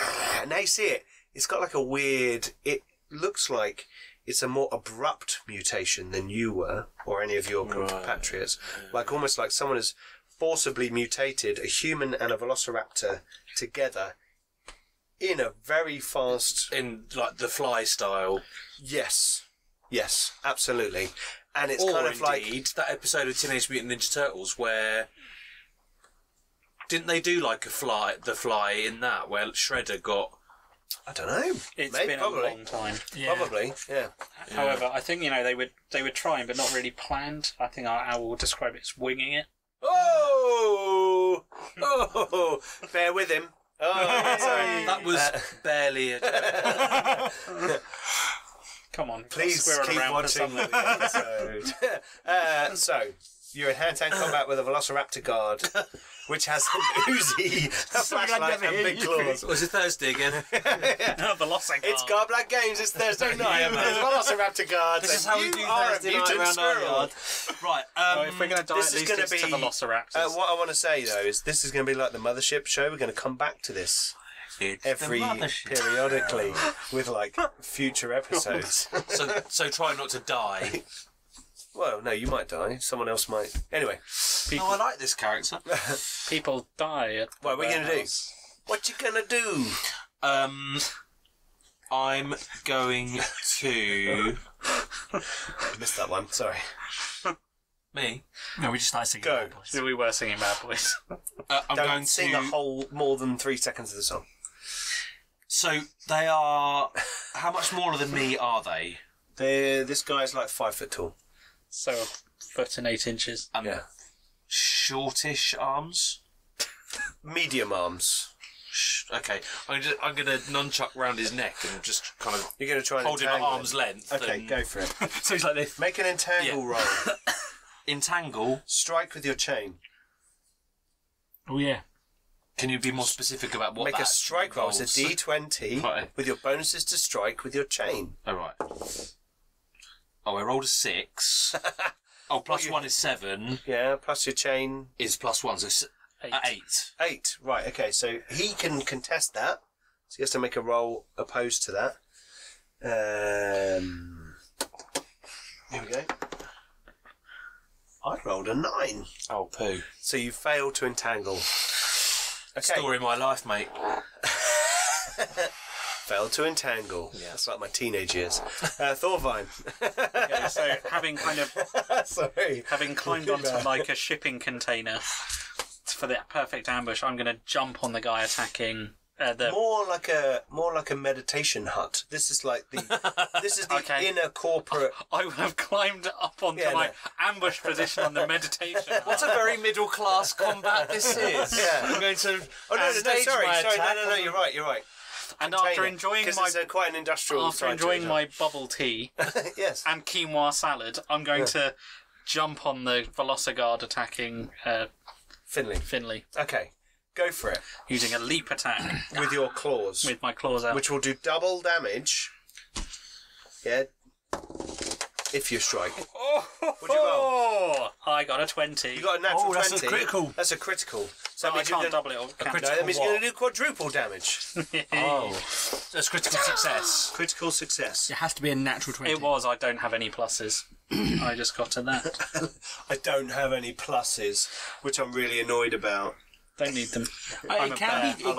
Now you see it. It's got like a weird... It looks like it's a more abrupt mutation than you were, or any of your compatriots. Like almost like someone has forcibly mutated a human and a Velociraptor together in a very fast... In, like, the Fly style. Yes, absolutely. And it's or kind of indeed, that episode of Teenage Mutant Ninja Turtles where... Didn't they do, like, the Fly in that, where Shredder got... I don't know. It's Maybe, been probably. a long time. Probably, yeah. However, I think they were trying, but not really planned. I think I will describe it as winging it. Oh! Bear with him. Oh, sorry. That was barely a joke. Come on, Please squirrel keep around for watching something. the episode. So, you're in hand-to-hand combat with a Velociraptor guard, which has an Uzi, a flashlight, and big claws. Was it Thursday again? Velociguard. It's Garblag Games. It's Thursday night. And there's Velociraptor guards. This is how we do You are a Thursday night mutant around our squirrel. yard. Right, Well, if we're going to die, this at is least gonna it's to be- Velociraptors. What I want to say though is this is going to be like the Mothership show. We're going to come back to this every periodically with like future episodes. so try not to die. Well, no, you might die. Someone else might. Anyway, People, I like this character. people die at what are we the going to do? house. What you going to do? I'm going to... I missed that one. Sorry. Me? No, we just started singing Go. Bad Boys. We were singing Bad Boys. I'm Don't going sing to... the whole more than 3 seconds of the song. So, they are... How much smaller than me are they? This guy's like 5 foot tall. So, a foot and 8 inches. Yeah. Shortish arms? Medium arms. Okay, I'm gonna nunchuck round his neck and just kind of You're going to try and hold him at entangle arm's length. Okay, and go for it. So he's like this. Make an entangle roll. entangle. Strike with your chain. Oh, yeah. Can you be more specific about what Make a that strike roll. It's a involves? D20 Right. with your bonuses to strike with your chain. All right. Oh, I rolled a 6. Oh, plus 1 is 7. Yeah, plus your chain. Is plus 1, so 8. 8. Right, okay, so he can contest that. So he has to make a roll opposed to that. Here we go. I rolled a 9. Oh, poo. So you fail to entangle. Okay. Story of my life, mate. Failed to entangle. Yeah. That's like my teenage years. Thorvine. Okay, so having climbed onto like a shipping container for the perfect ambush, I'm going to jump on the guy attacking the. More like a meditation hut. This is like the Okay. inner corporate. I have climbed up onto my ambush position on the meditation. What a very middle class combat this is. Yeah. I'm going to. Oh stage sorry, my no, attack no, you're right. And after enjoying my quite an industrial. side to it, my bubble tea yes. and quinoa salad, I'm going to jump on the Velociguard attacking Finley. Okay, go for it using a leap attack with your claws, with my claws out. which will do double damage. Yeah. If you strike. What'd you roll? I got a 20. You got a natural 20. That's a critical. That's a critical. So I can't double it. No, that means you're going to do quadruple damage. Oh. That's critical success. Critical success. It has to be a natural 20. It was. I don't have any pluses. I just got to that. I don't have any pluses, which I'm really annoyed about. Don't need them. It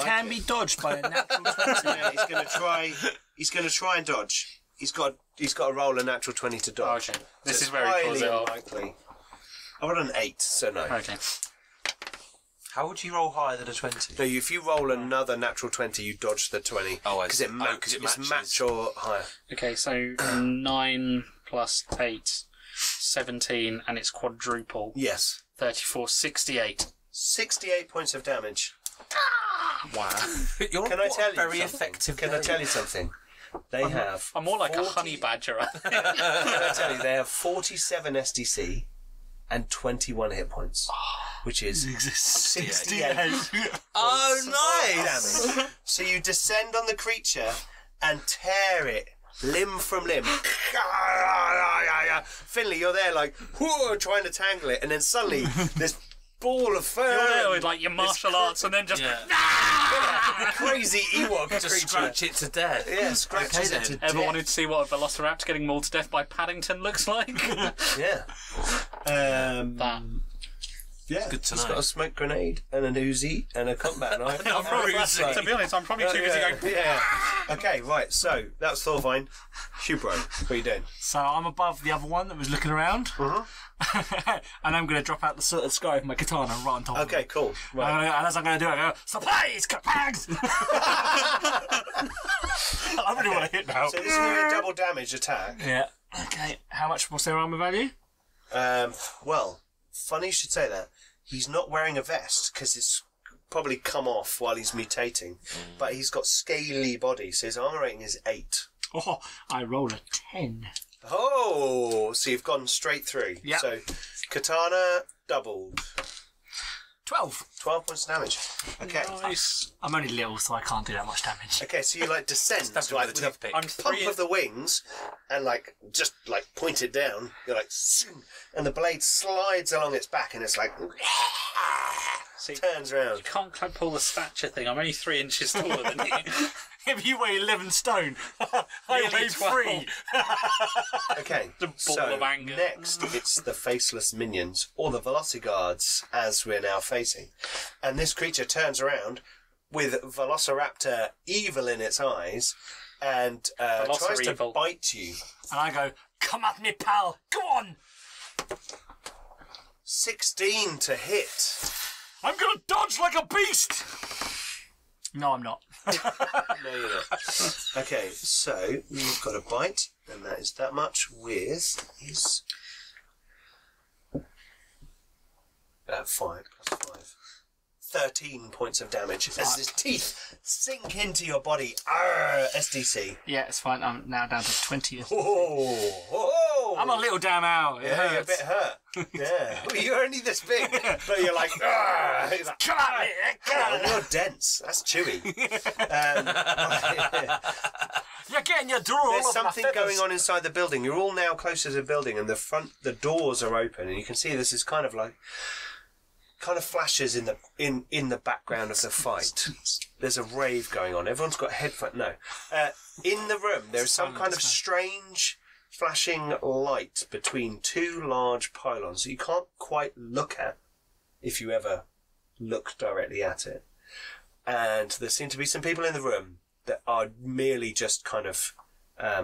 can be dodged by a natural 20. Yeah, he's going to try. He's going to try and dodge. He's got to roll a natural 20 to dodge. Okay. This So is very highly plausible. unlikely. I rolled an 8, so no. Okay. How would you roll higher than a 20? No, if you roll another natural 20, you dodge the 20. Oh, I Because see. it, because it it's matches. match or higher. Okay, so 9 plus 8, 17, and it's quadruple. Yes. 34, 68. 68 points of damage. Wow. You're Can I tell you very something? effective. Can I tell you something? They have. I'm more like 40 a honey badger. Can I tell you, they have 47 SDC and 21 hit points, which is 68 Oh, nice! damage. So you descend on the creature and tear it limb from limb. Finley, you're there like, whoa, trying to tangle it, and then suddenly this ball of fur. You're there with like your martial arts, and then just crazy Ewok Just creature. scratch it to death. Yeah, scratches it to Ever death. wanted to see what a Velociraptor getting mauled to death by Paddington looks like? Yeah. That. Yeah. Good to He's know. got a smoke grenade and an Uzi and a combat knife. I'm probably, to be honest, I'm probably too busy going. Yeah. Okay, right. So that's Thorvine. Hubro, what are you doing? So I'm above the other one that was looking around. And I'm going to drop out the sky with my katana and right on top of Okay, it. cool. Right. And as I'm going to do it, I go, supplies, bags! I really want to hit now. So this is going to be a double damage attack. Yeah. Okay, how much was their armor value? Well, funny you should say that. He's not wearing a vest because it's probably come off while he's mutating. But he's got scaly body, so his armor rating is 8. Oh, I rolled a 10. Oh, so you've gone straight through. Yeah. So katana doubled. 12. 12 points of damage. Okay. Nice. I'm only little, so I can't do that much damage. Okay, so you like descend Stab it like with a with a toothpick. I'm pump 3 of the wings and like just like point it down. You're like, "Zoom," and the blade slides along its back and it's like See, turns around. can't quite pull the stature thing. I'm only 3 inches taller than you. If you weigh 11 stone, I Nearly weigh 12. 3. Okay, The ball so of anger. next it's the faceless minions or the Velociguards as we're now facing, and this creature turns around with Velociraptor evil in its eyes and tries to Velocirevil. bite you. And I go, come at me, pal. Go on. 16 to hit. I'm going to dodge like a beast. No, I'm not. No, you're not. Okay, so you've got a bite, and that is that much with his 5 plus 5. 13 points of damage as his teeth sink into your body. Arr, SDC. Yeah, it's fine. I'm now down to 20. Oh, I'm a little damn out. It yeah, you're a hurts. bit hurt. Yeah, well, you're only this big, but you're like, "Arr!" He's like, Come at me. "Oh, you're dense. That's chewy. You're getting your drool all There's over my something feathers. going on inside the building. You're all now closer to the building, and the doors are open, and you can see this is kind of flashes in the background of the fight. There's a rave going on. Everyone's got headphones. No, in the room there is some kind of strange flashing light between two large pylons that you can't quite look at if you ever look directly at it. And there seem to be some people in the room that are merely just kind of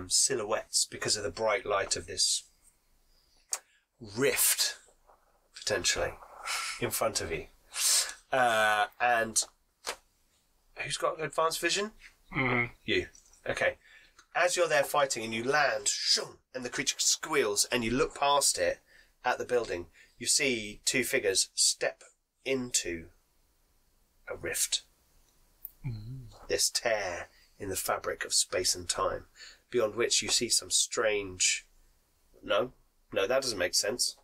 silhouettes because of the bright light of this rift, potentially, in front of you. And who's got advanced vision? Mm-hmm. You. Okay. As you're there fighting and you land, shung, and the creature squeals, and you look past it at the building, you see two figures step into a rift. This tear in the fabric of space and time, beyond which you see some strange... No, that doesn't make sense.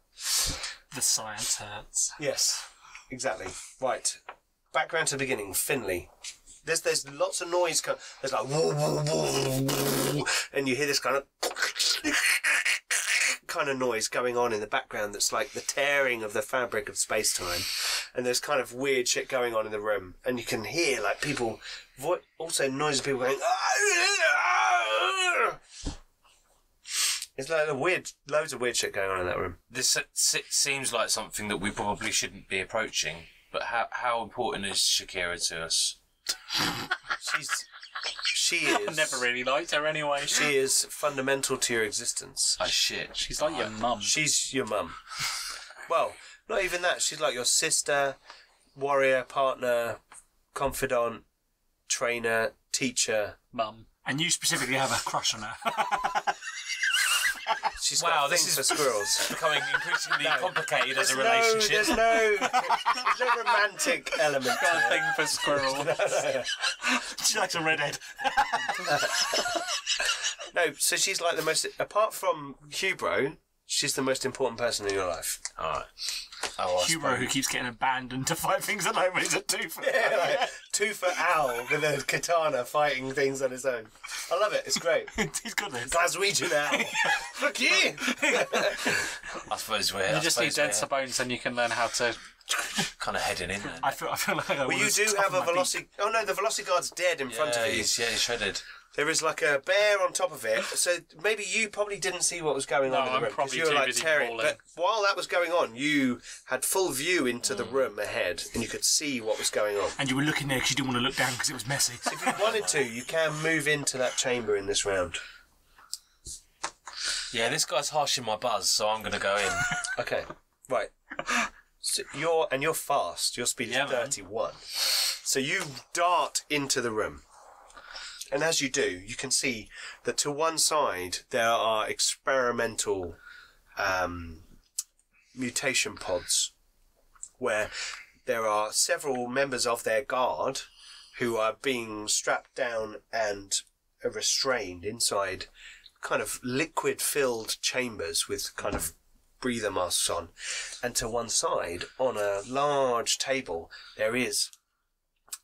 The science hurts. Yes, exactly. Right. Background to the beginning. Finley. There's lots of noise. There's like woo, woo, woo, woo, and you hear this kind of noise going on in the background that's like the tearing of the fabric of space-time. And there's kind of weird shit going on in the room. And you can hear like people, also noise of people going, it's like loads of weird shit going on in that room. This seems like something that we probably shouldn't be approaching, but how important is Shakira to us? She is. I never really liked her anyway. She is fundamental to your existence. Oh shit. She's like your mum. She's your mum. Well, not even that. She's like your sister, warrior, partner, confidant, trainer, teacher. Mum. And you specifically have a crush on her. She's Wow, got a this thing is for squirrels. becoming increasingly complicated as a There's relationship. there's no romantic element Got a to thing for squirrels. She likes a redhead. No, so she's like the most... Apart from Hubro, She's the most important person in your life. Alright. Oh, Hero who keeps getting abandoned to fight things alone when he's a 2-foot. Yeah, like 2-foot owl with a katana fighting things on his own. I love it. It's great. He's got this. Glaswegian owl. Fuck you. I suppose we're. You just need denser bones, and you can learn how to. kind of heading in there. I feel like I Well, you do have a velocity. Oh no, the velocity guard's dead in front of you. He's shredded. There is like a bear on top of it, so maybe you probably didn't see what was going on in the I'm room because probably you were too like busy tearing. bawling. But while that was going on, you had full view into the room ahead, and you could see what was going on. And you were looking there because you didn't want to look down because it was messy. If you wanted to, you can move into that chamber in this round. Yeah, this guy's harshing my buzz, so I'm going to go in. Okay, right. So you're fast. Your speed is 31. So you dart into the room. And as you do, you can see that to one side there are experimental mutation pods where there are several members of their guard who are being strapped down and restrained inside kind of liquid-filled chambers with kind of breather masks on. And to one side, on a large table, there is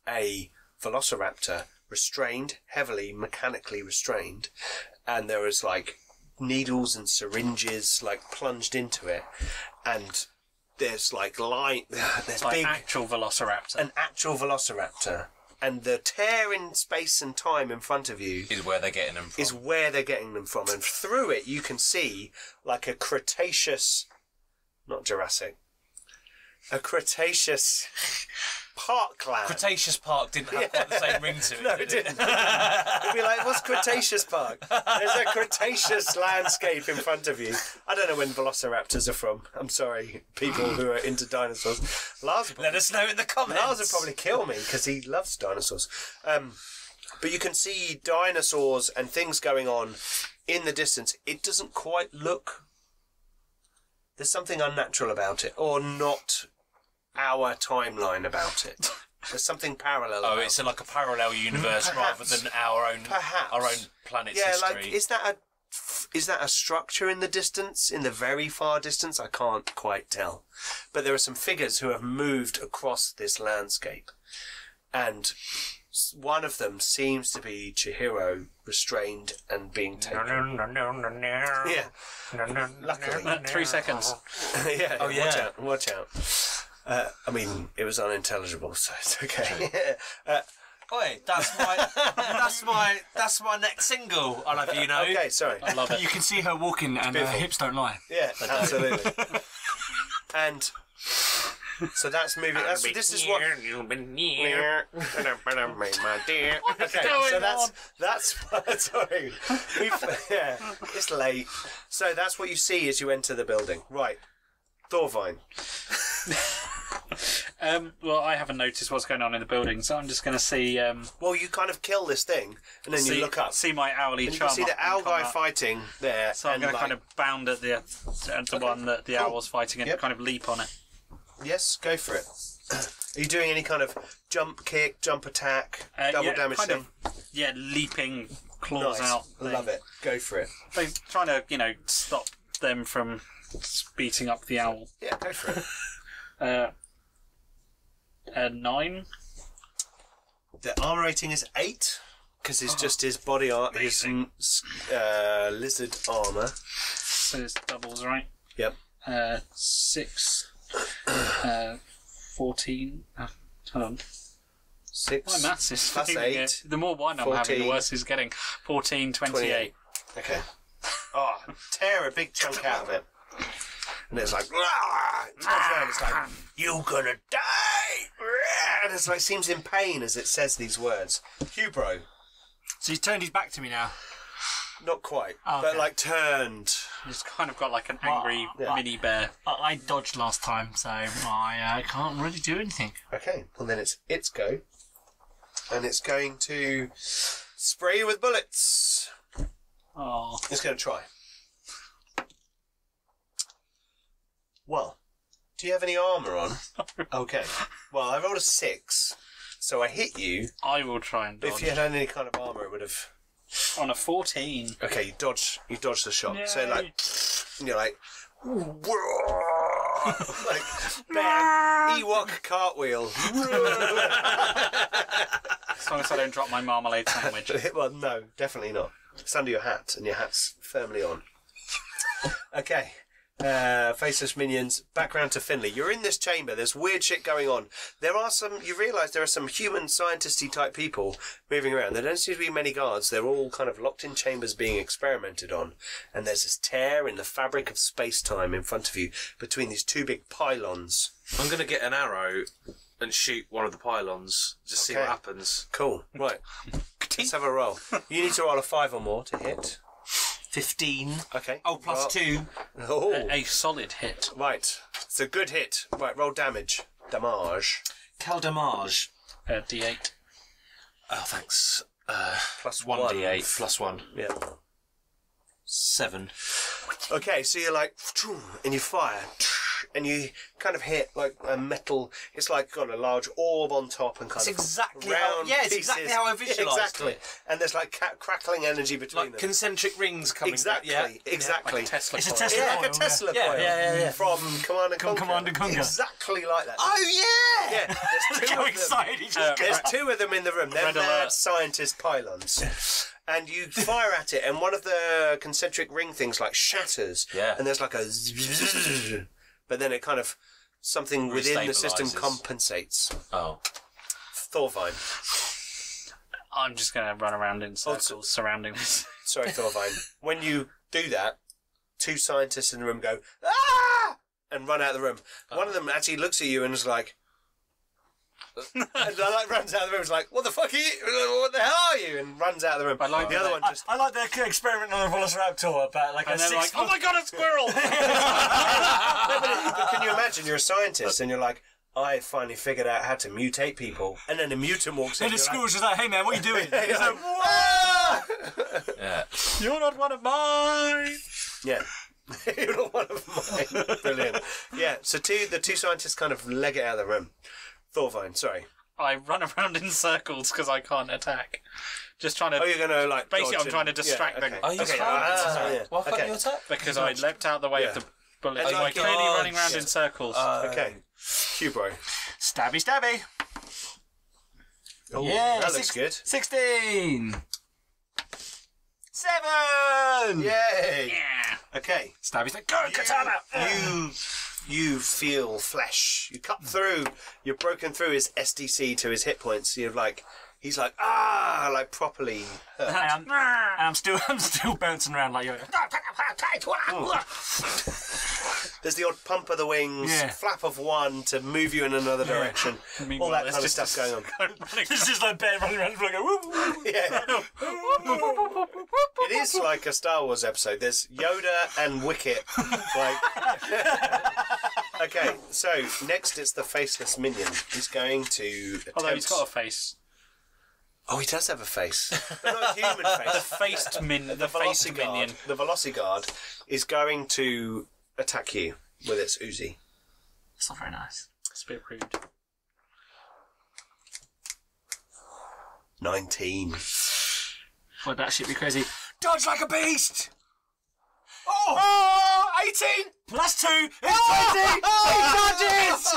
a velociraptor restrained, heavily mechanically restrained, and there is like needles and syringes like plunged into it, and there's like there's Like big actual velociraptor. an actual velociraptor, and the tear in space and time in front of you Is where they're getting them from. is where they're getting them from, and through it you can see like a Cretaceous, not Jurassic, a Cretaceous parkland. Cretaceous Park didn't have quite the same ring to it. No, it didn't. It'd be like, what's Cretaceous Park? There's a Cretaceous landscape in front of you. I don't know when velociraptors are from. I'm sorry, people who are into dinosaurs. Let us know in the comments. Lars would probably kill me because he loves dinosaurs. But you can see dinosaurs and things going on in the distance. It doesn't quite look... There's something unnatural about it, or not our timeline about it. There's something parallel about it's like a parallel universe Perhaps. rather than our own planet's history. like, is that a structure in the distance, in the very far distance? I can't quite tell. But there are some figures who have moved across this landscape. And one of them seems to be Chihiro, restrained and being taken. Yeah. Luckily. 3 seconds. Yeah. Oh, yeah. Watch out. I mean, it was unintelligible, so it's okay. Oi, that's my next single. I'll have you know. Okay, sorry. I love it. You can see her walking and her beautiful. hips don't lie. Yeah, absolutely. And so that's moving. This is what. My dear. Okay, so that's sorry. Yeah, it's late. So that's what you see as you enter the building, right? Thorvine. Well, I haven't noticed what's going on in the building, so I'm just going to see. Well, you kind of kill this thing, and then you look up. See my owly And you charm. can see the up and owl come guy up. fighting there. So I'm going to like, kind of bound at the one that the owl's fighting and Yep. kind of leap on it. Yes, go for it. Are you doing any kind of jump kick, jump attack, double damage kind thing? leaping claws Nice. out. Love it. Go for it. They're trying to, stop them from beating up the owl. Yeah, go for it. 9. The armor rating is 8 because it's just his body art, his lizard armor. So it's doubles, right? Yep. 6. 14. Hold on. 6. My maths is plus failing 8. it. The more wine I'm having, the 14. worse it's getting. 14, 28. Okay. Oh, tear a big chunk out of it. And it's like, "Rah!" It turns around, it's like, you're gonna die! Rah! And it's like, seems in pain as it says these words. Hubro, So he's turned his back to me now. not quite, Oh, but okay. like turned. It's kind of got like an angry mini bear. I dodged last time, so I can't really do anything. Okay, well then it's its go. And it's going to spray you with bullets. Oh. It's going to try. Well, do you have any armour on? Okay. Well, I rolled a 6, so I hit you. I will try and dodge. If you had any kind of armour, it would have... On a 14. Okay, you dodge the shot. So, like, and you're like, like bear, Ewok cartwheel. As long as I don't drop my marmalade sandwich. Well, no, definitely not. It's under your hat, and your hat's firmly on. Okay. Faceless minions. Background to Finley. You're in this chamber. There's weird shit going on. You realise there are some human scientist-y type people moving around. There don't seem to be many guards. They're all kind of locked in chambers being experimented on. And there's this tear in the fabric of space-time in front of you between these two big pylons. I'm going to get an arrow and shoot one of the pylons. Just see what happens. Cool. Right. Let's have a roll. You need to roll a 5 or more to hit. 15. Okay. Oh, plus 2. Oh. A solid hit. Right. It's a good hit. Right, roll damage. Damage. Quel damage. D8. Oh, thanks. Plus 1d8 plus 1. Yeah. 7. Okay, so you're like, and you fire, and you kind of hit like a metal. It's like got a large orb on top and kind It's of exactly round how, pieces. exactly how I visualised Exactly. it. And there's like crackling energy between Like them. concentric rings coming Exactly. back. Yeah. Exactly. Like a Tesla It's a coil. Tesla Yeah, coil. like a Tesla Yeah, coil yeah. from Command and Conquer. Command and Conquer. Exactly like that. Oh, yeah! Yeah, there's two Look how of them. excited he just There's got. 2 of them in the room. They're Red mad alert. scientist pylons. And you fire at it, and one of the concentric ring things like shatters. Yeah. And there's like a zzz, but then it kind of something within the system Restabilises. compensates. Oh. Thorvine. I'm just going to run around in circles surrounding this. Sorry, Thorvine. When you do that, 2 scientists in the room go, ah! And run out of the room. One of them actually looks at you and is like, and like runs out of the room. Is like, what the fuck are you? What the hell are you? And runs out of the room. I like the other one just. I like the experiment on a Velociraptor, but like And a they're like, 6 oh my god, a squirrel! No, but can you imagine? You're a scientist and you're like, I finally figured out how to mutate people. And then the mutant walks in. And the you're school's just like, hey man, what are you doing? like, He's you're like, like, "Ah!" Yeah. You're not one of mine! Yeah. You're not one of mine. Brilliant. Yeah, so the 2 scientists kind of leg it out of the room. Thorvine, sorry. I run around in circles because I can't attack. Just trying to... Oh, you're going to like... Basically, dodge I'm trying to and- distract them. okay. Oh, you Okay, can't. yeah. Why can't Okay. you attack? Because I leapt out the way Yeah. of the bullet. Oh So my I'm clearly God. running around in circles. Okay. Cubro. stabby, stabby. Oh, Yeah, that looks good. 16. 7. Yay! yeah. Okay. Stabby's like, go, katana. You feel flesh. You cut through. You've broken through his SDC to his hit points. You're like, he's like, like properly hurt. And I'm still bouncing around like Yoda. There's the odd pump of the wings, Yeah. flap of one to move you in another direction. All Meanwhile, that there's kind of just stuff going on. It's just like bear running around like a woo woo. Yeah. It is like a Star Wars episode. There's Yoda and Wicket. Like, okay, so next it's the faceless minion. He's going to attempt... Although he's got a face. Oh, he does have a face. But not a human face. Faced minion. The Velociguard is going to attack you with its Uzi. It's not very nice. It's a bit rude. 19. Would that shit be crazy? Dodge like a beast! Oh! 18 plus 2 is 20! He dodges!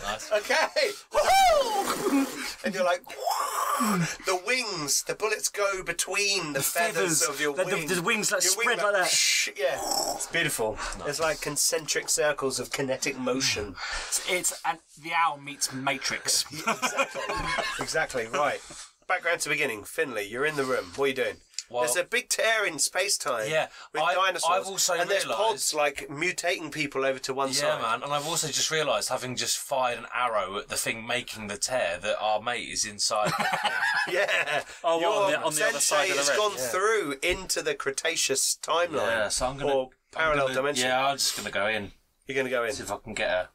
Nice. Okay. And you're like, the wings, the bullets go between the feathers of your wings. The wings like Your wing spread like that. Yeah, it's beautiful. There's like concentric circles of kinetic motion. And the owl meets Matrix. Exactly, right. Background to beginning. Finley, you're in the room. What are you doing? Well, There's a big tear in space-time. Yeah, with dinosaurs. I've also and there's realised- pods like mutating people over to one yeah, side. man, and I've also just realised, having just fired an arrow at the thing making the tear, that our mate is inside. Yeah. Oh, what, Your on the other side of the has rift? gone through into the Cretaceous timeline. Yeah, so I'm gonna or parallel dimension. Yeah, I'm just gonna go in, You're going to go in. see if I can get her,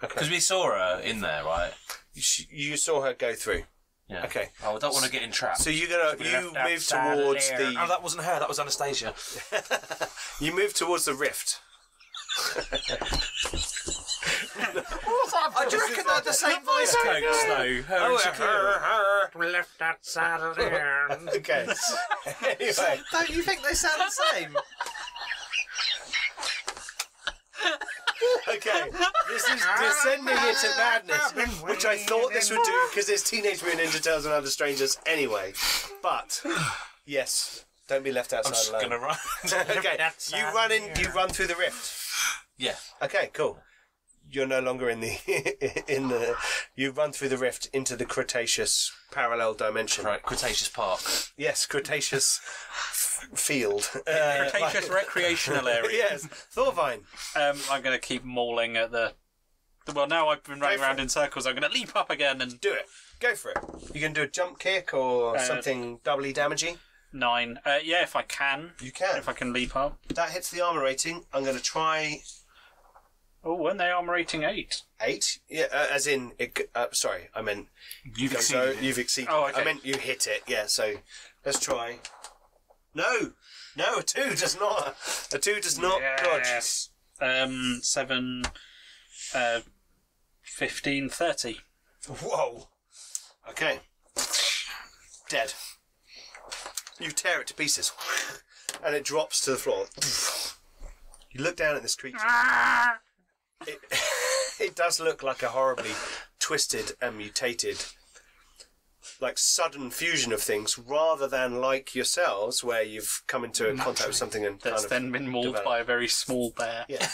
Okay. because we saw her in there, right? You saw her go through. Yeah. Okay. Oh, I don't want to get entrapped. So you move towards there. the. Oh, that wasn't her. That was Anastasia. You move towards the rift. I do reckon they're the same voice codes though. Her and Shakira. We left that side of there. Okay. Anyway, Don't you think they sound the same? Okay, this is descending into madness, which I thought this would do because it's Teenage Mutant Ninja Turtles and Other Strangers anyway. But yes, don't be left outside I'm just alone. gonna run. Okay, you run through the rift. Yeah. Okay, cool. You're no longer in the you run through the rift into the Cretaceous parallel dimension. Right, Cretaceous Park. Yes, Cretaceous field. Cretaceous recreational area. Yes, Thorvine. I'm going to keep mauling at the. Well, now I've been running for around it. in circles. I'm going to leap up again and Do it. Go for it. You can do a jump kick or something doubly damaging. 9. Yeah, if I can. You can. If I can leap up. That hits the armor rating. I'm going to try Oh, weren't they armor rating 8? 8. Yeah, as in sorry, I meant You've so exceeded. you've exceeded. Oh, okay. I meant you hit it. Yeah. So let's try. No, a 2 does not. A 2 does not dodge. Yes. 7, 15, 30. Whoa. Okay. Dead. You tear it to pieces, and it drops to the floor. You look down at this creature. It does look like a horribly twisted and mutated, like sudden fusion of things, rather than like yourselves, where you've come into contact with something and That's kind of then been mauled developed. by a very small bear. Yeah,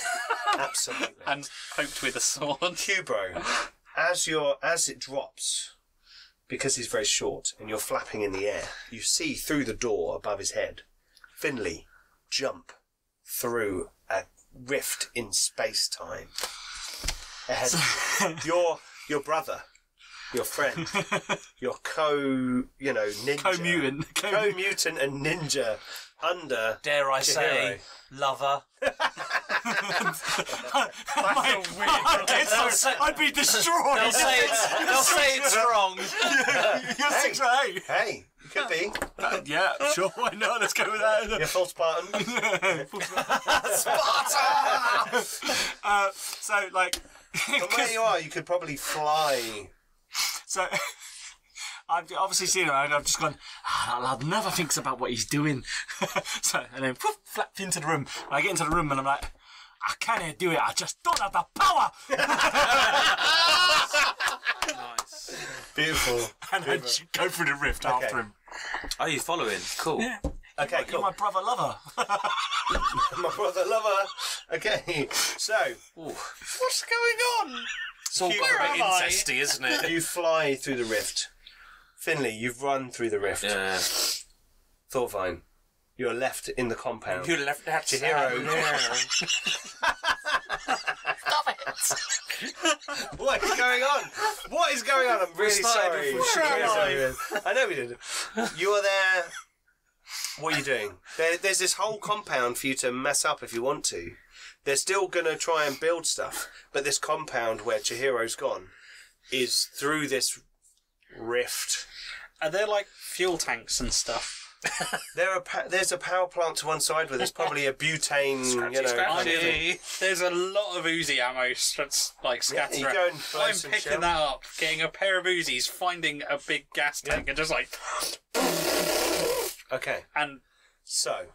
absolutely. And poked with a sword. Hubro, as it drops, because he's very short and you're flapping in the air, you see through the door above his head, Finley jump through a rift in space-time ahead of you. Your brother, your friend, your ninja. Co-mutant and ninja under Dare I say, lover. I'd be destroyed. They'll say it's wrong. You're 6'8". Hey, you could be. Yeah, sure. Why not? Let's go with that. You're full Spartan. So, like, From where you are, you could probably fly. so I've obviously seen it. And I've just gone. That lad never thinks about what he's doing. So, and then whoop, flap into the room. I get into the room and I'm like, I can't do it. I just don't have the power. Nice. Beautiful. And I go through the rift after him. Are you following? Cool. Yeah. Okay, You're cool. my brother lover. My brother lover. Okay, so What's going on? It's all Where got a bit am I? incesty, isn't it? you fly through the rift. Finley, you've run through the rift. Yeah. Thorvine, you're left in the compound. You left that Chihiro. What is going on? What is going on? I'm really sorry. I know we did. You are there. What are you doing? There's this whole compound for you to mess up if you want to. They're still going to try and build stuff, but this compound where Chihiro's gone is through this rift. Are there like fuel tanks and stuff? There's a power plant to one side where there's probably a butane, kind of thing. There's a lot of Uzi ammo that's like scattered you around. go and blow I'm some picking shell. that up, getting a pair of Uzis, finding a big gas tank, and just like, Okay, and so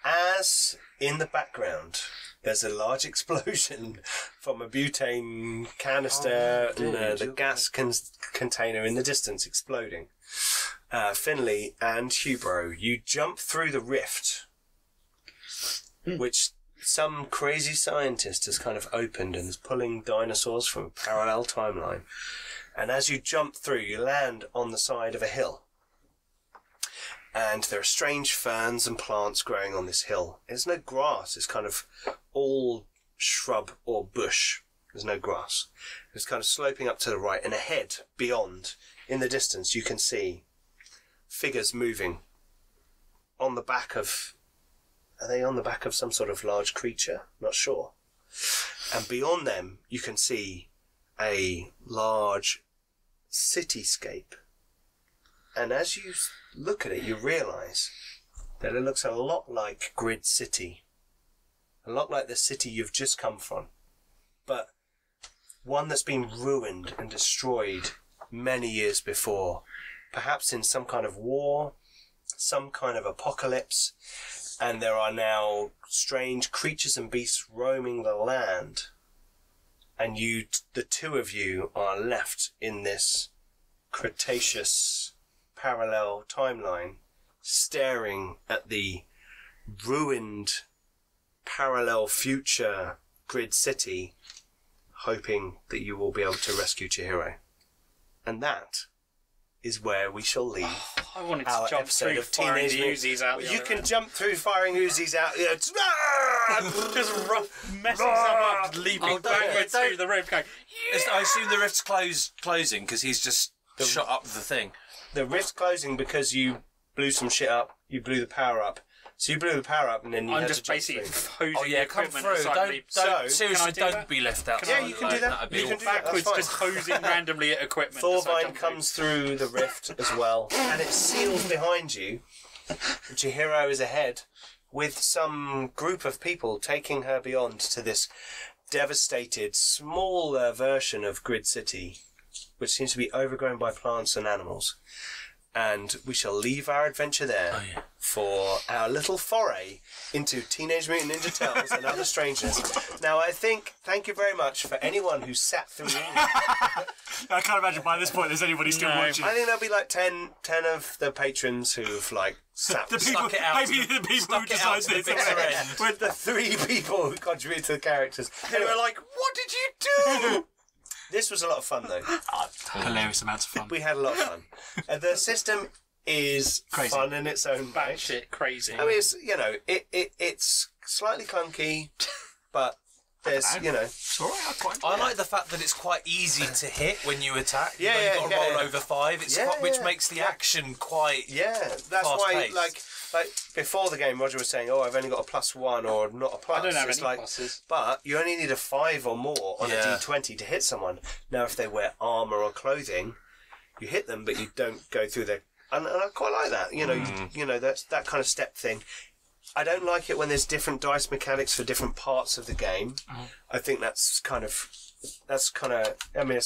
as in the background there's a large explosion from a butane canister and the gas container in the distance exploding. Finley and Hubro, you jump through the rift, which some crazy scientist has kind of opened and is pulling dinosaurs from a parallel timeline. And as you jump through, you land on the side of a hill. And there are strange ferns and plants growing on this hill. There's no grass. It's kind of all shrub or bush. There's no grass. It's kind of sloping up to the right. And ahead, beyond, in the distance, you can see figures moving on the back of... Are they on the back of some sort of large creature? Not sure. And beyond them, you can see a large cityscape. And as you look at it, you realise that it looks a lot like Grid City. A lot like the city you've just come from. But one that's been ruined and destroyed many years before. Perhaps in some kind of war, some kind of apocalypse. And there are now strange creatures and beasts roaming the land. And the two of you are left in this Cretaceous parallel timeline, staring at the ruined parallel future grid city, hoping that you will be able to rescue Chihiro. And that is where we shall leave. I wanted to our jump episode through of firing Teenage the Uzis out. You can jump through firing Uzis out. Just messing someone up, leaping backwards don't- through the rift, going, I assume the rift's closing because he's just shot up the thing. The rift's closing because you blew some shit up. You blew the power up. So you blew the power up, and then you I'm had just to jump basically through. hosing the Come equipment through. as I leap. Seriously, do don't that? be left out. Yeah, you can do that. That'd be You can awful. do that. Backwards, That's just fine. hosing randomly at equipment. as I Thorvine jump through. comes through the rift as well, and it seals behind you. Chihiro is ahead with some group of people taking her beyond to this devastated, smaller version of Grid City, which seems to be overgrown by plants and animals. And we shall leave our adventure there for our little foray into Teenage Mutant Ninja Turtles and other strangeness. Now, thank you very much for anyone who sat through all I can't imagine by this point there's anybody still watching. I think there'll be like 10 of the patrons who've like sat The people, Stuck it out maybe to the people who stuck it out decide to the this. bitter end. with the 3 people who contribute to the characters. They were like, "What did you do?" This was a lot of fun though. Hilarious amounts of fun. We had a lot of fun. The system is Crazy. fun in its own way. Batshit crazy. I mean, it's slightly clunky, but there's, It's alright, I quite enjoy I it. like the fact that it's quite easy to hit when you attack. Yeah, You've only got to yeah, roll yeah. over 5. It's Yeah, which yeah, makes the yeah. action quite. yeah, that's why, Fast-paced. like before the game, Roger was saying, I've only got a +1 or not a plus. I don't have It's any like, pluses. But you only need a 5 or more on Yeah. a D20 to hit someone. Now, if they wear armour or clothing, you hit them, but you don't go through their... And I quite like that. That's that kind of step thing. I don't like it when there's different dice mechanics for different parts of the game. I think that's kind of... I mean,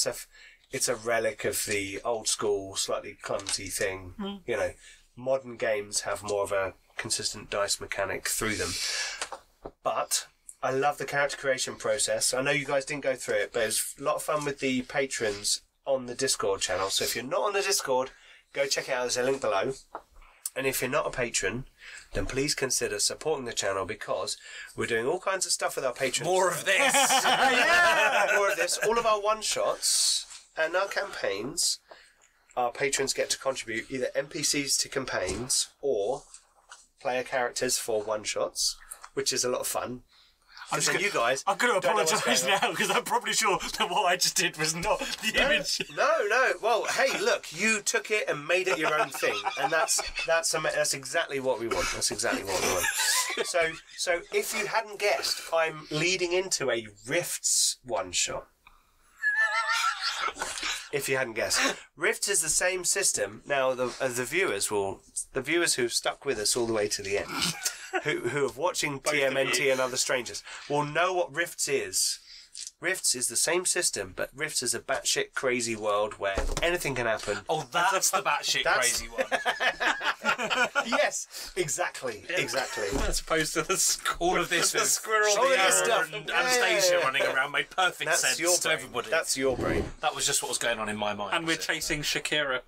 it's a relic of the old school, slightly clumsy thing. Modern games have more of a consistent dice mechanic through them. But I love the character creation process. I know you guys didn't go through it, but it was a lot of fun with the patrons on the Discord channel. So if you're not on the Discord, go check it out. There's a link below. And if you're not a patron, then please consider supporting the channel because we're doing all kinds of stuff with our patrons. More of this. More of this. All of our one-shots and our campaigns, our patrons get to contribute either NPCs to campaigns or player characters for one-shots, which is a lot of fun. Because then you guys... I'm going to don't know what's apologise going on. now because I'm probably sure that what I just did was not the image. No. Well, hey, look, you took it and made it your own thing, and that's exactly what we want. That's exactly what we want. So if you hadn't guessed, I'm leading into a Rifts one-shot. If you hadn't guessed, Rifts is the same system. Now, the viewers who've stuck with us all the way to the end, who are watching TMNT and other strangers, will know what Rifts is. Rifts is the same system, but Rifts is a batshit crazy world where anything can happen. Oh, that's the batshit That's- crazy one. Yes, exactly. As opposed to the All of this the with squirrel, all the of this arrow, stuff and- and Anastasia running around made perfect That's sense your to brain. everybody. That's your brain. That was just what was going on in my mind. and we're chasing Shakira.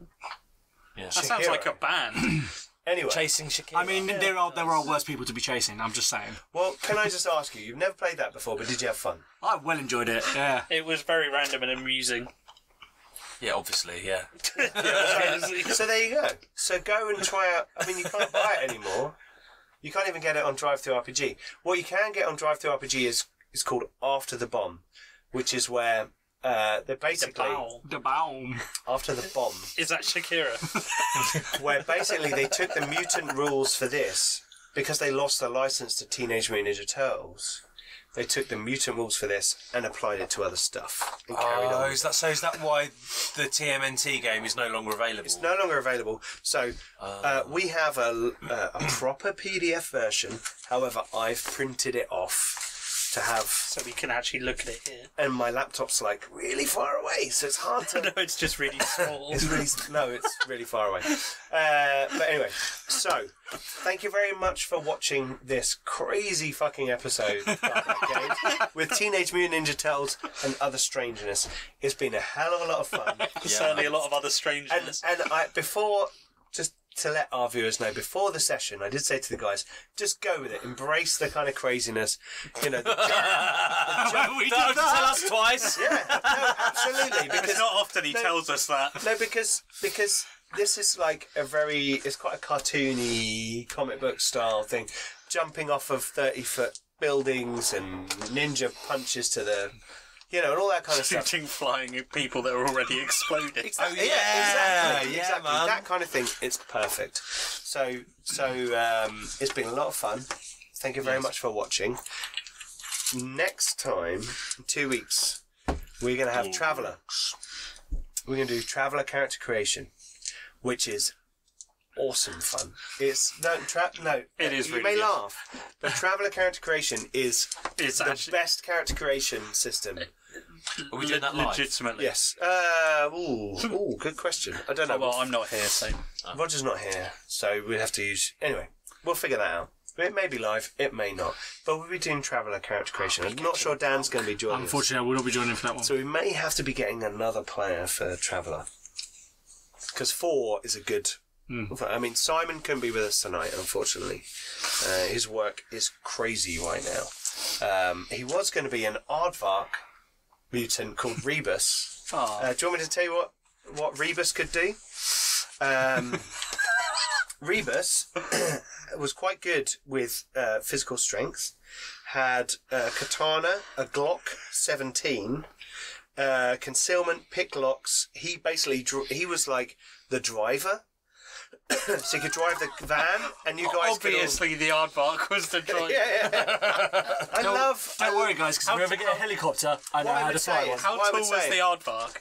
Yeah. That sounds like a band. Anyway, Chasing Shakira. I mean, there are worse people to be chasing, I'm just saying. well, can I just ask you? You've never played that before, but did you have fun? I well enjoyed it, yeah. It was very random and amusing. yeah, obviously, yeah. So there you go. So go and try out. I mean, you can't buy it anymore. You can't even get it on Drive-Thru-RPG. What you can get on Drive-Thru-RPG is called After the Bomb, which is where they're basically Bow. The baum. after the bomb, Is that Shakira? where basically they took the mutant rules for this because they lost their license to Teenage Mutant Ninja Turtles. They took the mutant rules for this and applied it to other stuff and carried on. Is that why the TMNT game is no longer available? It's no longer available. So we have a proper PDF version. However, I've printed it off to have, So we can actually look at it here. and my laptop's like really far away, so it's hard to. No, it's just really small. It's really far away. But anyway, so thank you very much for watching this crazy fucking episode of Garblag Games with Teenage Mutant Ninja Turtles and other strangeness. It's been a hell of a lot of fun. Certainly a lot of other strangeness. And before, just to let our viewers know, before the session, I did say to the guys, just go with it, embrace the kind of craziness, you know. We did Don't tell that. us twice. Yeah, no, absolutely. It's Because not often he tells us that. no, because this is like it's quite a cartoony comic book style thing, jumping off of 30-foot buildings and ninja punches to the. You know, and all that kind of stuff. Shooting flying at people that are already exploded. Exactly. Oh, yeah. Exactly. Yeah, Exactly. man. That kind of thing. It's perfect. So it's been a lot of fun. Thank you very much for watching. Next time, in 2 weeks, we're going to have Traveller. We're going to do Traveller character creation, which is awesome fun. It's It is you really may good. laugh, but Traveller character creation is It's the actually best character creation system. Are we doing that live? legitimately. Yes. Good question. I don't know. Well, I'm not here, so Roger's not here, so we'll have to use. Anyway, we'll figure that out. It may be live, it may not. But we'll be doing Traveller character creation. I'm not sure Dan's going to be joining us. Unfortunately, I will not be joining for that one. So we may have to be getting another player for Traveller. Because 4 is a good. I mean, Simon couldn't be with us tonight, unfortunately. His work is crazy right now. He was going to be an aardvark mutant called Rebus. Do you want me to tell you what Rebus could do? Rebus was quite good with physical strength. Had a katana, a Glock 17, concealment, pick locks. He basically he was like the driver. So you could drive the van, and you guys obviously the aardvark was the driver. I love. Don't worry, guys, because if we ever get a helicopter, I know What I how would to fly say one. is- How What I tall would was say- the aardvark?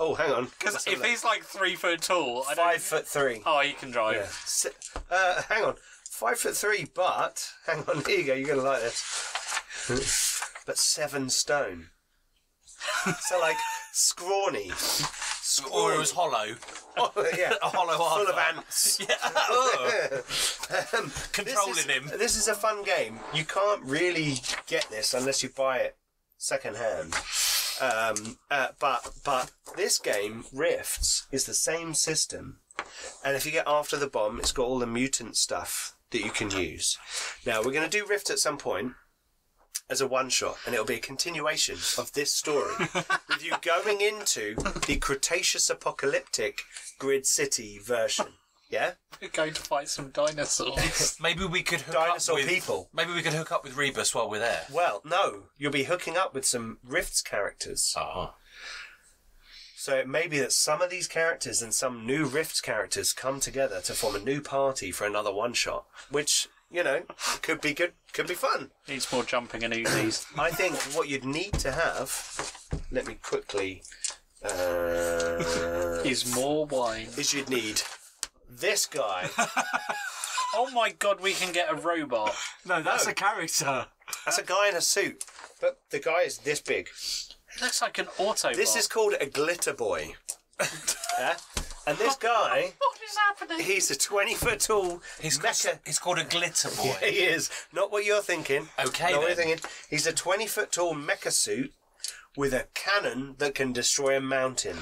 Oh, hang on. Because Let's have a if look. he's like 3 foot tall, I don't. 5'3". Oh, he can drive. Yeah. Hang on. 5'3", but hang on. Here you go. You're gonna like this. But 7 stone. So like scrawny. Or it was hollow. Oh, yeah. A hollow Full of aardvark. ants. Controlling him. This is a fun game. You can't really get this unless you buy it second hand. But this game, Rifts, is the same system. And if you get After the Bomb, it's got all the mutant stuff that you can use. Now, we're going to do Rift at some point as a one-shot, and it'll be a continuation of this story with you going into the Cretaceous apocalyptic Grid City version. Yeah? We're going to fight some dinosaurs. Maybe we could hook Dinosaur up with people. Maybe we could hook up with Rebus while we're there. Well, no. You'll be hooking up with some Rifts characters. Oh. So it may be that some of these characters and some new Rifts characters come together to form a new party for another one-shot, which, you know, could be good, could be fun. Needs more jumping and Uzis. I think what you'd need to have, let me quickly, Is more wine. is you'd need this guy. Oh my god, we can get a robot. No, that's a character. That's a guy in a suit, but the guy is this big. It looks like an Autobot. This is called a glitter boy. Yeah? And this guy, What is happening? he's a 20-foot tall He's called a glitter boy. Yeah, he is. Not what you're thinking. Okay, Not what you're then. thinking. He's a 20-foot tall mecha suit with a cannon that can destroy a mountain.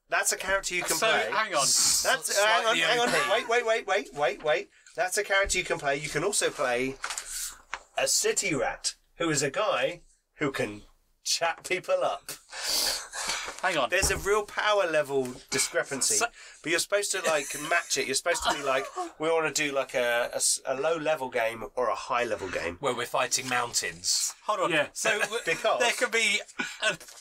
That's a character you can So, play. hang on. That's Slightly hang on. OP. Wait. That's a character you can play. You can also play a city rat, who is a guy who can chat people up. Hang on. There's a real power level discrepancy, but you're supposed to like match it. You're supposed to be like, we want to do like a low level game or a high level game. Where we're fighting mountains. Hold on. Yeah. So Because- there could be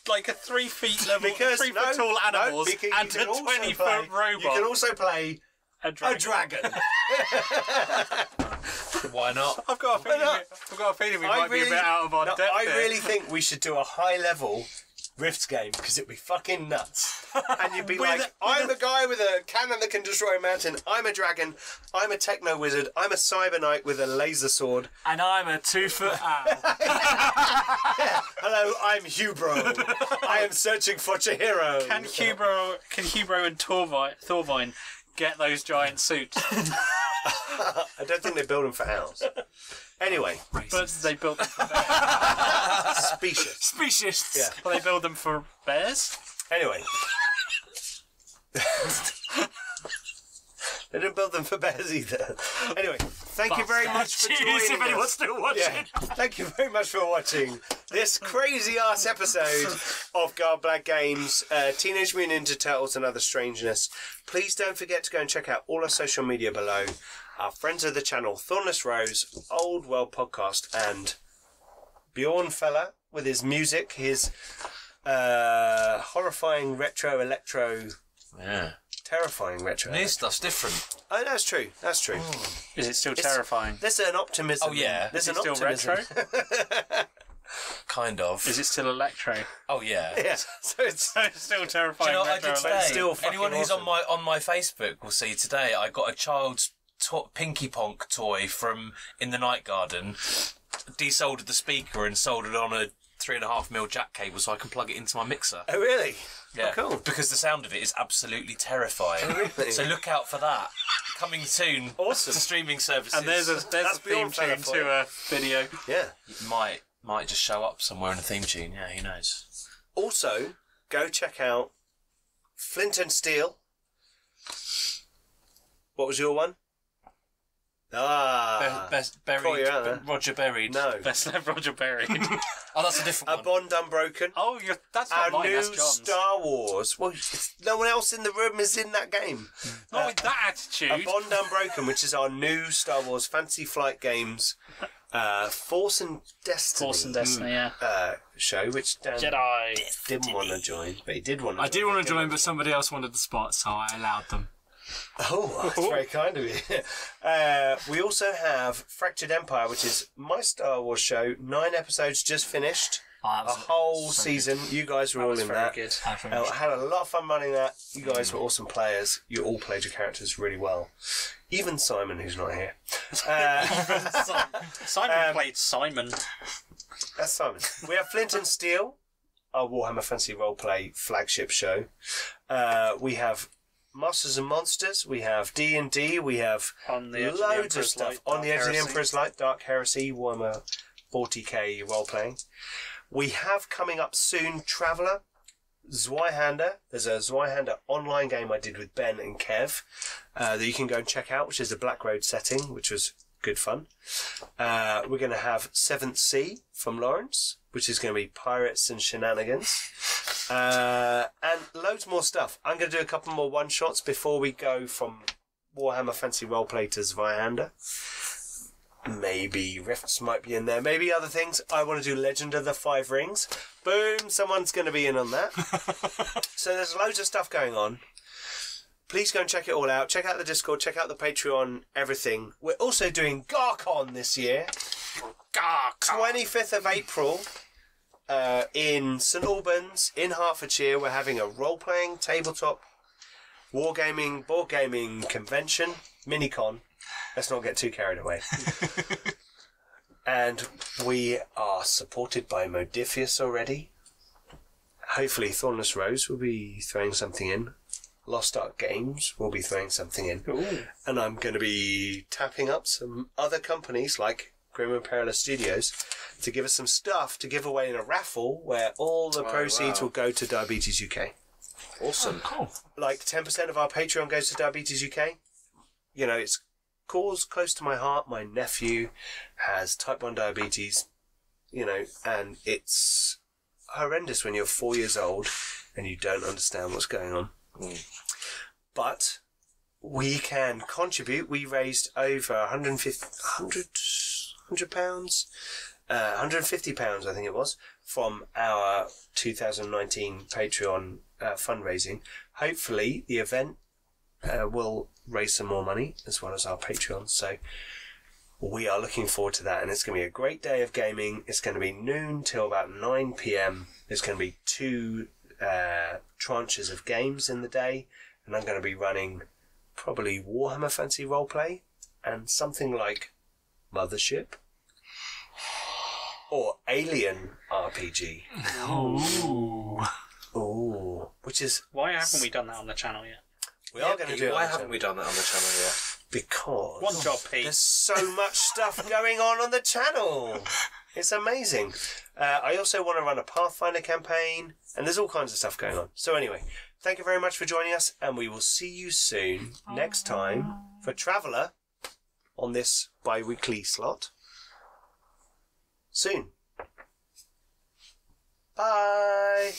like a 3 feet level, Because 3 foot tall animals because you and can a also 20 play- foot robot. You can also play a a dragon. dragon. Why not? I've got a feeling. no. I've got a feeling we might be a bit out of our depth I there. really think we should do a high level Rifts game because it'd be fucking nuts. And you'd be like, I'm a guy with a cannon that can destroy a mountain. I'm a dragon. I'm a techno wizard. I'm a cyber knight with a laser sword. And I'm a 2-foot owl. Yeah. Hello, I'm Hubro. I am searching for Chihiro. Can Hubro and Thorvine get those giant suits? I don't think they build them for owls. Anyway, But they built them for bears. specious. Yeah. Well, they build them for bears? Anyway. They didn't build them for bears either. Anyway, thank you very much for joining us. If anyone's still watching. Yeah, thank you very much for watching this crazy-ass episode of Garblag Games, Teenage Mutant Ninja Turtles and Other Strangeness. Please don't forget to go and check out all our social media below. Our friends of the channel, Thornless Rose, Old World Podcast, and Bjørn Felle with his music, his horrifying retro electro, terrifying retro. New stuff's different. Oh, that's true. That's true. Is it still terrifying? There's an optimism. Oh, yeah. There's Is an it still optimism. retro? Kind of. Is it still electro? Oh, yeah. Yeah. So it's It's still terrifying. Do you know what I retro did electro. today? still fucking Anyone who's awesome. on my Facebook will see today I got a child's Pinky Ponk toy from in the Night Garden, desoldered the speaker and soldered on a 3.5mm jack cable so I can plug it into my mixer. Oh, really? Yeah, Oh, cool. Because the sound of it is absolutely terrifying. Really? So look out for that. Coming soon Awesome. to streaming services. And there's a That's theme Bjørn Felle tune for to you. a video. Yeah. It might just show up somewhere in a theme tune. Yeah, who knows? Also, go check out Flint and Steel. What was your one? Best buried, Call you out there. Roger buried. No. Best left Roger Buried. Oh, that's a different A one. Bond Unbroken. Oh, that's not Our mine, new that's John's. Star Wars. Well, no one else in the room is in that game. Not with that A attitude. Bond Unbroken, which is our new Star Wars Fantasy Flight Games Force and Destiny. Force and Destiny, yeah. Show, which Dan Jedi. didn't want to join, but he did want to I did want to join, but somebody else wanted the spot, so I allowed them. Oh, that's very kind of you. We also have Fractured Empire, which is my Star Wars show. 9 episodes just finished. Oh, A whole season. You guys were all in Very that. good. I had a lot of fun running that. You guys were awesome players. You all played your characters really well. Even Simon, who's not here. Simon played Simon. That's Simon. We have Flint and Steel, our Warhammer Fantasy Roleplay flagship show. We have Masters and Monsters. We have D&D. We have On the Edge of the loads of Emperor's stuff. Light, On the Dark Edge of the Heresy. Emperor's Light, Dark Heresy, Warhammer 40k role-playing. We have coming up soon Traveller, Zweihander. There's a Zweihander online game I did with Ben and Kev that you can go and check out, which is a Black Road setting, which was good fun. We're going to have 7th Sea from Lawrence, which is going to be pirates and shenanigans. And loads more stuff. I'm going to do a couple more one-shots before we go from Warhammer Fantasy Roleplay to Zweihander. Maybe Rifts might be in there. Maybe other things. I want to do Legend of the Five Rings. Boom, someone's going to be in on that. So there's loads of stuff going on. Please go and check it all out. Check out the Discord, check out the Patreon, everything. We're also doing GarCon this year. 25th of April in St Albans in Hertfordshire. We're having a role-playing, tabletop, wargaming, board gaming convention, mini-con. Let's not get too carried away. And we are supported by Modifius already. Hopefully Thornless Rose will be throwing something in. Lost Ark Games will be throwing something in. Ooh. And I'm going to be tapping up some other companies like Grim and Perilous Studios to give us some stuff to give away in a raffle where all the proceeds will go to Diabetes UK. Awesome. Cool. Like 10% of our Patreon goes to Diabetes UK. You know, it's cause close to my heart. My nephew has type 1 diabetes, you know, and it's horrendous when you're 4 years old and you don't understand what's going on. But we can contribute. We raised over £150 I think it was, from our 2019 Patreon fundraising. Hopefully the event will raise some more money as well as our Patreon. So we are looking forward to that, and it's going to be a great day of gaming. It's going to be noon till about 9 p.m. There's going to be 2 tranches of games in the day, and I'm going to be running probably Warhammer Fantasy Roleplay and something like Mothership or Alien RPG. Ooh, which is... Why haven't we done that on the channel yet? We are going to do it. Why haven't we done that on the channel yet? Because... One job, Pete. There's so much stuff going on the channel. It's amazing. I also want to run a Pathfinder campaign, and there's all kinds of stuff going on. So anyway, thank you very much for joining us, and we will see you soon next time for Traveller on this bi-weekly slot. Soon. Bye.